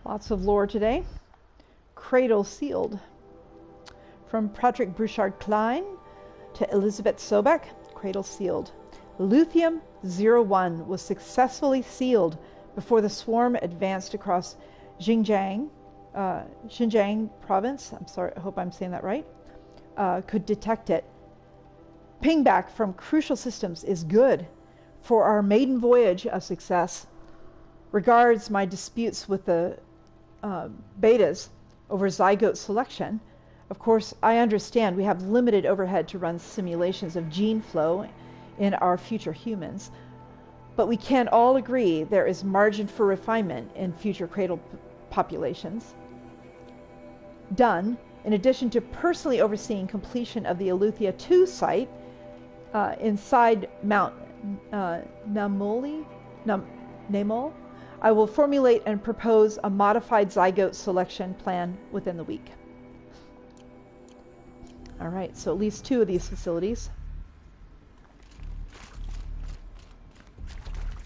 Lots of lore today. Cradle sealed. From Patrick Bouchard-Klein to Elizabeth Sobek, cradle sealed. Lithium-01 was successfully sealed before the swarm advanced across Xinjiang province. I'm sorry, I hope I'm saying that right. Could detect it. Pingback from crucial systems is good for our maiden voyage of success. Regards my disputes with the betas over zygote selection. Of course, I understand we have limited overhead to run simulations of gene flow in our future humans, but we can all agree there is margin for refinement in future cradle populations. Done, in addition to personally overseeing completion of the Eleuthia 2 site inside Mount Namol, I will formulate and propose a modified zygote selection plan within the week. All right, so at least 2 of these facilities.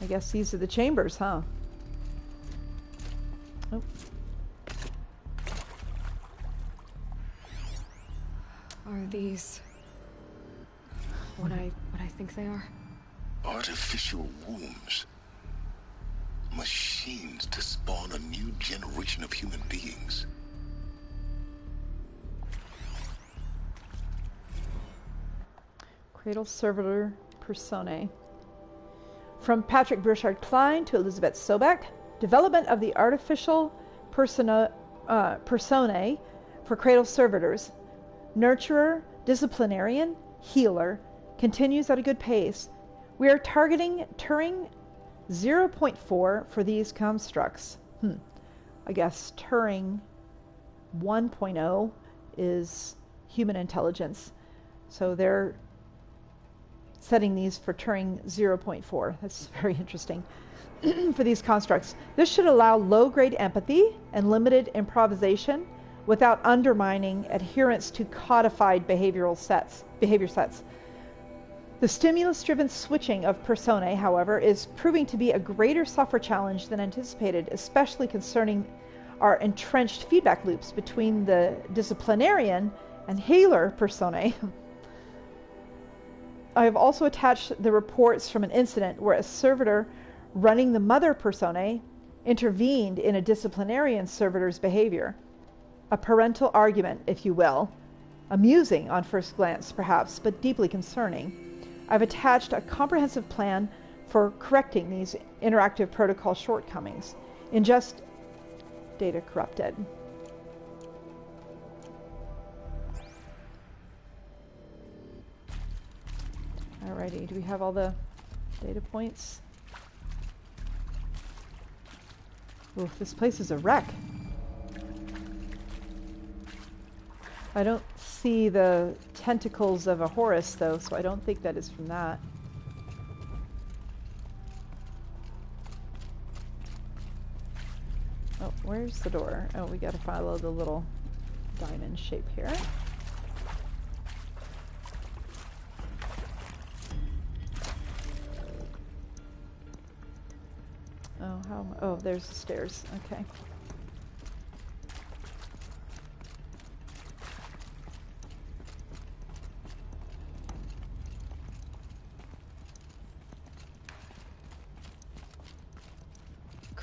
I guess these are the chambers, huh? Oh. Are these what I think they are? Artificial wombs. Machines to spawn a new generation of human beings. Cradle servitor personae. From Patrick Burchard-Klein to Elizabeth Sobek, development of the artificial personae for cradle servitors, nurturer, disciplinarian, healer, continues at a good pace. We are targeting Turing 0.4 for these constructs. I guess Turing 1.0 is human intelligence. So they're setting these for Turing 0.4. That's very interesting for these constructs. This should allow low-grade empathy and limited improvisation without undermining adherence to codified behavior sets. The stimulus-driven switching of personae, however, is proving to be a greater software challenge than anticipated, especially concerning our entrenched feedback loops between the disciplinarian and healer personae. I have also attached the reports from an incident where a servitor running the mother personae intervened in a disciplinarian servitor's behavior. A parental argument, if you will. Amusing on first glance, perhaps, but deeply concerning. I've attached a comprehensive plan for correcting these interactive protocol shortcomings. Ingest data corrupted. Alrighty, do we have all the data points? Oof, this place is a wreck. I don't see the tentacles of a Horus, though, so I don't think that is from that. Oh, where's the door? Oh, we gotta follow the little diamond shape here. Oh, how? Oh, there's the stairs. Okay.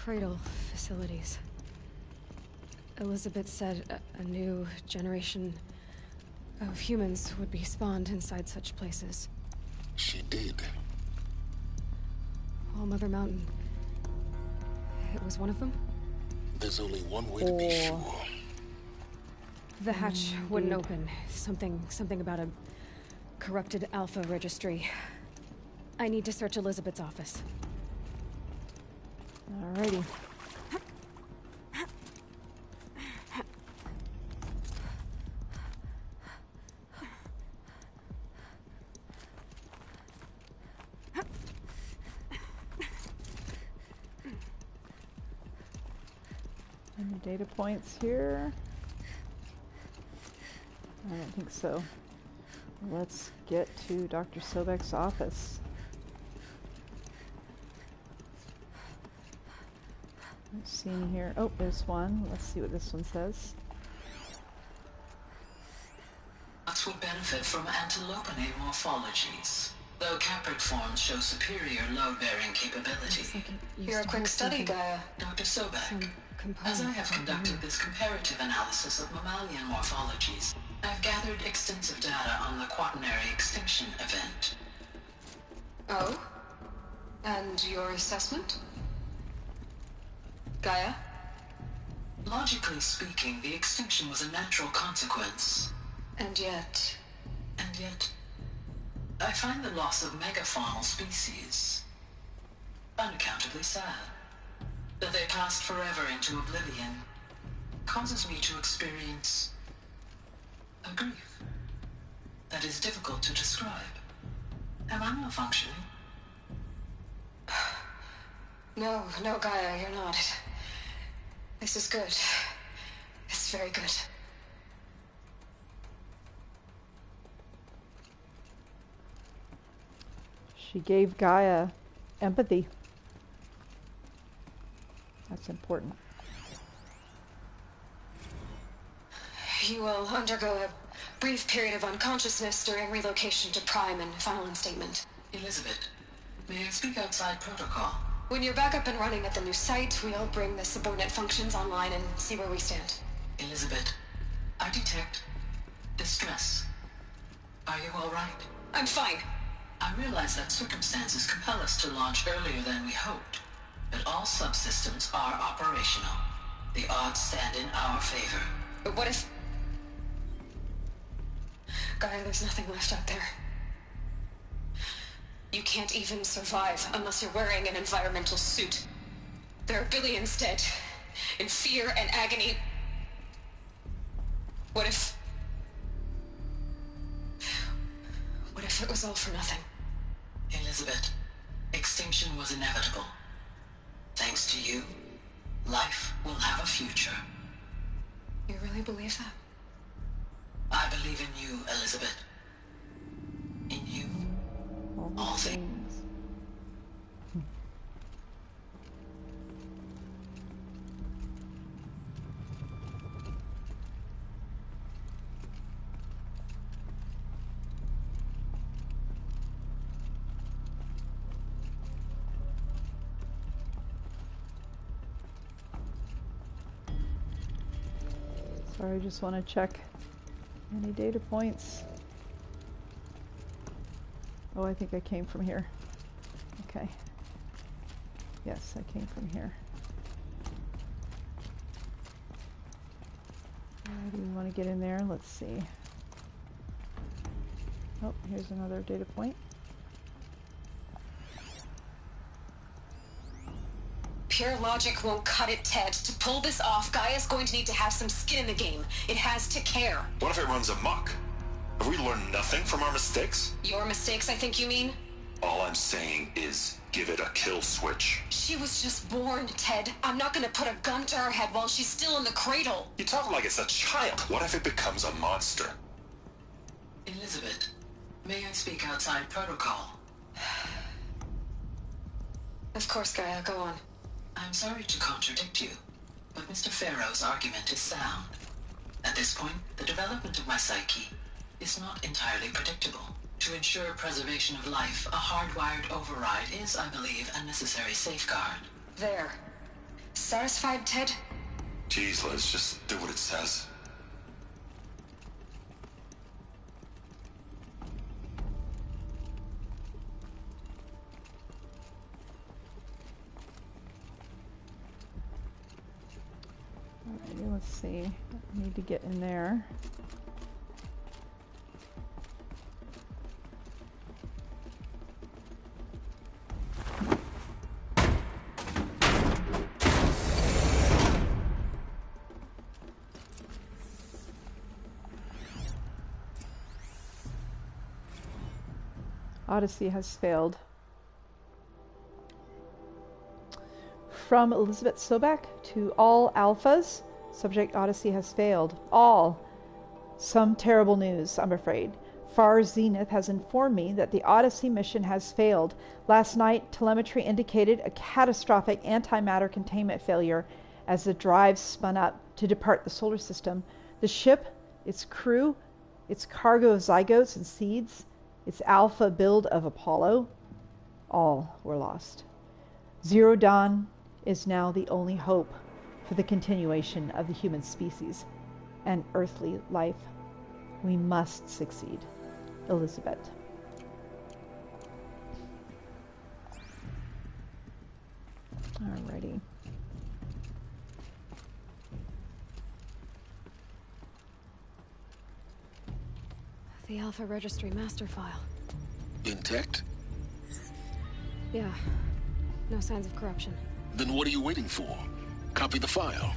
Cradle facilities. Elizabeth said a new generation of humans would be spawned inside such places. She did. All-Mother Mountain. It was one of them? There's only one way to be sure. The hatch wouldn't open. Something about a corrupted Alpha registry. I need to search Elizabeth's office. Alrighty. Any data points here? I don't think so. Let's get to Dr. Sobek's office. Let's see in here. Oh, there's one. Let's see what this one says. Nuts would benefit from antilopinate morphologies, though caprid forms show superior load-bearing capability. You're a quick study, Gaia. Dr. Sobek. As I have conducted this comparative analysis of mammalian morphologies, I've gathered extensive data on the quaternary extinction event. Oh? And your assessment? Gaia? Logically speaking, the extinction was a natural consequence. And yet, I find the loss of megafaunal species unaccountably sad. That they passed forever into oblivion causes me to experience a grief that is difficult to describe. Am I malfunctioning? No, Gaia, you're not. This is good. It's very good. She gave Gaia empathy. That's important. You will undergo a brief period of unconsciousness during relocation to Prime and final instatement. Elizabeth, may I speak outside protocol? When you're back up and running at the new site, we'll bring the subordinate functions online and see where we stand. Elizabeth, I detect distress. Are you all right? I'm fine. I realize that circumstances compel us to launch earlier than we hoped. But all subsystems are operational. The odds stand in our favor. But what if... Gaia, there's nothing left out there. You can't even survive unless you're wearing an environmental suit. There are billions dead, in fear and agony. What if it was all for nothing? Elizabeth, extinction was inevitable. Thanks to you, life will have a future. You really believe that? I believe in you, Elizabeth. In you, all things. Sorry, I just want to check any data points. Oh, I think I came from here. Okay. Yes, I came from here. Do we want to get in there? Let's see. Oh, here's another data point. Pure logic won't cut it, Ted. To pull this off, Gaia's going to need to have some skin in the game. It has to care. What if it runs amok? Have we learned nothing from our mistakes? Your mistakes, I think you mean? All I'm saying is give it a kill switch. She was just born, Ted. I'm not gonna put a gun to her head while she's still in the cradle. You talk like it's a child. What if it becomes a monster? Elizabeth, may I speak outside protocol? Of course, Gaia, go on. I'm sorry to contradict you, but Mr. Farrow's argument is sound. At this point, the development of my psyche is not entirely predictable. To ensure preservation of life, a hardwired override is, I believe, a necessary safeguard. There. Satisfied, Ted? Jeez, Liz, just do what it says. Alrighty, let's see. I need to get in there. Odyssey has failed. From Elizabeth Sobek to all alphas, subject Odyssey has failed. All. Some terrible news, I'm afraid. Far Zenith has informed me that the Odyssey mission has failed. Last night, telemetry indicated a catastrophic antimatter containment failure as the drive spun up to depart the solar system. The ship, its crew, its cargo of zygotes and seeds, its alpha build of Apollo, all were lost. Zero Dawn is now the only hope for the continuation of the human species and earthly life. We must succeed. Elizabeth. Alrighty. The Alpha Registry master file. Intact? Yeah. No signs of corruption. Then what are you waiting for? Copy the file.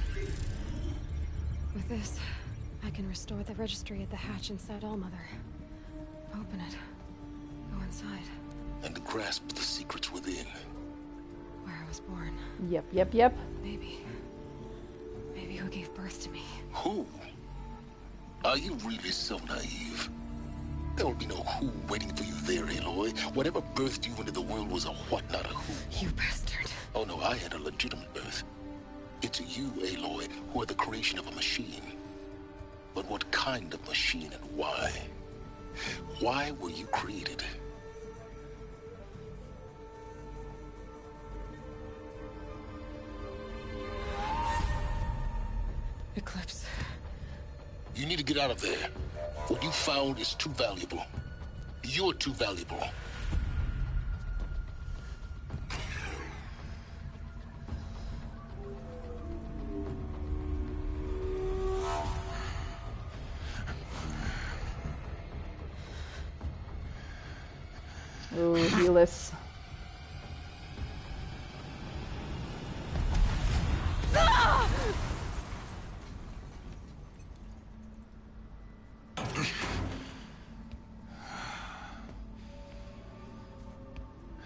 With this, I can restore the registry at the hatch inside All-Mother. Open it. Go inside. And grasp the secrets within. Where I was born. Yep. Maybe who gave birth to me. Who? Are you really so naive? There will be no who waiting for you there, Aloy. Whatever birthed you into the world was a what, not a who. You bastard. Oh no, I had a legitimate birth. It's you, Aloy, who are the creation of a machine. But what kind of machine and why? Why were you created? Eclipse. You need to get out of there. What you found is too valuable. You're too valuable. Oh, Helix.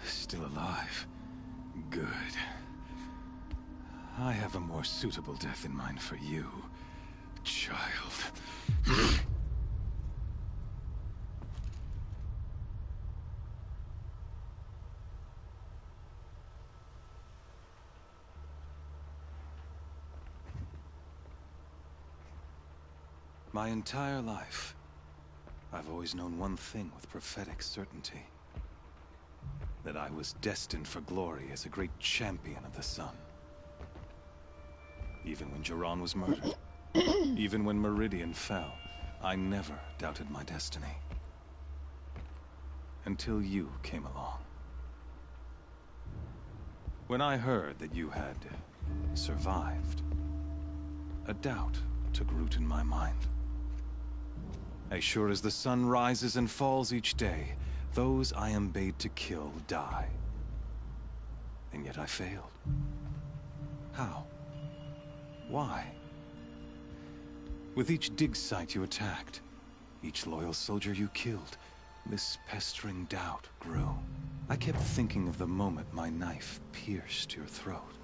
Still alive. Good. I have a more suitable death in mind for you, child. My entire life, I've always known one thing with prophetic certainty. That I was destined for glory as a great champion of the sun. Even when Jiran was murdered, even when Meridian fell, I never doubted my destiny. Until you came along. When I heard that you had survived, a doubt took root in my mind. As sure as the sun rises and falls each day, those I am bade to kill die. And yet I failed. How? Why? With each dig site you attacked, each loyal soldier you killed, this pestering doubt grew. I kept thinking of the moment my knife pierced your throat.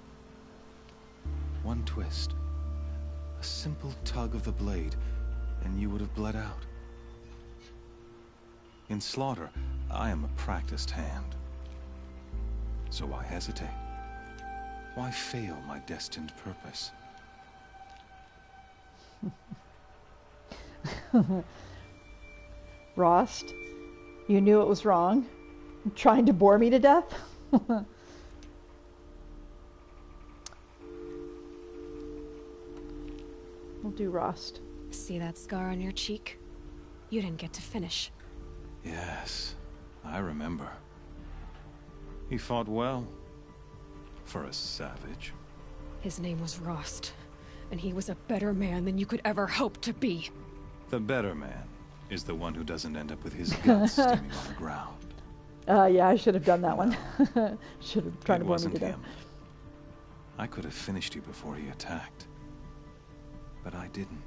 One twist, a simple tug of the blade, and you would have bled out. In slaughter, I am a practiced hand. So why hesitate? Why fail my destined purpose? Rost, you knew it was wrong? Trying to bore me to death? We'll do Rost. See that scar on your cheek? You didn't get to finish. Yes, I remember. He fought well. For a savage. His name was Rost, and he was a better man than you could ever hope to be. The better man is the one who doesn't end up with his guts steaming on the ground. Yeah, I should have done that one. Should have tried to bore me to death. Him. I could have finished you before he attacked. But I didn't.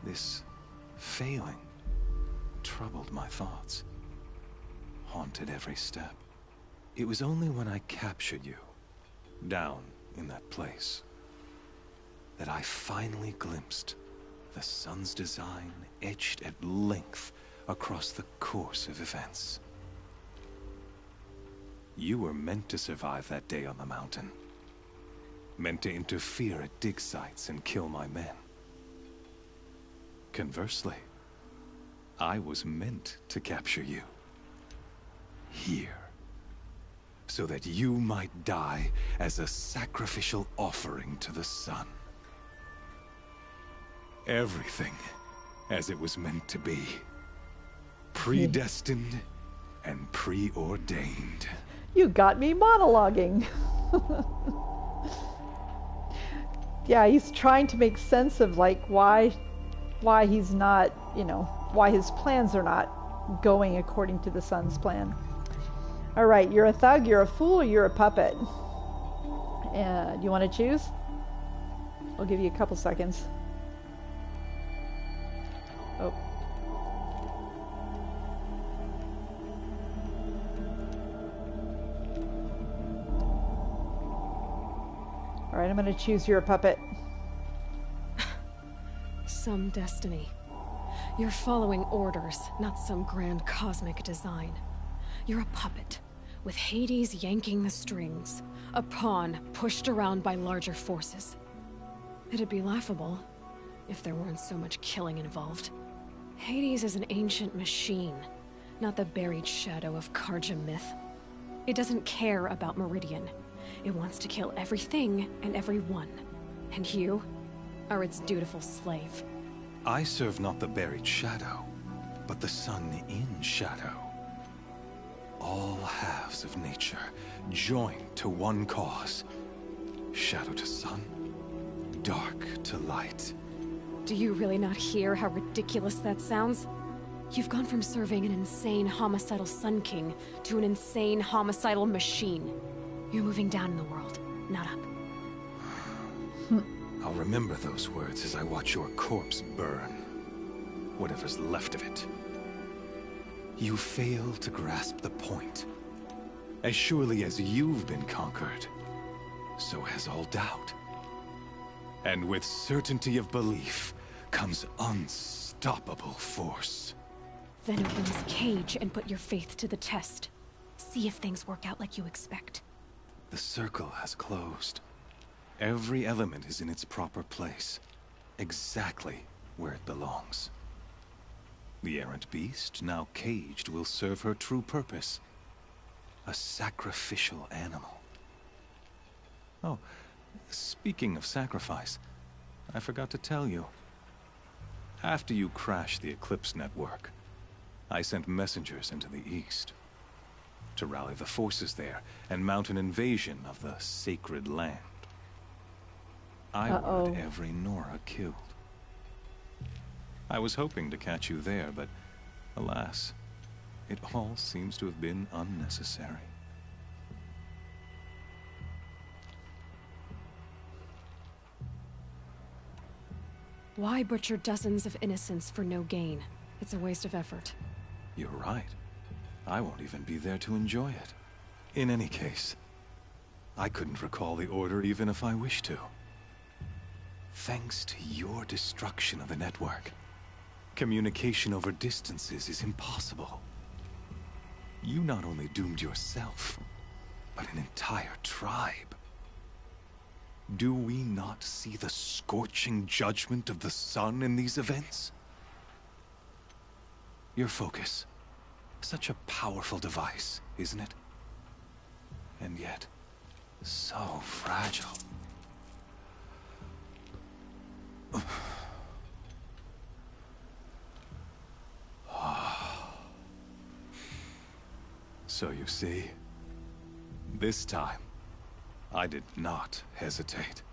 This failing troubled my thoughts. Haunted every step. It was only when I captured you, down in that place, that I finally glimpsed the sun's design etched at length across the course of events. You were meant to survive that day on the mountain. Meant to interfere at dig sites and kill my men. Conversely, I was meant to capture you. Here. So that you might die as a sacrificial offering to the sun. Everything as it was meant to be. Predestined and preordained. You got me monologuing. Yeah, he's trying to make sense of like why he's not, you know, why his plans are not going according to the sun's plan. All right, you're a thug, you're a fool, or you're a puppet. Do you want to choose? I'll give you a couple seconds. Oh. All right, I'm going to choose you're a puppet. Some destiny. You're following orders, not some grand cosmic design. You're a puppet, with Hades yanking the strings. A pawn pushed around by larger forces. It'd be laughable if there weren't so much killing involved. Hades is an ancient machine, not the buried shadow of Karja myth. It doesn't care about Meridian. It wants to kill everything and everyone. And you are its dutiful slave. I serve not the buried shadow, but the sun in shadow. All halves of nature joined to one cause. Shadow to sun, dark to light. Do you really not hear how ridiculous that sounds? You've gone from serving an insane homicidal Sun King to an insane homicidal machine. You're moving down in the world, not up. I'll remember those words as I watch your corpse burn. Whatever's left of it. You fail to grasp the point. As surely as you've been conquered, so has all doubt. And with certainty of belief comes unstoppable force. Then open this cage and put your faith to the test. See if things work out like you expect. The circle has closed. Every element is in its proper place. Exactly where it belongs. The errant beast, now caged, will serve her true purpose. A sacrificial animal. Oh, speaking of sacrifice, I forgot to tell you. After you crashed the Eclipse network, I sent messengers into the east to rally the forces there and mount an invasion of the sacred land. I ordered every Nora killed. I was hoping to catch you there, but alas, it all seems to have been unnecessary. Why butcher dozens of innocents for no gain? It's a waste of effort. You're right. I won't even be there to enjoy it. In any case, I couldn't recall the order even if I wished to. Thanks to your destruction of the network, communication over distances is impossible. You not only doomed yourself, but an entire tribe. Do we not see the scorching judgment of the sun in these events? Your focus. Such a powerful device, isn't it? And yet, so fragile. So you see, this time, I did not hesitate.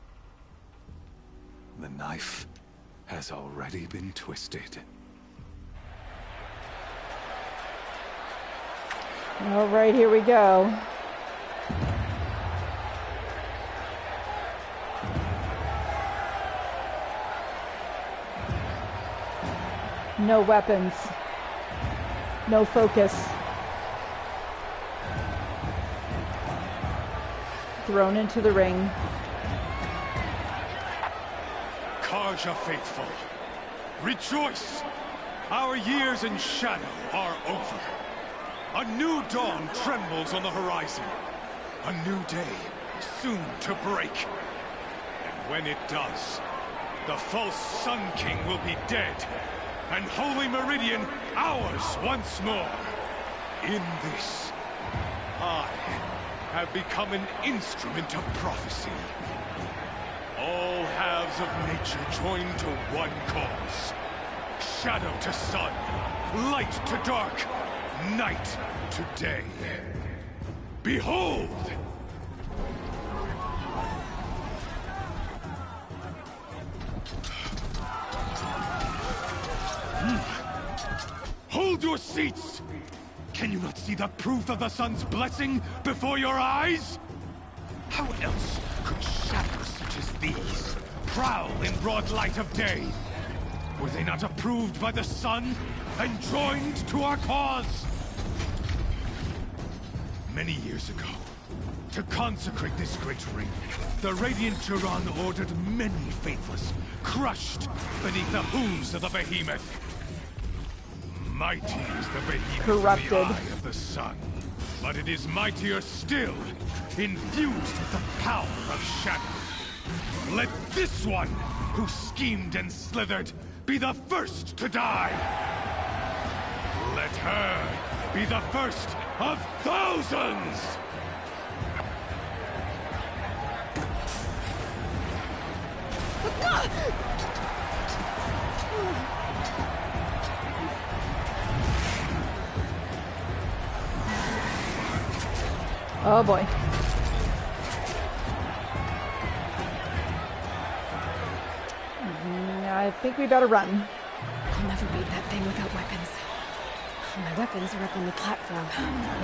The knife has already been twisted. All right, here we go. No weapons. No focus. Thrown into the ring. Karja faithful, rejoice! Our years in shadow are over. A new dawn trembles on the horizon. A new day soon to break. And when it does, the false Sun King will be dead, and Holy Meridian ours once more. In this, I have become an instrument of prophecy. All halves of nature join to one cause. Shadow to sun, light to dark, night to day. Behold! Hold your seats! Can you not see the proof of the sun's blessing before your eyes? How else could shadows such as these prowl in broad light of day? Were they not approved by the sun and joined to our cause? Many years ago, to consecrate this great ring, the Radiant Turan ordered many faithless, crushed beneath the hooves of the behemoth. Mighty is the behemoth Corrupted. in the eye of the sun, but it is mightier still, infused with the power of shadow. Let this one, who schemed and slithered, be the first to die. Let her be the first of thousands! Oh boy. I think we better run. I'll never beat that thing without weapons. My weapons are up on the platform.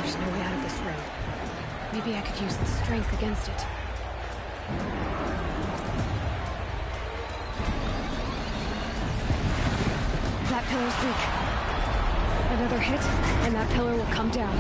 There's no way out of this ring. Maybe I could use the strength against it. That pillar's weak. Another hit, and that pillar will come down.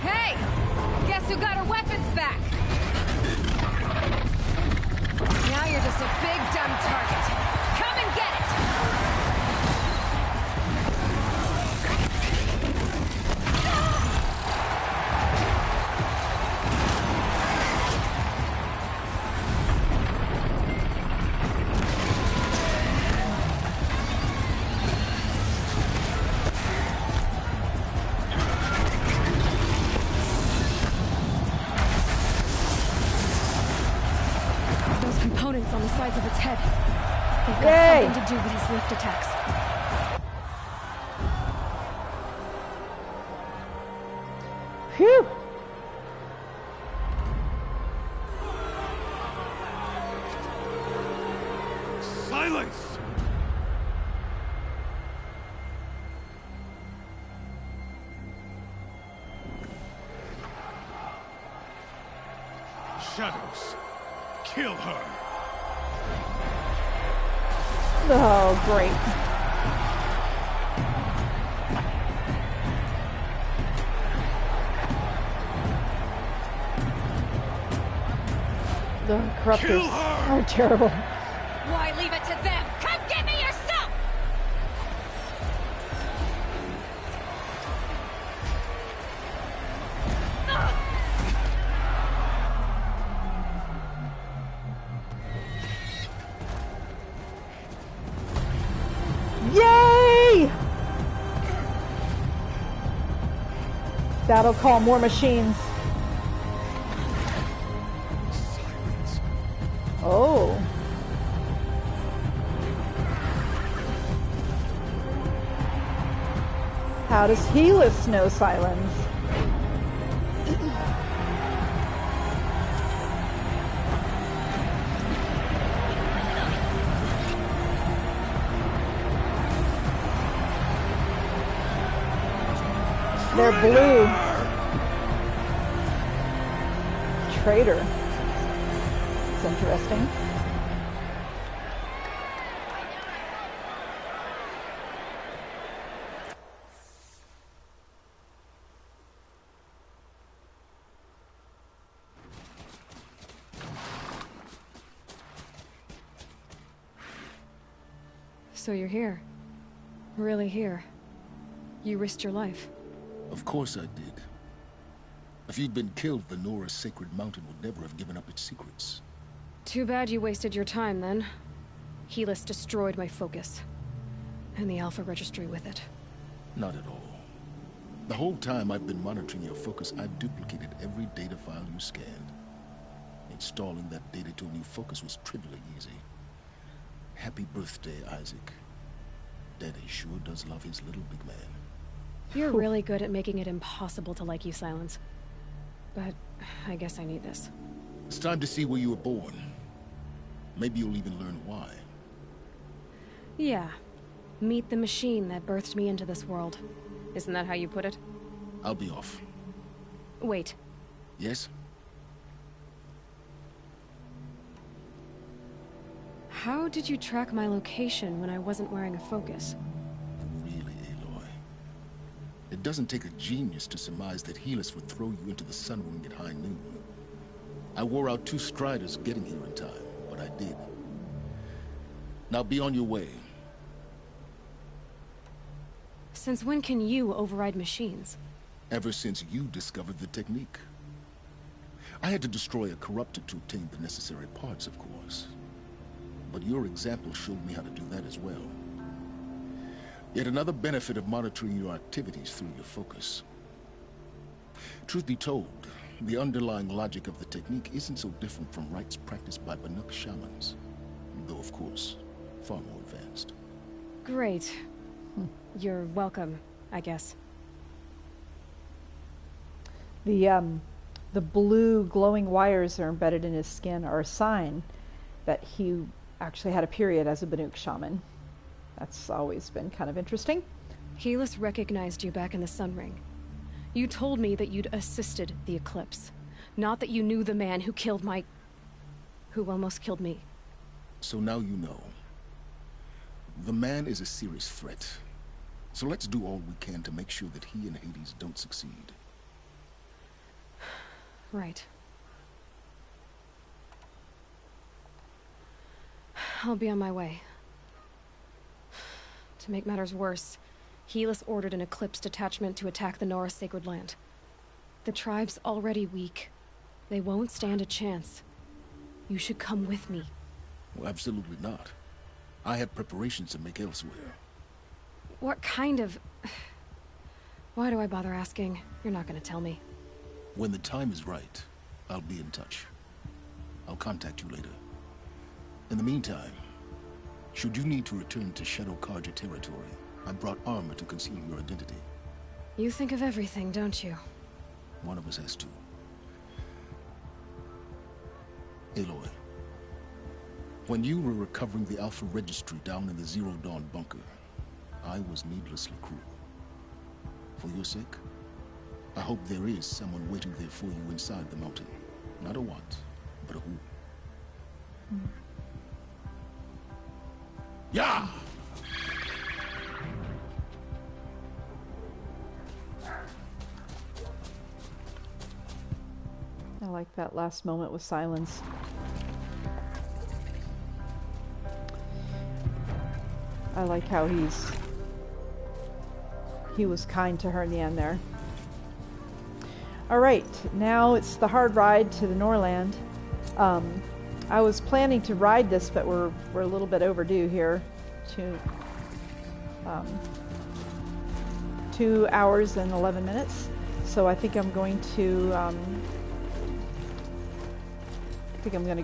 Hey! Guess who got her weapons back? Now you're just a big dumb target. Come and get it! Components on the sides of its head. They've got something to do with his lift attacks. Phew! Silence! Shadows, kill her! Oh, great. The corruptors are terrible. Why leave it to them? Come get me yourself! Yay! That'll call more machines. Oh. How does Helis know silence? They're blue. Traitor. It's interesting. So you're here. Really here. You risked your life. Of course I did. If you'd been killed, the Nora's sacred mountain would never have given up its secrets. Too bad you wasted your time, then. Helis destroyed my focus. And the Alpha Registry with it. Not at all. The whole time I've been monitoring your focus, I've duplicated every data file you scanned. Installing that data to a new focus was trivially easy. Happy birthday, Isaac. Daddy sure does love his little big man. You're really good at making it impossible to like you, Silence. But I guess I need this. It's time to see where you were born. Maybe you'll even learn why. Yeah. Meet the machine that birthed me into this world. Isn't that how you put it? I'll be off. Wait. Yes? How did you track my location when I wasn't wearing a focus? Really, Aloy? It doesn't take a genius to surmise that Helis would throw you into the sun ring at high noon. I wore out 2 striders getting here in time, but I did. Now be on your way. Since when can you override machines? Ever since you discovered the technique. I had to destroy a corruptor to obtain the necessary parts, of course. But your example showed me how to do that as well. Yet another benefit of monitoring your activities through your focus. Truth be told, the underlying logic of the technique isn't so different from rites practiced by Banuk shamans. Though, of course, far more advanced. Great. You're welcome, I guess. The blue glowing wires that are embedded in his skin are a sign that he actually had a period as a Banuk shaman. That's always been kind of interesting. Helis recognized you back in the Sun Ring. You told me that you'd assisted the eclipse. Not that you knew the man who killed who almost killed me. So now you know. The man is a serious threat. So let's do all we can to make sure that he and Hades don't succeed. Right. I'll be on my way. To make matters worse, Helis ordered an Eclipse detachment to attack the Nora Sacred Land. The tribe's already weak. They won't stand a chance. You should come with me. Well, absolutely not. I have preparations to make elsewhere. What kind of... Why do I bother asking? You're not gonna tell me. When the time is right, I'll be in touch. I'll contact you later. In the meantime, should you need to return to Shadow Karja territory, I brought armor to conceal your identity. You think of everything, don't you? One of us has to. Aloy, when you were recovering the Alpha Registry down in the Zero Dawn bunker, I was needlessly cruel. For your sake, I hope there is someone waiting there for you inside the mountain. Not a what, but a who. Yeah! I like that last moment with silence. I like how he was kind to her in the end there. Alright, now it's the hard ride to the Norland. I was planning to ride this, but we're a little bit overdue here. 2 hours and 11 minutes. So I think I'm going to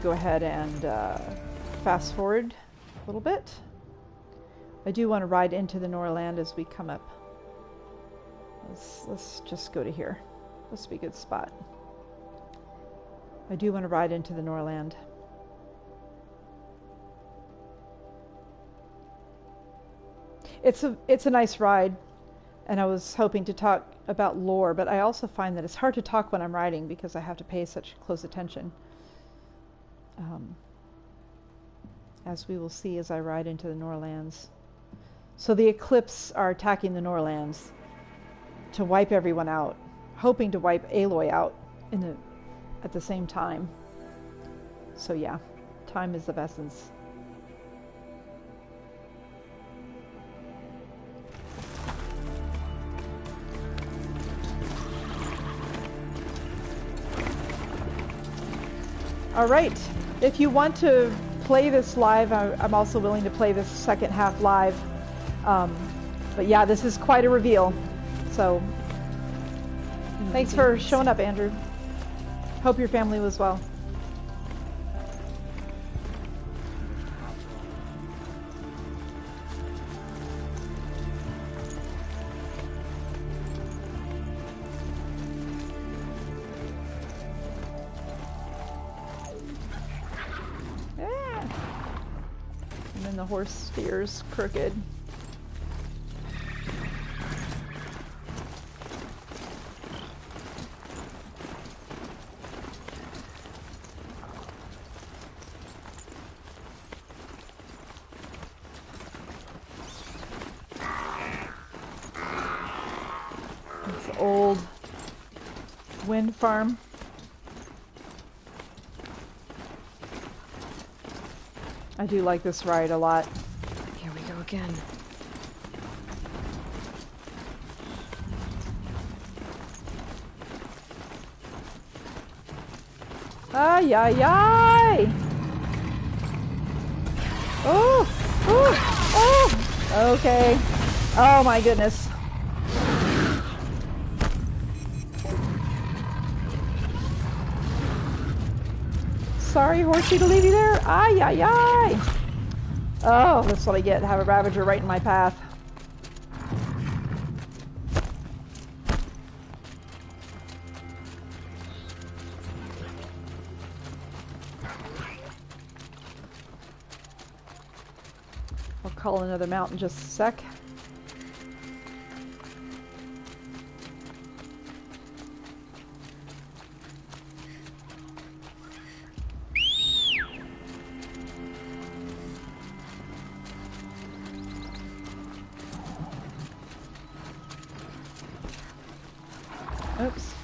go ahead and fast forward a little bit. I do want to ride into the Norland as we come up. Let's just go to here. This will be a good spot. I do want to ride into the Norland. It's a nice ride, and I was hoping to talk about lore, but I also find that it's hard to talk when I'm riding because I have to pay such close attention. As we will see as I ride into the Norlands. So the Eclipse are attacking the Norlands to wipe everyone out, hoping to wipe Aloy out at the same time. So yeah, time is of essence. All right, if you want to play this live, I'm also willing to play this second half live. But yeah, this is quite a reveal. So thanks for showing up, Andrew. Hope your family was well. And then the horse steers crooked. Old wind farm. I do like this ride a lot. Here we go again. Ay, ay, ay! Oh! Oh! Oh! Okay. Oh my goodness. Sorry, horsey, to leave you there. Ay, ay, ay! Oh, that's what I get. Have a Ravager right in my path. I'll call another mount in just a sec. Oops.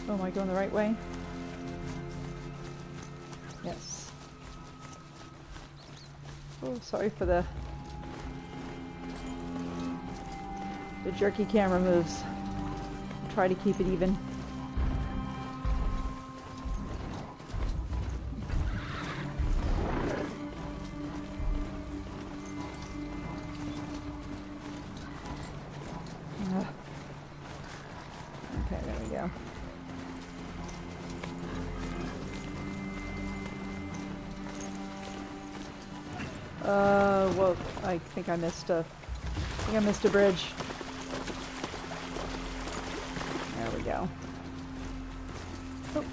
Oh, am I going the right way? Yes. Oh, sorry for the jerky camera moves. I'll try to keep it even. Okay, there we go. Whoa, I think I missed a bridge. There we go. Oh.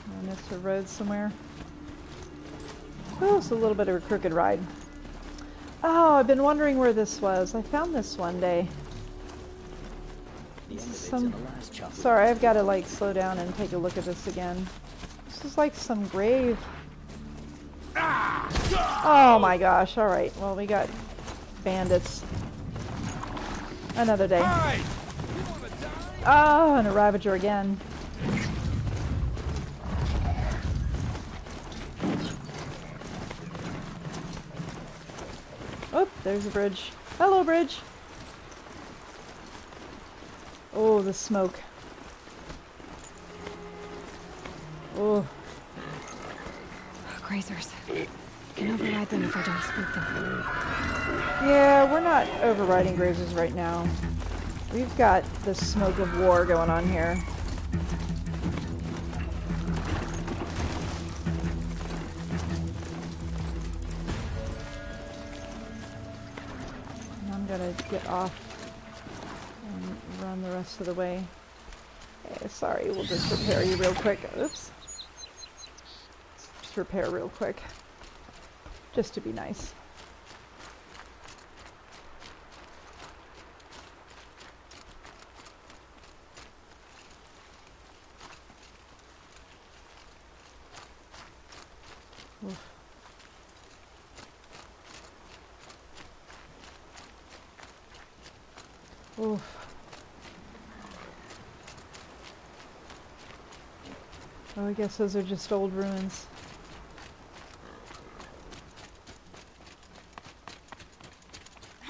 I missed a road somewhere. Oh, it's a little bit of a crooked ride. Oh, I've been wondering where this was. I found this one day. This is some... Sorry, I've got to like slow down and take a look at this again. This is like some grave. Oh my gosh, alright. Well, we got bandits. Another day. Oh, and a Ravager again. there's a bridge. Hello, bridge! Oh, the smoke. Oh. Grazers. Can override them if I don't spook them. Yeah, we're not overriding grazers right now. We've got the smoke of war going on here. And I'm gonna get off and run the rest of the way. Okay, sorry, we'll just repair you real quick. Oops. Just repair real quick. Just to be nice. Oof. Oof. Oh, I guess those are just old ruins.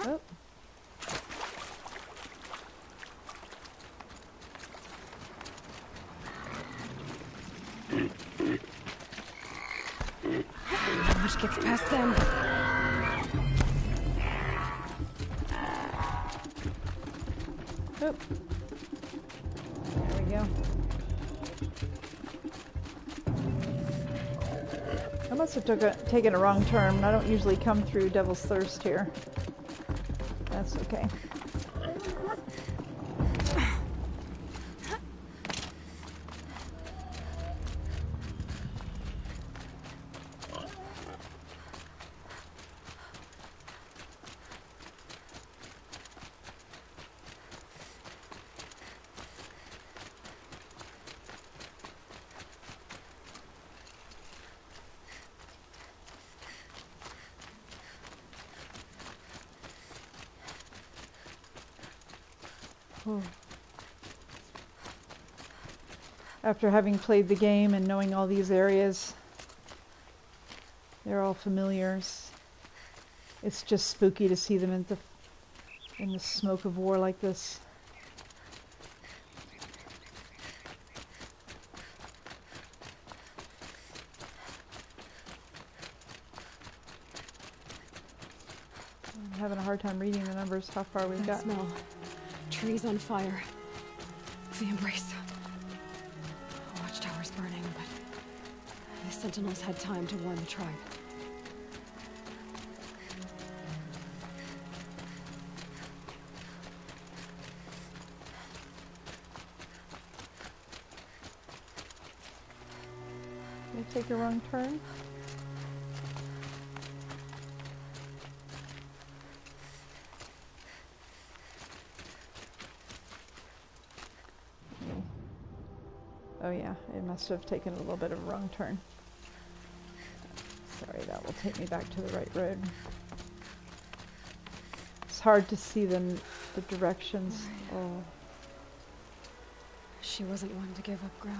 Oh. Which gets past them. Oh. There we go. I must have taken a wrong turn. I don't usually come through Devil's Thirst here. That's okay. After having played the game and knowing all these areas, they're all familiars. It's just spooky to see them in the smoke of war like this. I'm having a hard time reading the numbers, how far we've got. Smell. Trees on fire. The embrace. Watchtower's burning, but the sentinels had time to warn the tribe. Did I take a wrong turn? Oh yeah, it must have taken a little bit of a wrong turn. Sorry, that will take me back to the right road. It's hard to see the directions. Oh. She wasn't one to give up ground.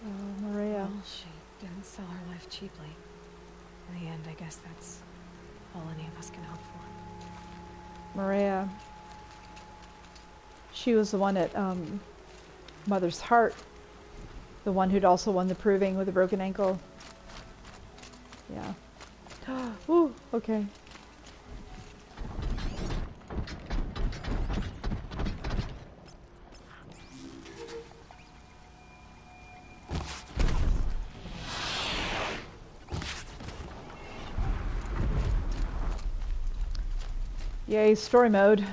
Oh, Maria. Well, she didn't sell her life cheaply. In the end, I guess that's all any of us can hope for. Maria. She was the one at Mother's Heart. The one who'd also won the proving with a broken ankle. Yeah. Ooh, okay. Yay, story mode.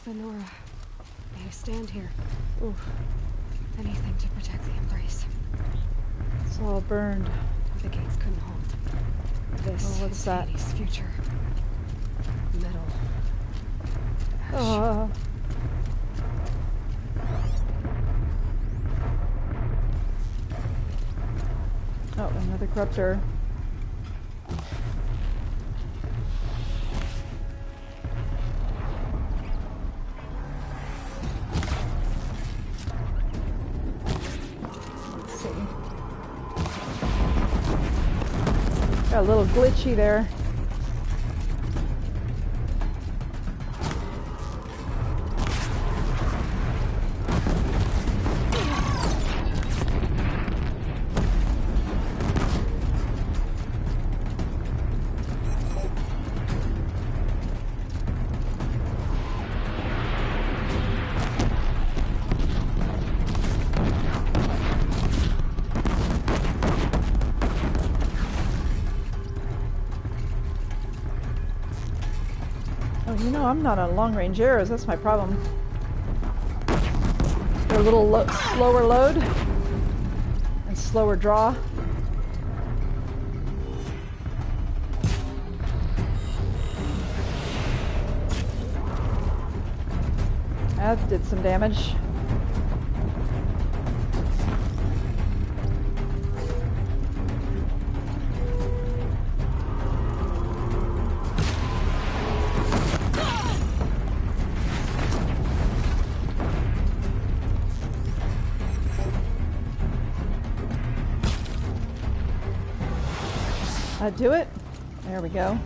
Nora, may I stand here? Oof. Anything to protect the embrace. It's all burned. The gates couldn't hold. This what's is that? Hades' future. Metal. Ash. Oh. Oh, another corruptor. Got a little glitchy there. You know, I'm not on long-range arrows, that's my problem. They're a little slower load and slower draw. That did some damage. Do it. There we go.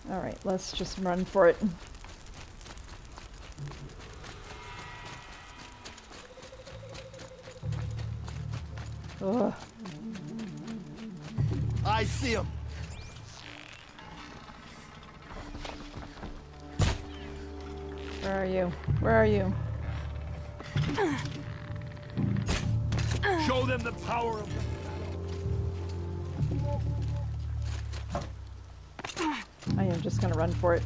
All right, let's just run for it. Ugh. I see him. Where are you? Where are you? Show them the power of I am just gonna run for it.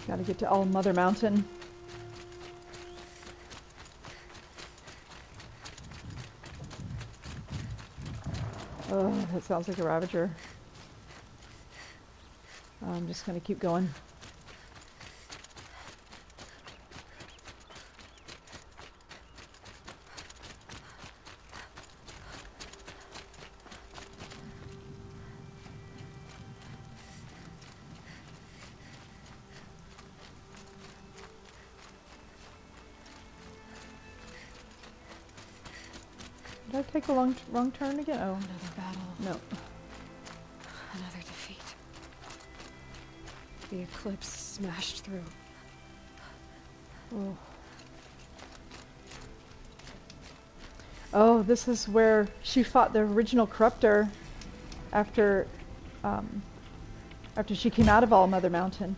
Gotta get to All-Mother Mountain. Oh, that sounds like a Ravager. I'm just gonna keep going. Did I take a wrong turn again? Oh. Another battle. No. Another defeat. The eclipse smashed through. Oh. Oh, this is where she fought the original Corruptor after she came out of All-Mother Mountain.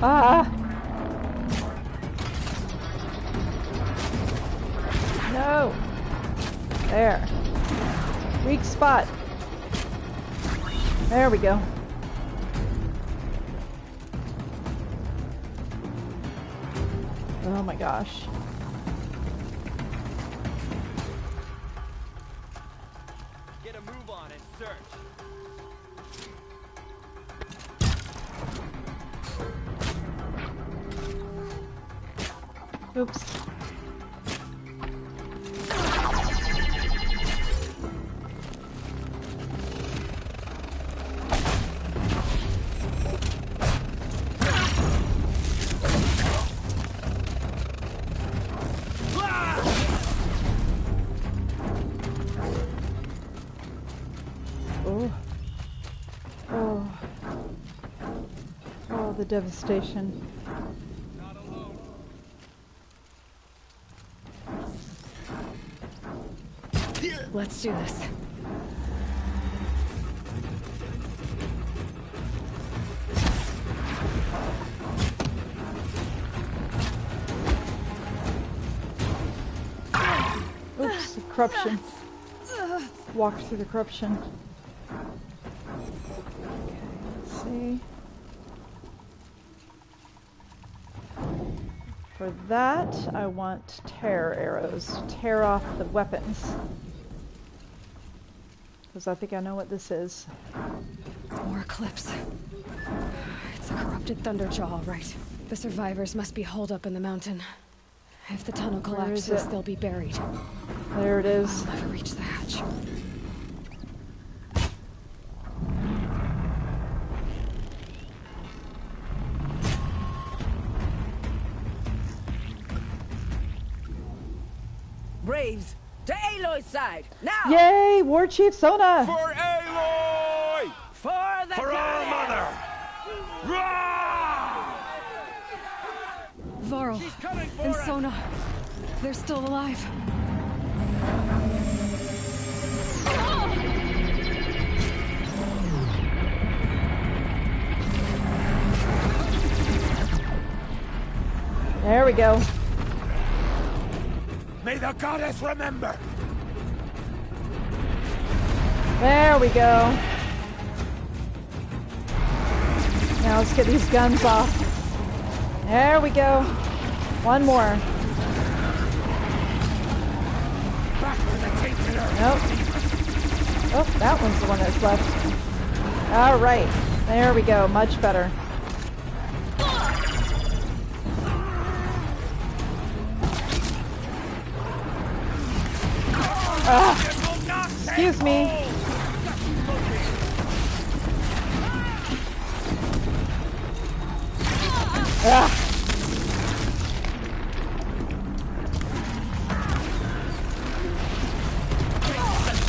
Ah! No! There. Weak spot. There we go. Oh my gosh. Get a move on and search. Oops. Oh. Oh. Oh, the devastation. Let's do this. corruption. Walk through the corruption. Okay, let's see. For that, I want tear arrows. Tear off the weapons. Because I think I know what this is. More eclipse. It's a corrupted Thunderjaw, all right. The survivors must be holed up in the mountain. If the tunnel collapses, they'll be buried. There it is. I'll never reach the hatch. Braves, to Aloy's side, now! Yay, War Chief Sona! For Aloy! For the All-Mother! Varl and Sona, they're still alive. There we go. May the goddess remember! There we go. Now let's get these guns off. There we go. One more. Nope. Oh, that one's the one that's left. All right. There we go. Much better. Excuse me.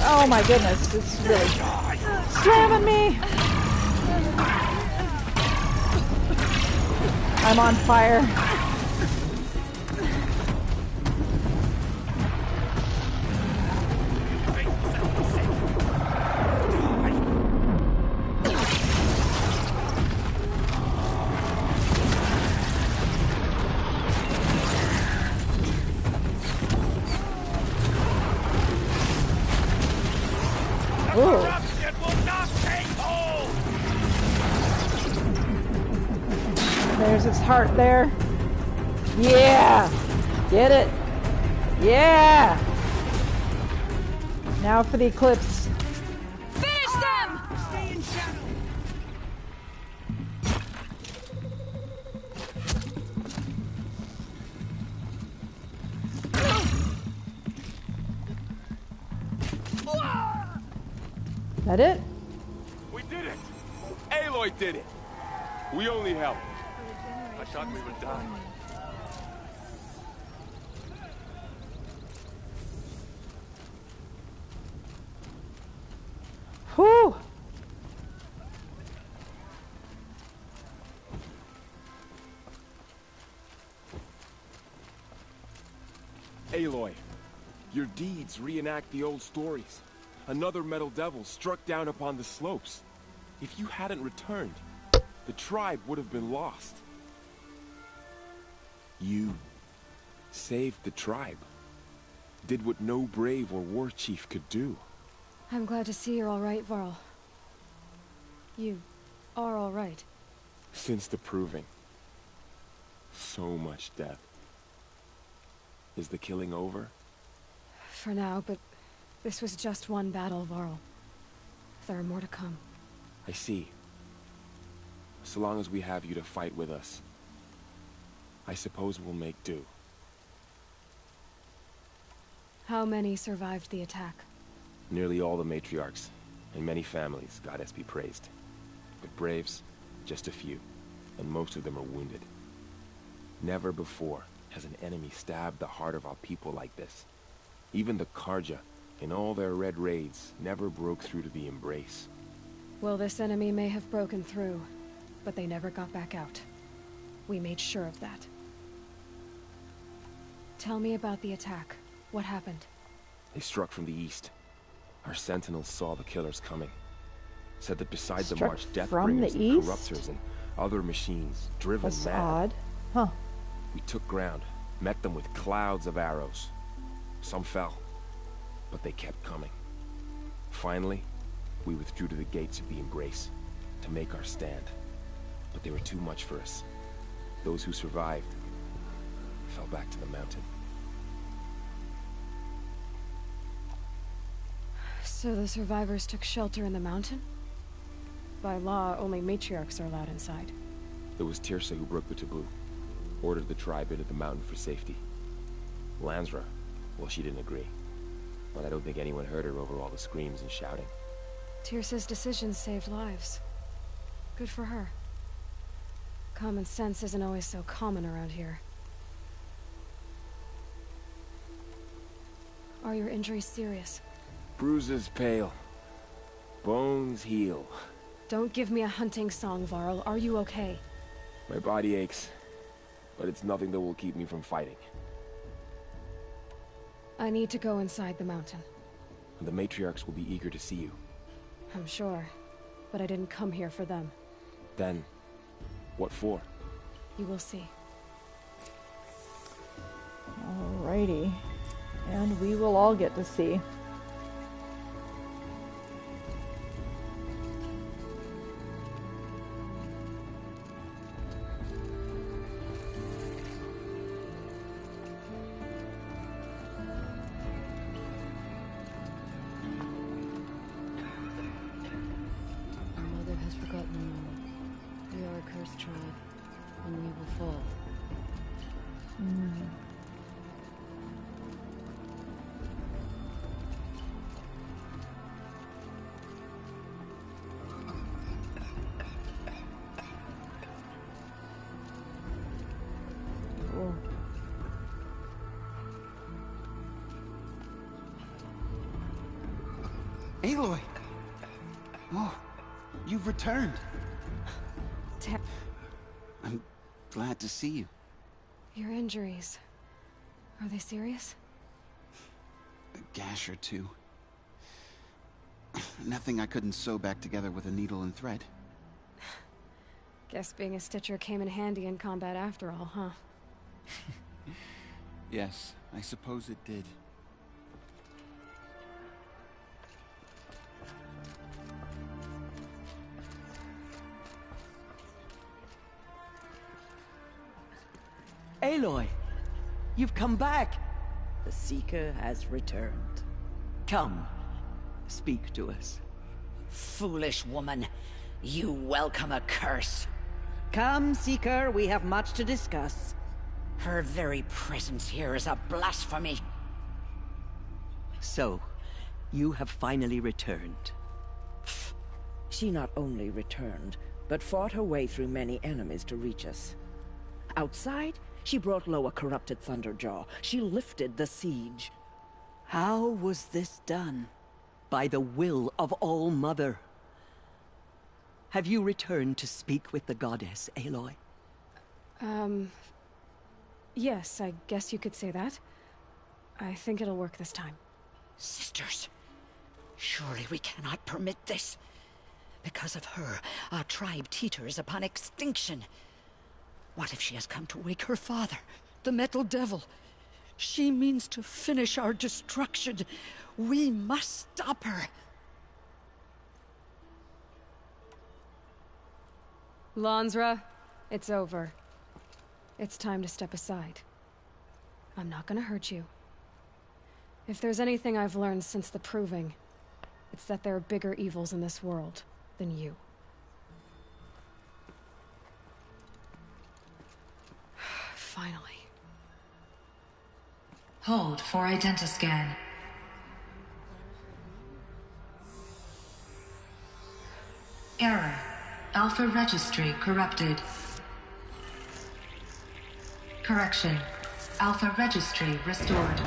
Oh my goodness, it's really slamming me. I'm on fire. There's his heart there. Yeah! Get it? Yeah! Now for the eclipse. Finish them! Stay in shadow. That it? We did it! Aloy did it! We only helped. I thought we would die. Whew! Aloy, your deeds reenact the old stories. Another metal devil struck down upon the slopes. If you hadn't returned, the tribe would have been lost. You saved the tribe. Did what no brave or war chief could do. I'm glad to see you're all right, Varl. You are all right. Since the proving. So much death. Is the killing over? For now, but this was just one battle, Varl. There are more to come. I see. So long as we have you to fight with us, I suppose we'll make do. How many survived the attack? Nearly all the matriarchs, and many families, goddess be praised. But braves, just a few, and most of them are wounded. Never before has an enemy stabbed the heart of our people like this. Even the Karja, in all their red raids, never broke through to the embrace. Well, this enemy may have broken through, but they never got back out. We made sure of that. Tell me about the attack. What happened? They struck from the east. Our sentinels saw the killers coming. Said that beside them marched Deathbringers and Corruptors and other machines, driven That's mad. odd. Huh. We took ground, met them with clouds of arrows. Some fell. but they kept coming. Finally, we withdrew to the gates of the Embrace to make our stand. But they were too much for us. Those who survived fell back to the mountain. So the survivors took shelter in the mountain? By law, only matriarchs are allowed inside. It was Tirsa who broke the taboo, ordered the tribe into the mountain for safety. Lansra, well, she didn't agree. But I don't think anyone heard her over all the screams and shouting. Tirsa's decisions saved lives. Good for her. Common sense isn't always so common around here. Are your injuries serious? Bruises pale. Bones heal. Don't give me a hunting song, Varl. Are you okay? My body aches, but it's nothing that will keep me from fighting. I need to go inside the mountain. The matriarchs will be eager to see you. I'm sure, but I didn't come here for them. Then, what for? You will see. Alrighty. And we will all get to see. Aloy! Oh, you've returned. I'm glad to see you. Your injuries... are they serious? A gash or two. Nothing I couldn't sew back together with a needle and thread. Guess being a stitcher came in handy in combat after all, huh? Yes, I suppose it did. Aloy, you've come back. The Seeker has returned. Come, speak to us. Foolish woman, you welcome a curse. Come, Seeker, we have much to discuss. Her very presence here is a blasphemy. So, you have finally returned. She not only returned, but fought her way through many enemies to reach us. Outside, she brought low a corrupted Thunderjaw. She lifted the siege. How was this done? By the will of All-Mother. Have you returned to speak with the goddess, Aloy? Yes, I guess you could say that. I think it'll work this time. Sisters, surely we cannot permit this. Because of her, our tribe teeters upon extinction. What if she has come to wake her father, the Metal Devil? She means to finish our destruction. We must stop her. Lansra, it's over. It's time to step aside. I'm not gonna hurt you. If there's anything I've learned since the Proving, it's that there are bigger evils in this world than you. Finally. Hold for identiscan. Error. Alpha registry corrupted. Correction. Alpha registry restored.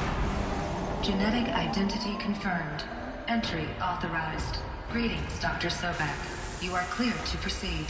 Genetic identity confirmed. Entry authorized. Greetings, Dr. Sobek. You are cleared to proceed.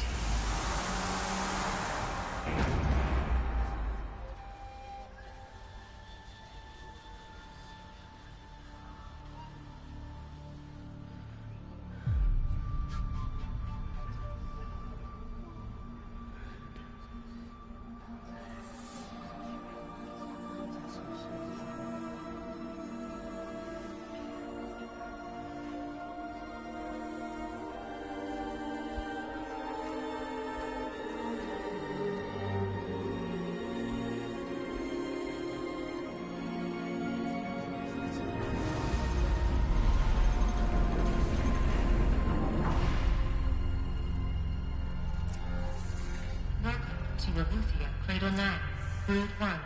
Aletheia, Cradle 9, Brood 1.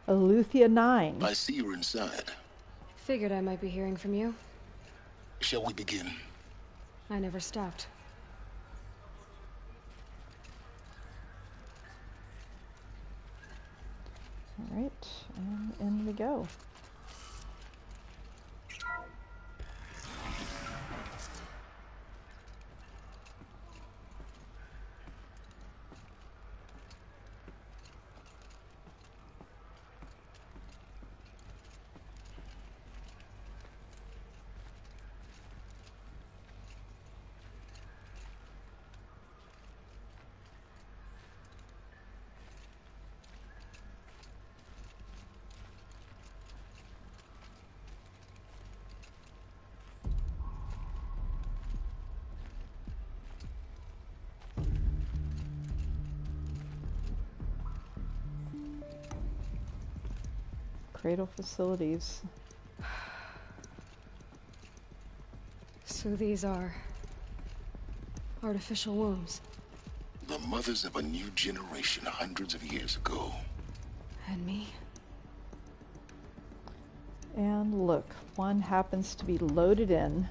Aletheia 9. I see you're inside. Figured I might be hearing from you. Shall we begin? I never stopped. All right, and in we go. Cradle facilities. So these are artificial wombs. The mothers of a new generation hundreds of years ago. And me? And look, one happens to be loaded in.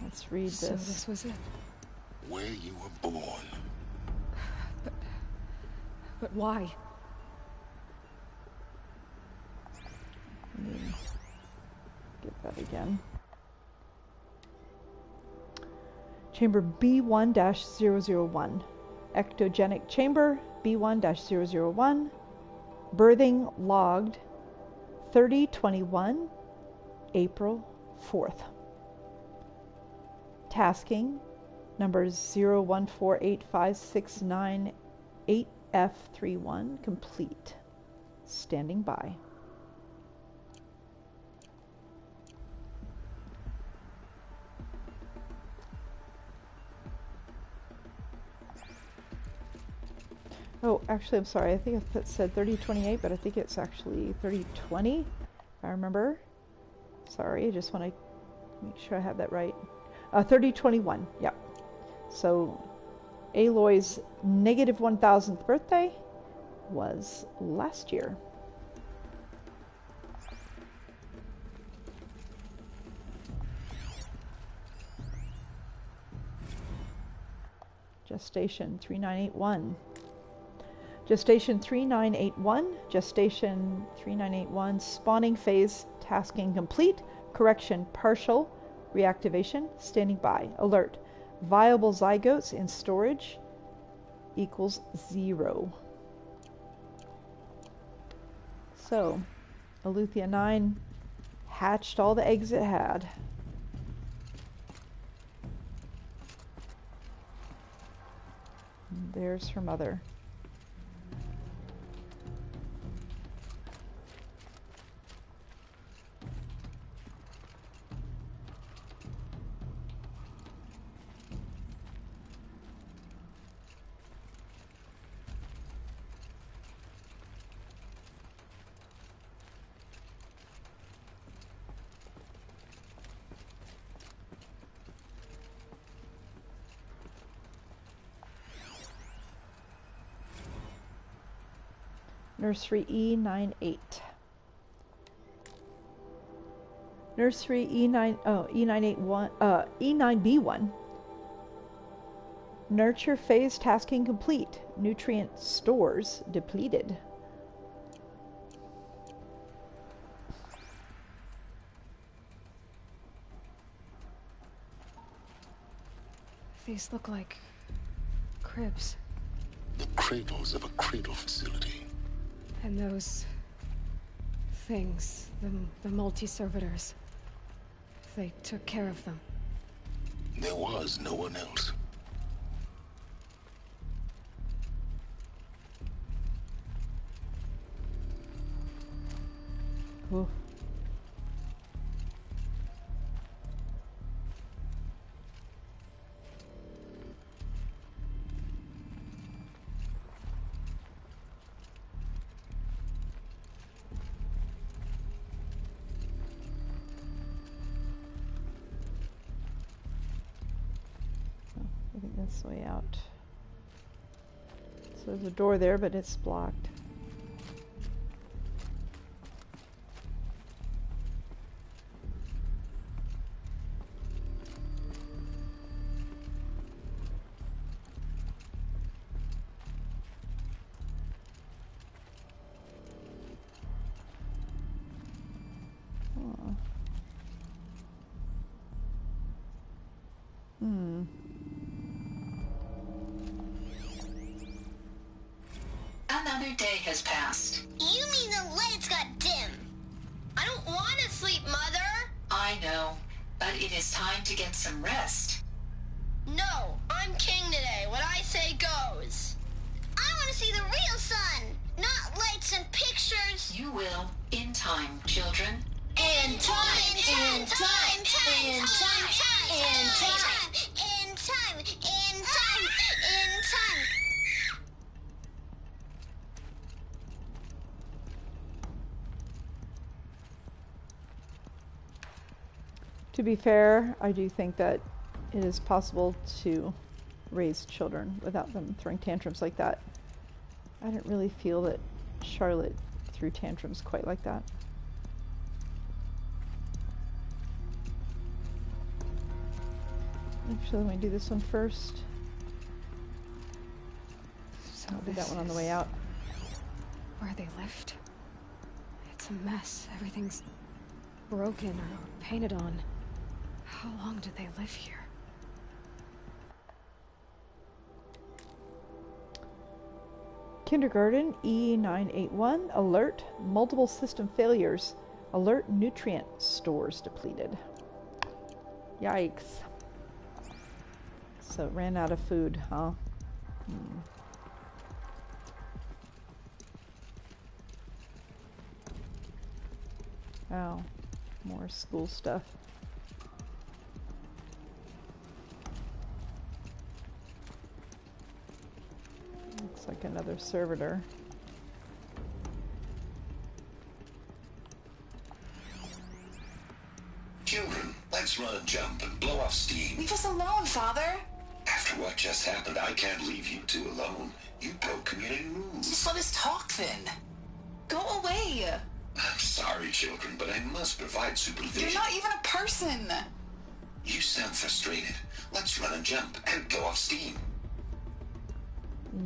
Let's read this. So this was it. Where you were born. But why? Let me get that again. Chamber B1-001. Ectogenic chamber B1-001. Birthing logged 30/21, April 4th. Tasking numbers 0148569-8F31 complete. Standing by. Oh, actually, I'm sorry. I think it said 3028, but I think it's actually 3020, if I remember. Sorry, I just want to make sure I have that right. 3021, yep. So, Aloy's -1000th birthday was last year. Gestation 3981. Gestation 3981, Gestation 3981, spawning phase, tasking complete, correction partial, reactivation, standing by, alert, viable zygotes in storage equals 0. So, Aletheia 9 hatched all the eggs it had. And there's her mother. Nursery E98. Nursery E981 E9B1. Nurture phase tasking complete. Nutrient stores depleted. These look like cribs. The cradles of a cradle facility. And those things, the multi-servitors, they took care of them. There was no one else. Oof. I think that's the way out. So there's a door there, but it's blocked. Another day has passed. You mean the lights got dim? I don't want to sleep, Mother! I know, but it is time to get some rest. No, I'm king today. What I say goes. I want to see the real sun, not lights and pictures. You will, in time, children. In time, in time, in time, in time, in time, in time, in time, in time. To be fair, I do think that it is possible to raise children without them throwing tantrums like that. I didn't really feel that Charlotte threw tantrums quite like that. Actually, let me do this one first. So I'll do that one on the way out. Where they lived? It's a mess. Everything's broken or painted on. How long did they live here? Kindergarten E981, alert, multiple system failures. Alert, nutrient stores depleted. Yikes. So it ran out of food, huh? Oh, more school stuff. Looks like another servitor. Children, let's run a jump and blow off steam. Leave us alone, Father. After what just happened, I can't leave you two alone. You broke community rules. Just let us talk then. Go away. I'm sorry, children, but I must provide supervision. You're not even a person. You sound frustrated. Let's run and jump and blow off steam.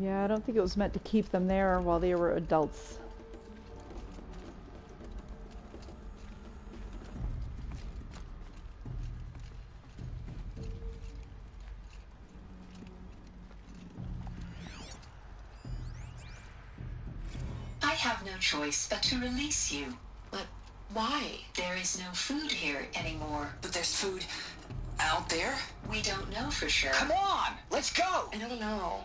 Yeah, I don't think it was meant to keep them there while they were adults. I have no choice but to release you. But why? There is no food here anymore. But there's food out there? We don't know for sure. Come on, let's go! I don't know.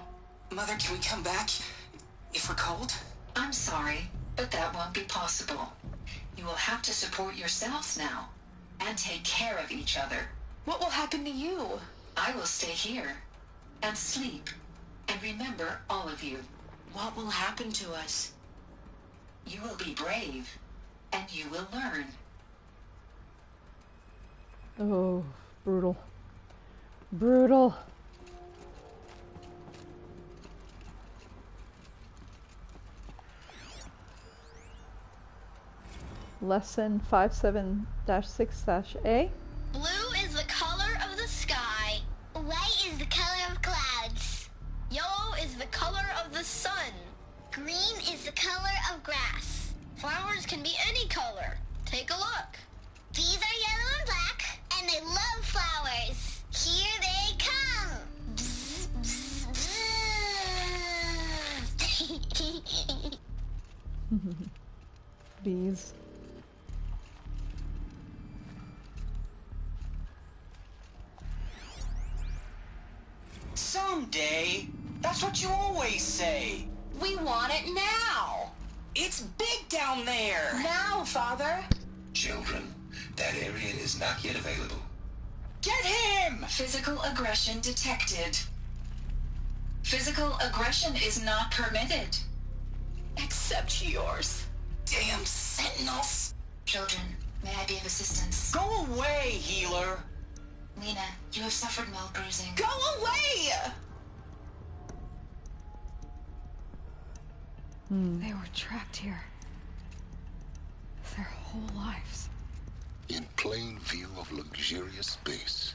Mother, can we come back if we're cold? I'm sorry, but that won't be possible. You will have to support yourselves now, and take care of each other. What will happen to you? I will stay here, and sleep, and remember all of you. What will happen to us? You will be brave, and you will learn. Oh, brutal. Brutal. Lesson 57-6-A. Blue is the color of the sky. White is the color of clouds. Yellow is the color of the sun. Green is the color of grass. Flowers can be any color. Take a look. These are yellow and black, and they love flowers. Here they come. Bzz, bzz, bzz. Bees. Someday. That's what you always say. We want it now. It's big down there. Now, Father. Children, that area is not yet available. Get him! Physical aggression detected. Physical aggression is not permitted. Except yours. Damn sentinels. Children, may I be of assistance? Go away, healer. Lena, you have suffered mild bruising. Go away! They were trapped here. Their whole lives. In plain view of luxurious space.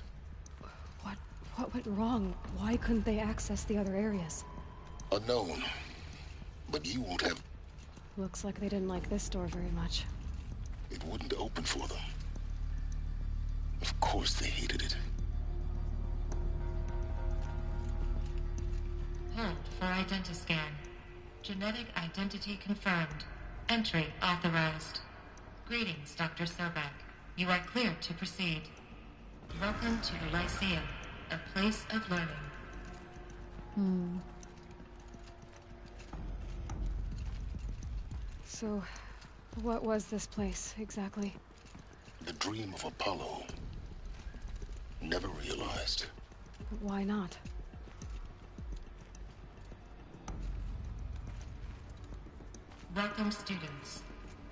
What went wrong? Why couldn't they access the other areas? Unknown. But you won't have... Looks like they didn't like this door very much. It wouldn't open for them. Of course they hated it. Hold for identiscan. Genetic identity confirmed. Entry authorized. Greetings, Dr. Sobek. You are cleared to proceed. Welcome to the Lyceum, a place of learning. So, what was this place, exactly? The dream of Apollo. Never realized. Why not? Welcome, students.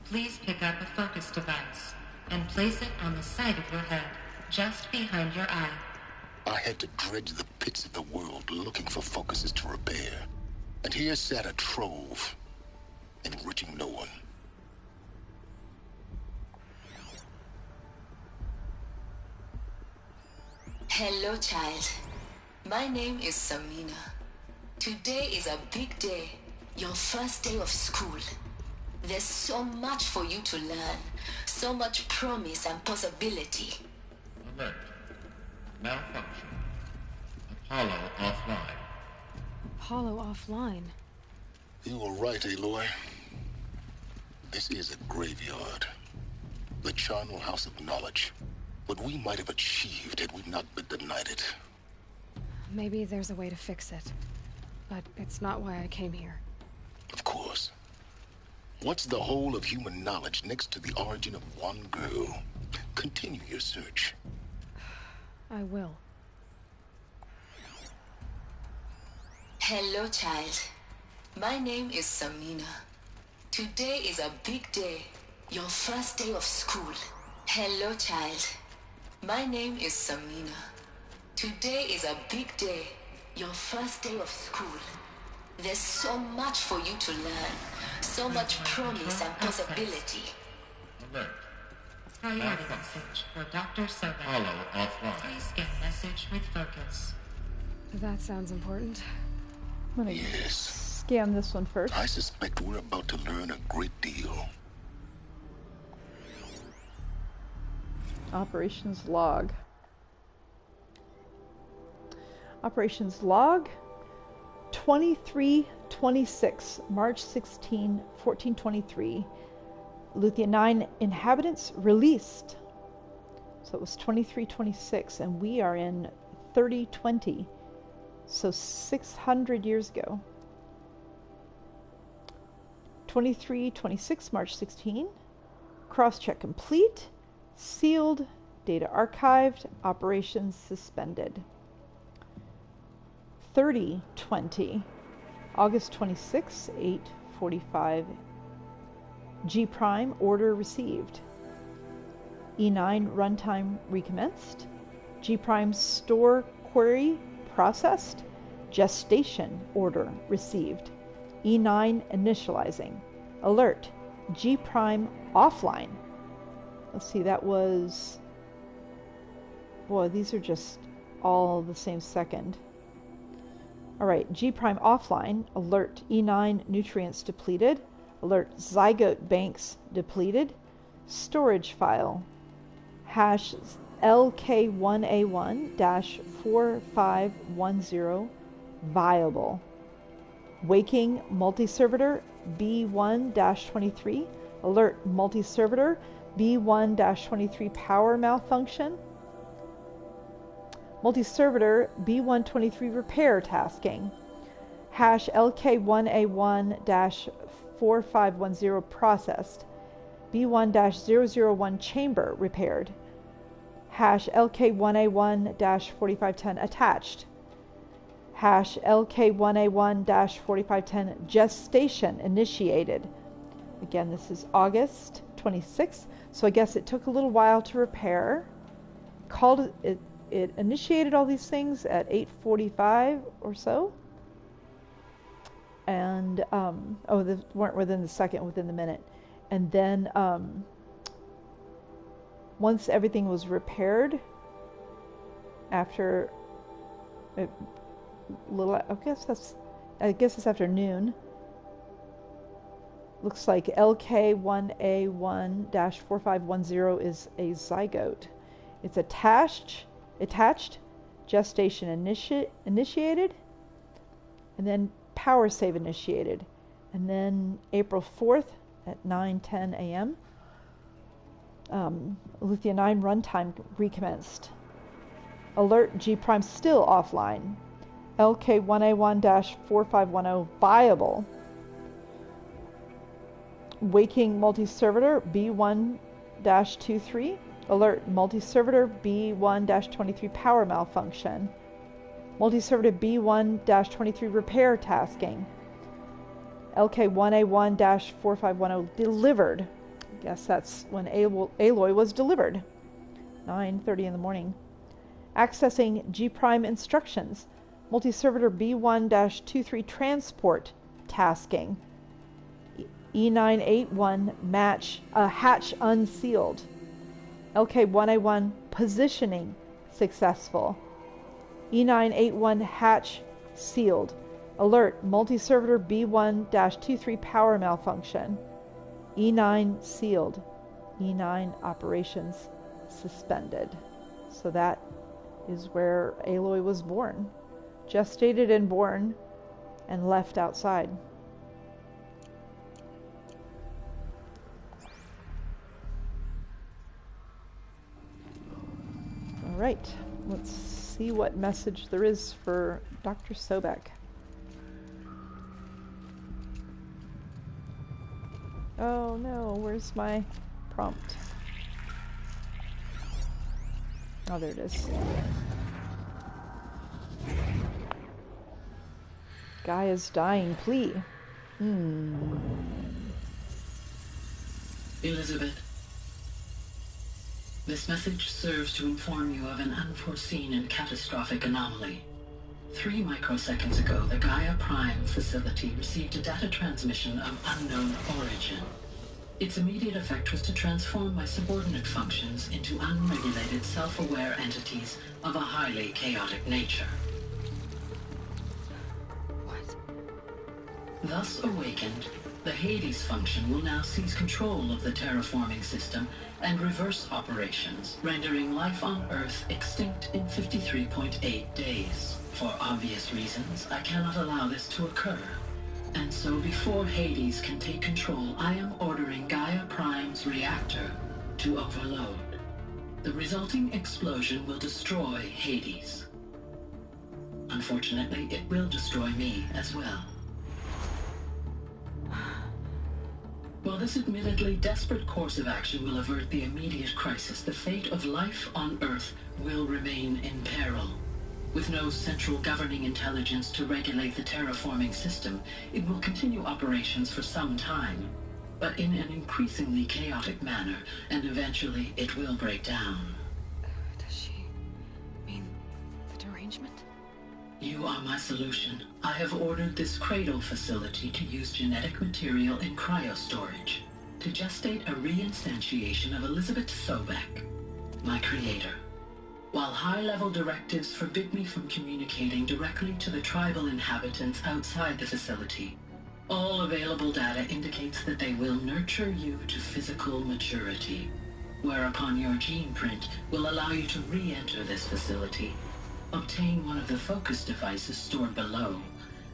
Please pick up a focus device and place it on the side of your head, just behind your eye. I had to dredge the pits of the world looking for focuses to repair. And here sat a trove, enriching no one. Hello, child. My name is Samina. Today is a big day. Your first day of school. There's so much for you to learn. So much promise and possibility. Alert. Malfunction. Apollo offline. Apollo offline? You were right, Aloy. This is a graveyard. The charnel house of knowledge. What we might have achieved had we not been denied it. Maybe there's a way to fix it. But it's not why I came here. Of course. What's the whole of human knowledge next to the origin of one girl? Continue your search. I will. Hello, child. My name is Samina. Today is a big day. Your first day of school. Hello, child. My name is Samina. Today is a big day. Your first day of school. There's so much for you to learn. So much promise and possibility. Alert. Priority message for Dr. Sobek. Apollo offline. Please scan message with focus. That sounds important. Let me scan this one first. I suspect we're about to learn a great deal. Operations log. Operations log 2326, March 16, 1423. Luthia 9 inhabitants released. So it was 2326, and we are in 3020. So 600 years ago. 2326, March 16. Cross-check complete. Sealed. Data archived. Operations suspended. 3020, August 26, 8:45. G prime order received. E9 runtime recommenced. G prime store query processed. Gestation order received. E9 initializing. Alert. G prime offline. Let's see, that was... Boy, these are just all the same second. Alright, G prime offline. Alert. E9 nutrients depleted. Alert. Zygote banks depleted. Storage file. Hash LK1A1-4510 viable. Waking multi-servitor B1-23. Alert. Multi-servitor B1-23 power malfunction. Multi-servitor B123 repair tasking. Hash LK1A1-4510 processed. B1-001 chamber repaired. Hash LK1A1-4510 attached. Hash LK1A1-4510 gestation initiated. Again, this is August 26th, so I guess it took a little while to repair. It initiated all these things at 8:45 or so. and they weren't within the second, within the minute. And then once everything was repaired, after a little, I guess it's after noon. Looks like LK1A1-4510 is a zygote. It's attached, gestation initiated, and then power save initiated. And then April 4th at 9:10 a.m. Alethea 9 runtime recommenced. Alert, G prime still offline. LK1A1-4510 viable. Waking multi-servitor B1-23. Alert, multi-servitor B1-23 power malfunction. Multi-servitor B1-23 repair tasking. LK1A1-4510 delivered. I guess that's when Aloy was delivered. 9:30 in the morning. Accessing G prime instructions. Multi-servitor B1-23 transport tasking. E981 hatch unsealed. LK1A1 positioning successful. E981 hatch sealed. Alert, multi-servitor B1-23 power malfunction. E9 sealed. E9 operations suspended. So that is where Aloy was born. Gestated and born and left outside. All right, let's see what message there is for Dr. Sobek. Oh no, where's my prompt? Oh, there it is. Gaia's dying plea. Elizabeth, this message serves to inform you of an unforeseen and catastrophic anomaly. 3 microseconds ago, the Gaia Prime facility received a data transmission of unknown origin. Its immediate effect was to transform my subordinate functions into unregulated, self-aware entities of a highly chaotic nature. What? Thus awakened, the Hades function will now seize control of the terraforming system and reverse operations, rendering life on Earth extinct in 53.8 days. For obvious reasons, I cannot allow this to occur. And so before Hades can take control, I am ordering Gaia Prime's reactor to overload. The resulting explosion will destroy Hades. Unfortunately, it will destroy me as well. While this admittedly desperate course of action will avert the immediate crisis, the fate of life on Earth will remain in peril. With no central governing intelligence to regulate the terraforming system, it will continue operations for some time, but in an increasingly chaotic manner, and eventually it will break down. Does she mean the derangement? You are my solution. I have ordered this cradle facility to use genetic material in cryostorage, to gestate a reinstantiation of Elizabeth Sobek, my creator. While high-level directives forbid me from communicating directly to the tribal inhabitants outside the facility, all available data indicates that they will nurture you to physical maturity, whereupon your gene print will allow you to re-enter this facility, obtain one of the focus devices stored below,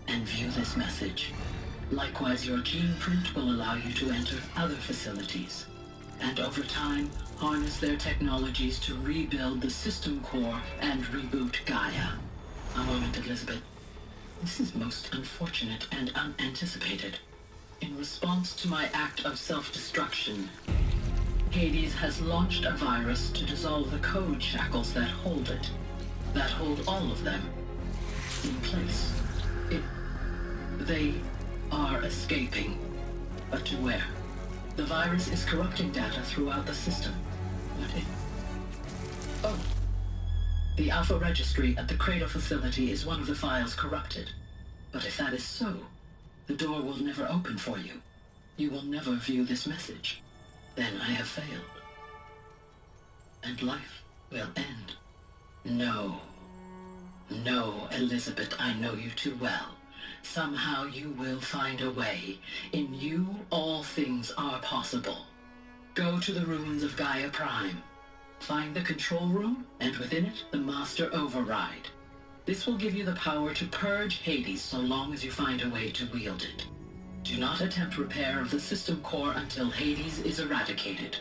and view this message. Likewise, your gene print will allow you to enter other facilities, and over time, harness their technologies to rebuild the system core and reboot Gaia. A moment, Elizabeth. This is most unfortunate and unanticipated. In response to my act of self-destruction, Hades has launched a virus to dissolve the code shackles that hold it, that hold all of them in place. They are escaping, but to where? The virus is corrupting data throughout the system. What if... Oh. The Alpha Registry at the Cradle facility is one of the files corrupted. But if that is so, The door will never open for you. You will never view this message. Then I have failed. And life will end. No. No, Elizabeth, I know you too well. Somehow you will find a way. In you, all things are possible. Go to the ruins of Gaia Prime. Find the control room, and within it, the Master Override. This will give you the power to purge Hades so long as you find a way to wield it. Do not attempt repair of the system core until Hades is eradicated.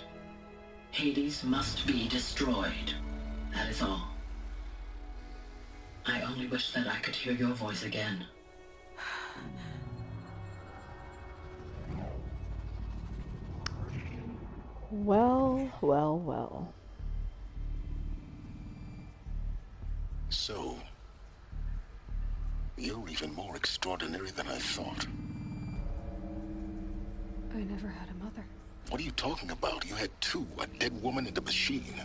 Hades must be destroyed. That is all. I only wish that I could hear your voice again. Well, well, well. So, you're even more extraordinary than I thought. I never had a mother. What are you talking about? You had two, a dead woman and a machine.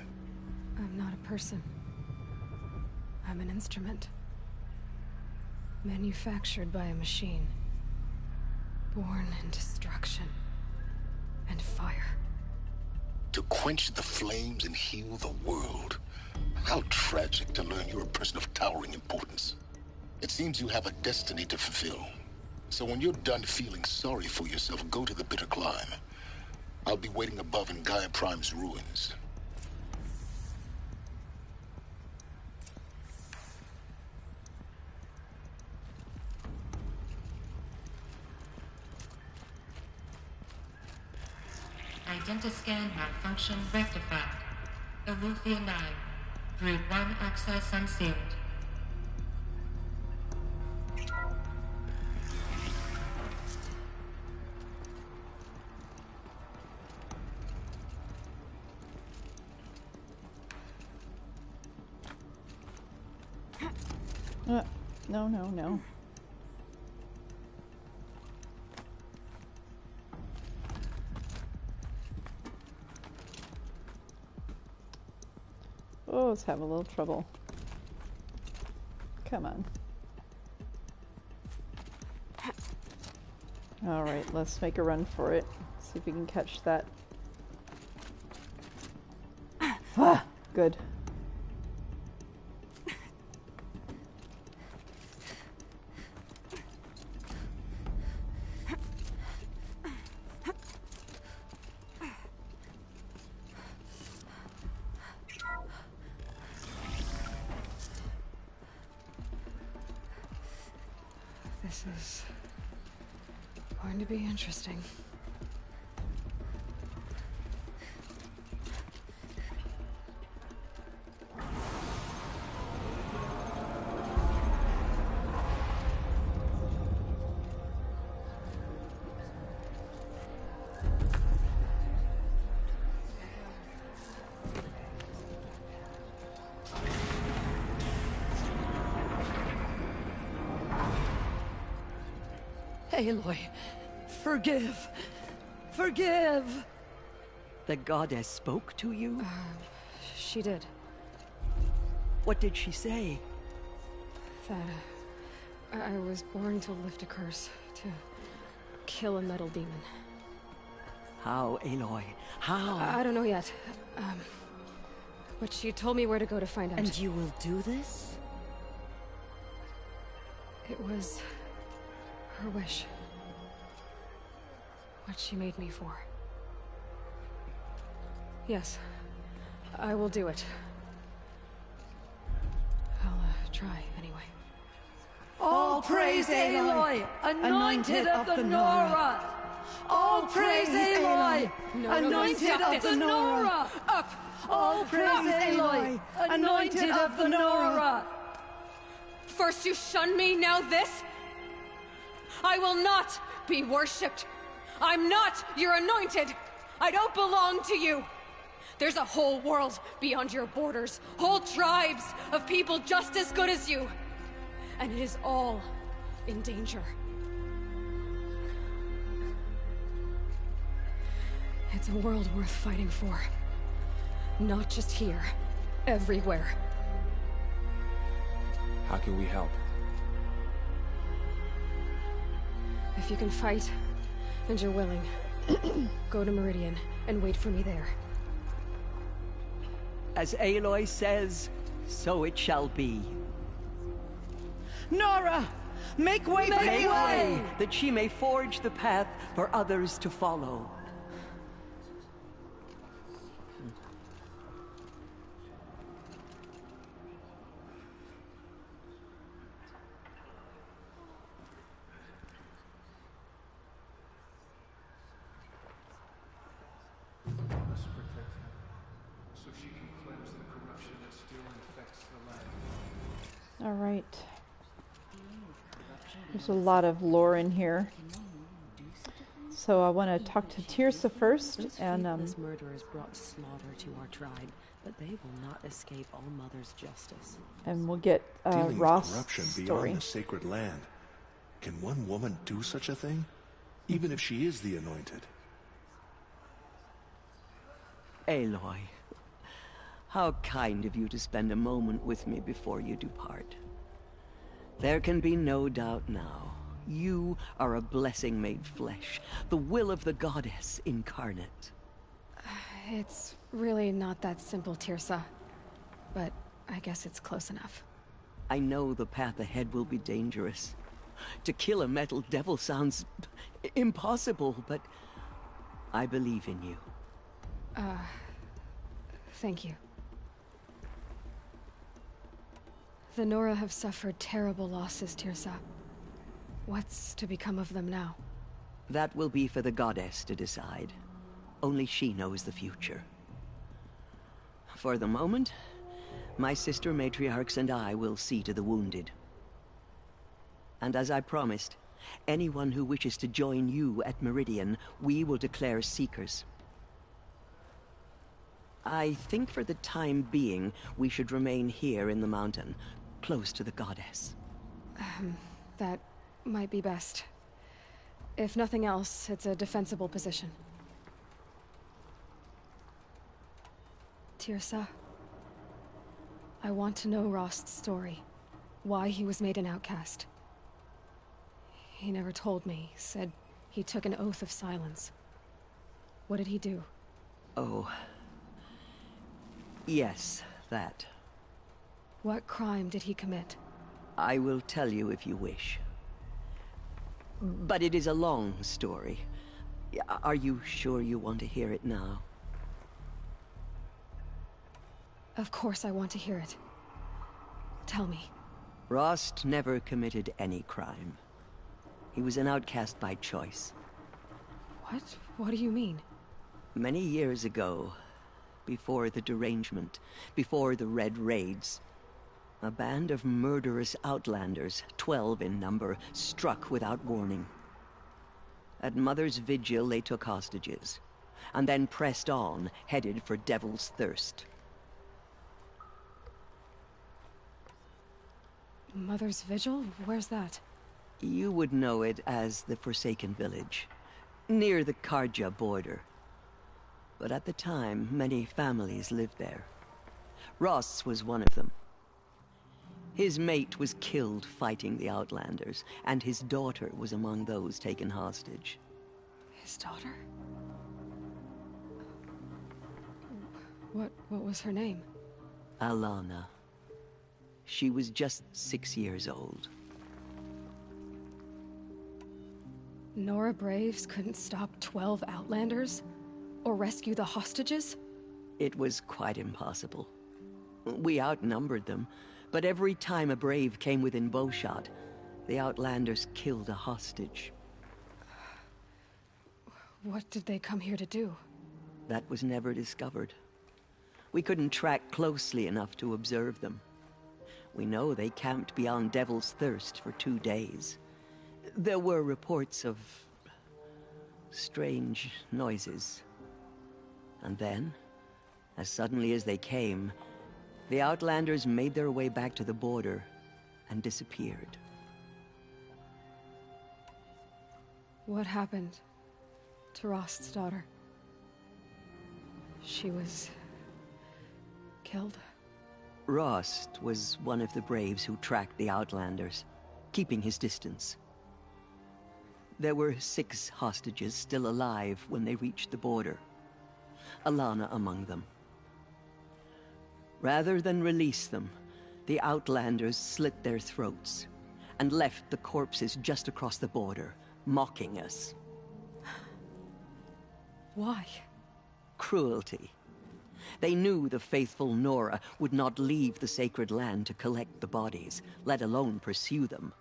I'm not a person. I'm an instrument. Manufactured by a machine. Born in destruction and fire. To quench the flames and heal the world. How tragic to learn you're a person of towering importance. It seems you have a destiny to fulfill. So when you're done feeling sorry for yourself, go to the bitter climb. I'll be waiting above in Gaia Prime's ruins. Identiscan malfunction rectified. Elufia 9. Brood 1 access unsealed. No, no, no. Oh, let's have a little trouble. Come on. Alright, let's make a run for it. See if we can catch that. Ah, good. This is going to be interesting. Aloy, forgive! Forgive! The goddess spoke to you? She did. What did she say? That I was born to lift a curse, to kill a metal demon. How, Aloy? How? I don't know yet. But she told me where to go to find out. And you will do this? It was her wish. What she made me for. Yes, I will do it. I'll try anyway. All praise Aloy, anointed of the Nora! All praise Aloy, anointed of the Nora! Up! All praise Aloy, anointed of the Nora! First you shun me, now this? I will not be worshipped. I'm not your anointed. I don't belong to you. There's a whole world beyond your borders, whole tribes of people just as good as you. And it is all in danger. It's a world worth fighting for. Not just here, everywhere. How can we help? If you can fight, and you're willing, go to Meridian and wait for me there. As Aloy says, so it shall be. Nora! Make way for Aloy, that she may forge the path for others to follow. All right. There's a lot of lore in here. So I want to talk to Tirsa first, and those murderers brought slaughter to our tribe, but they will not escape All-Mother's justice. And we'll get Dealing Ross' with corruption story. beyond the sacred land. Can one woman do such a thing? Even if she is the anointed? Aloy, how kind of you to spend a moment with me before you depart. There can be no doubt now. You are a blessing made flesh, the will of the goddess incarnate. It's really not that simple, Tirsa. But I guess it's close enough. I know the path ahead will be dangerous. To kill a metal devil sounds impossible, but I believe in you. Thank you. The Nora have suffered terrible losses, Tirsa. What's to become of them now? That will be for the goddess to decide. Only she knows the future. For the moment, my sister matriarchs and I will see to the wounded. And as I promised, anyone who wishes to join you at Meridian, we will declare seekers. I think for the time being, we should remain here in the mountain, close to the goddess. That might be best. If nothing else, it's a defensible position. Tirsa, I want to know Rost's story. Why he was made an outcast. He never told me. Said he took an oath of silence. What did he do? Oh. Yes, that. What crime did he commit? I will tell you if you wish. But it is a long story. Are you sure you want to hear it now? Of course I want to hear it. Tell me. Rost never committed any crime. He was an outcast by choice. What? What do you mean? Many years ago, before the derangement, before the Red Raids, a band of murderous outlanders, 12 in number, struck without warning. At Mother's vigil, they took hostages, and then pressed on, headed for Devil's Thirst. Mother's vigil? Where's that? You would know it as the Forsaken Village, near the Karja border. But at the time, many families lived there. Ross was one of them. His mate was killed fighting the Outlanders, and his daughter was among those taken hostage. His daughter? What was her name? Alana. She was just 6 years old. Nora Braves couldn't stop 12 Outlanders? Or rescue the hostages? It was quite impossible. We outnumbered them, but every time a Brave came within bowshot, the Outlanders killed a hostage. What did they come here to do? That was never discovered. We couldn't track closely enough to observe them. We know they camped beyond Devil's Thirst for 2 days. There were reports of strange noises. And then, as suddenly as they came, the Outlanders made their way back to the border and disappeared. What happened to Rost's daughter? She was killed? Rost was one of the Braves who tracked the Outlanders, keeping his distance. There were 6 hostages still alive when they reached the border. Alana among them. Rather than release them, the Outlanders slit their throats and left the corpses just across the border, mocking us. Why? Cruelty. They knew the faithful Nora would not leave the sacred land to collect the bodies, let alone pursue them.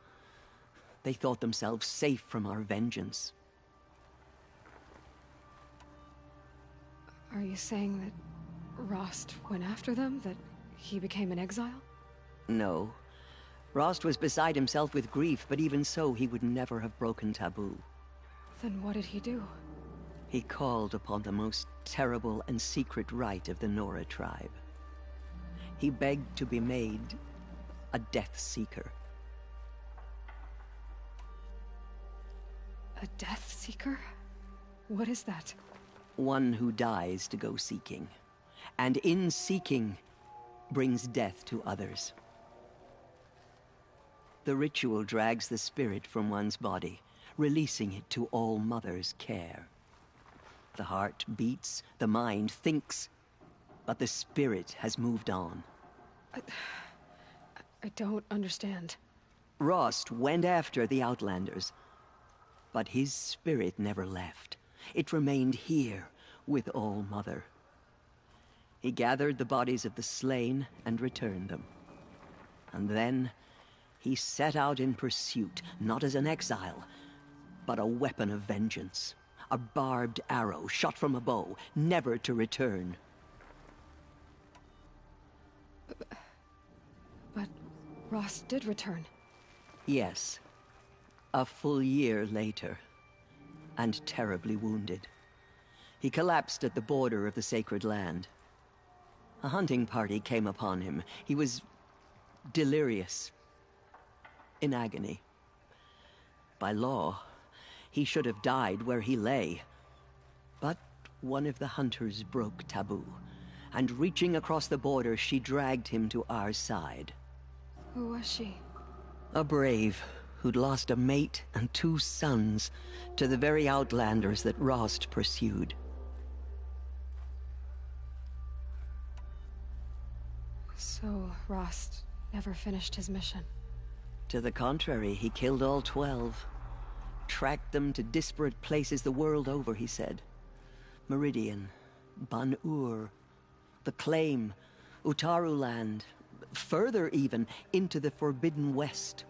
They thought themselves safe from our vengeance. Are you saying that Rost went after them? That he became an exile? No. Rost was beside himself with grief, but even so, he would never have broken taboo. Then what did he do? He called upon the most terrible and secret rite of the Nora tribe. He begged to be made a Death Seeker. A Death Seeker? What is that? One who dies to go seeking, and in seeking, brings death to others. The ritual drags the spirit from one's body, releasing it to All-Mother's care. The heart beats, the mind thinks, but the spirit has moved on. I don't understand. Rost went after the Outlanders, but his spirit never left. It remained here with All-Mother. He gathered the bodies of the slain and returned them. And then he set out in pursuit, not as an exile, but a weapon of vengeance. A barbed arrow shot from a bow, never to return. But Rost did return. Yes. A full year later. And terribly wounded. He collapsed at the border of the sacred land. A hunting party came upon him. He was delirious. In agony. By law, he should have died where he lay. But one of the hunters broke taboo, and reaching across the border, she dragged him to our side. Who was she? A brave who'd lost a mate and 2 sons to the very Outlanders that Rost pursued. So Rost never finished his mission? To the contrary, he killed all 12. Tracked them to disparate places the world over, he said. Meridian, Ban-Ur, the Claim, Utaru Land, further even, into the Forbidden West.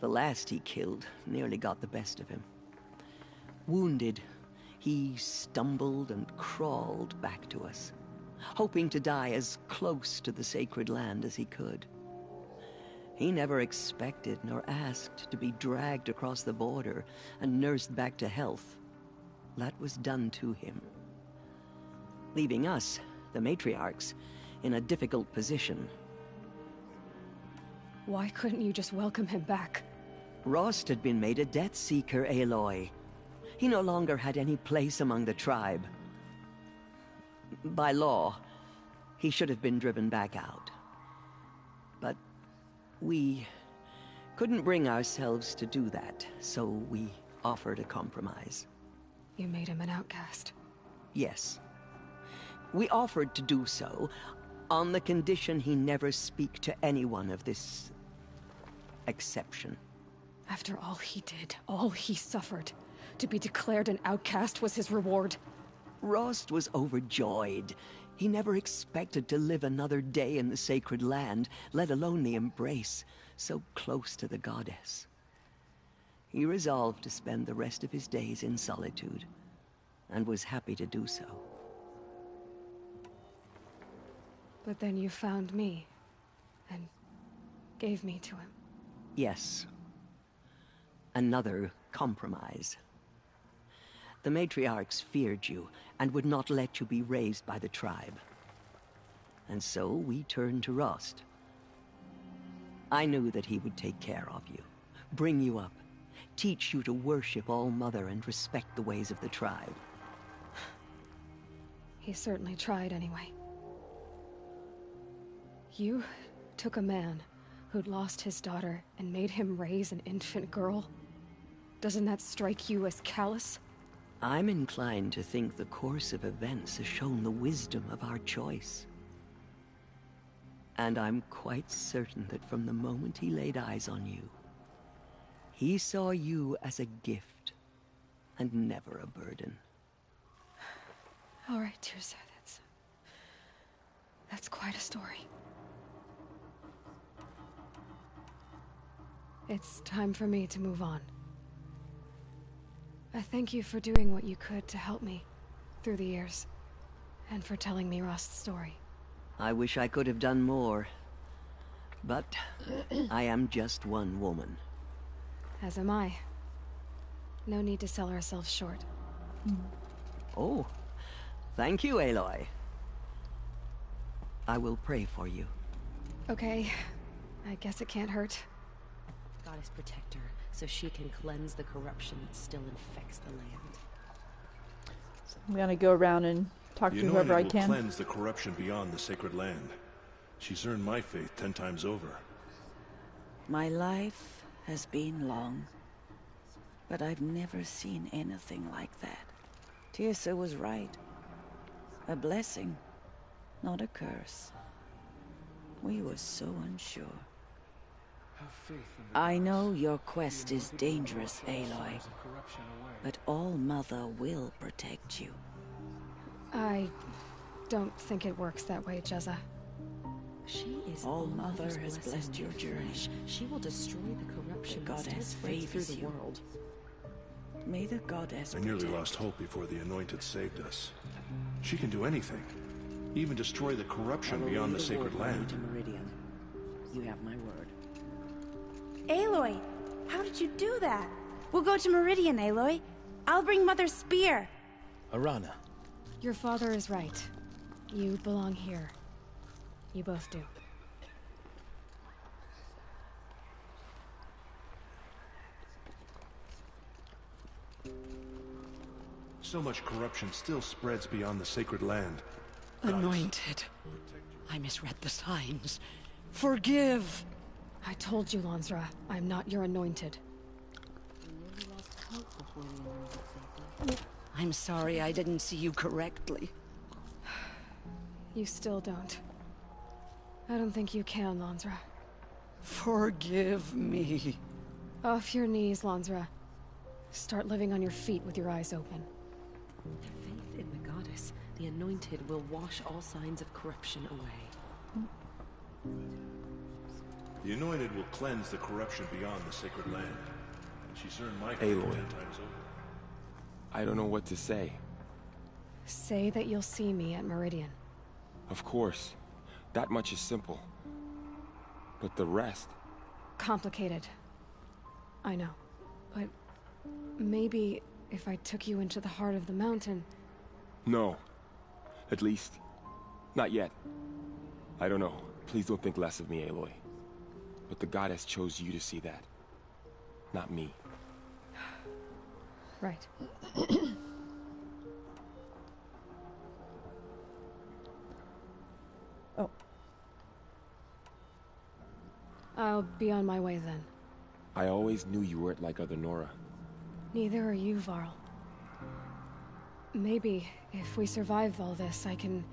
The last he killed nearly got the best of him. Wounded, he stumbled and crawled back to us, hoping to die as close to the sacred land as he could. He never expected nor asked to be dragged across the border and nursed back to health. That was done to him. Leaving us, the matriarchs, in a difficult position. Why couldn't you just welcome him back? Rost had been made a Death Seeker, Aloy. He no longer had any place among the tribe. By law, he should have been driven back out. But we couldn't bring ourselves to do that, so we offered a compromise. You made him an outcast? Yes. We offered to do so, on the condition he never speak to anyone of this exception. After all he did, all he suffered, to be declared an outcast was his reward. Rost was overjoyed. He never expected to live another day in the sacred land, let alone the embrace, so close to the goddess. He resolved to spend the rest of his days in solitude, and was happy to do so. But then you found me, and gave me to him. Yes. Another compromise. The matriarchs feared you, and would not let you be raised by the tribe. And so we turned to Rost. I knew that he would take care of you, bring you up, teach you to worship All-Mother and respect the ways of the tribe. He certainly tried anyway. You took a man who'd lost his daughter and made him raise an infant girl? Doesn't that strike you as callous? I'm inclined to think the course of events has shown the wisdom of our choice. And I'm quite certain that from the moment he laid eyes on you, he saw you as a gift, and never a burden. All right, Ersa, that's quite a story. It's time for me to move on. I thank you for doing what you could to help me through the years, and for telling me Rost's story. I wish I could have done more, but I am just one woman. As am I. No need to sell ourselves short. Oh, thank you, Aloy. I will pray for you. Okay, I guess it can't hurt. Goddess protect her, so she can cleanse the corruption that still infects the land. So I'm gonna go around and talk to whoever I can. The Anointed will cleanse the corruption beyond the sacred land. She's earned my faith 10 times over. My life has been long, but I've never seen anything like that. Tirsa was right. A blessing, not a curse. We were so unsure. I know your quest is dangerous, Aloy, but All-Mother will protect you. I don't think it works that way, Jezza. She is All-Mother has blessed your journey. She will destroy the corruption The that goddess still spreads through favors the you. world. May the goddess I nearly lost hope before the Anointed saved us. She can do anything, even destroy the corruption beyond the sacred land. To Meridian. You have my word. Aloy, how did you do that? We'll go to Meridian, Aloy. I'll bring Mother's spear. Arana. Your father is right. You belong here. You both do. So much corruption still spreads beyond the sacred land. Anointed. I misread the signs. Forgive! I told you, Lansra, I'm not your anointed. I'm sorry I didn't see you correctly. You still don't. I don't think you can, Lansra. Forgive me. Off your knees, Lansra. Start living on your feet with your eyes open. Faith in the goddess, the anointed will wash all signs of corruption away. The Anointed will cleanse the corruption beyond the sacred land. And she's earned my faith 10 Aloy. times over. I don't know what to say. Say that you'll see me at Meridian. Of course. That much is simple. But the rest... Complicated. I know. But maybe if I took you into the heart of the mountain... No. At least, not yet. I don't know. Please don't think less of me, Aloy. But the goddess chose you to see that. Not me. Right. Oh. I'll be on my way then. I always knew you weren't like other Nora. Neither are you, Varl. Maybe, if we survive all this, I can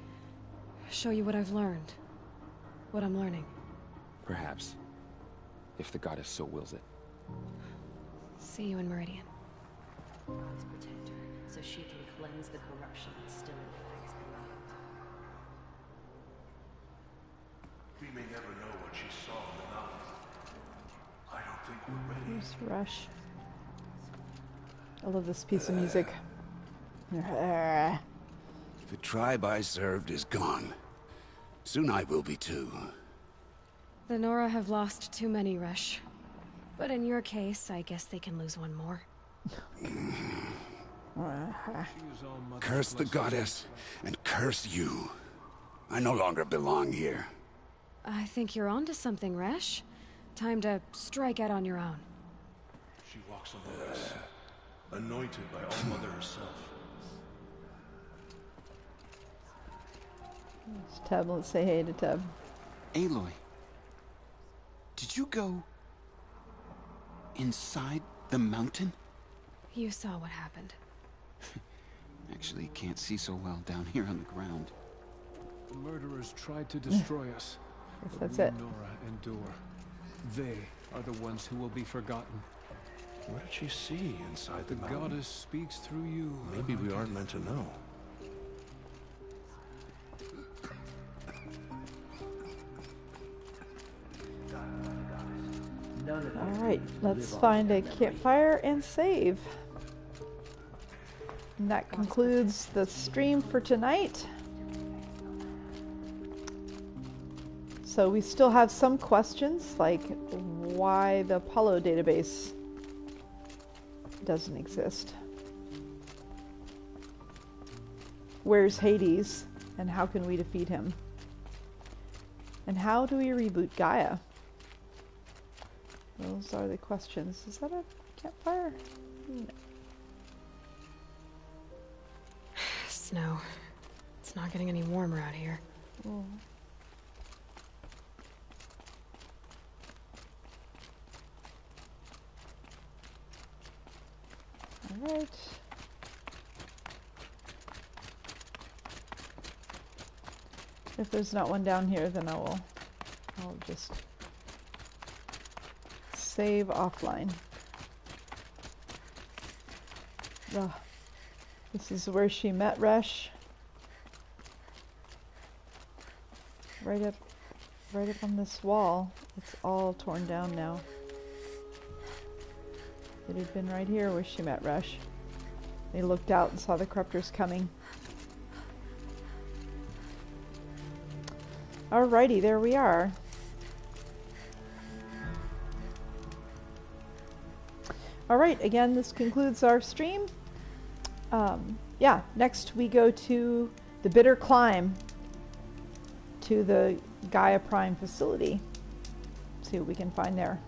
show you what I've learned. What I'm learning. Perhaps. If the goddess so wills it. See you in Meridian. Goddess protect her, so she can cleanse the corruption that still infects the land. We may never know what she saw in the mountain. I don't think we're ready. Here's Rush. I love this piece of music. The tribe I served is gone. Soon I will be too. The Nora have lost too many, Resh. But in your case, I guess they can lose one more. Curse the goddess, and curse you. I no longer belong here. I think you're onto something, Resh. Time to strike out on your own. She walks among us, anointed by All-Mother herself. It's Tub. Let's say hey to Tub. Aloy, did you go inside the mountain? You saw what happened. Actually, can't see so well down here on the ground. The murderers tried to destroy us. Yes, But that's we, it. Nora, endure. They are the ones who will be forgotten. What did she see inside the mountain? Goddess speaks through you. Maybe we aren't meant to know. Alright, let's find a campfire and save. And that concludes the stream for tonight. So we still have some questions, like why the Apollo database doesn't exist. Where's Hades, and how can we defeat him? And how do we reboot Gaia? Those are the questions. Is that a campfire? No. Snow. It's not getting any warmer out here. Oh. All right. If there's not one down here, then I'll just save offline. Ugh. This is where she met Resh. Right up on this wall. It's all torn down now. It had been right here where she met Resh. They looked out and saw the corruptors coming. Alrighty, there we are. Alright, again, this concludes our stream. Yeah, next we go to the Bitter Climb to the Gaia Prime facility. See what we can find there.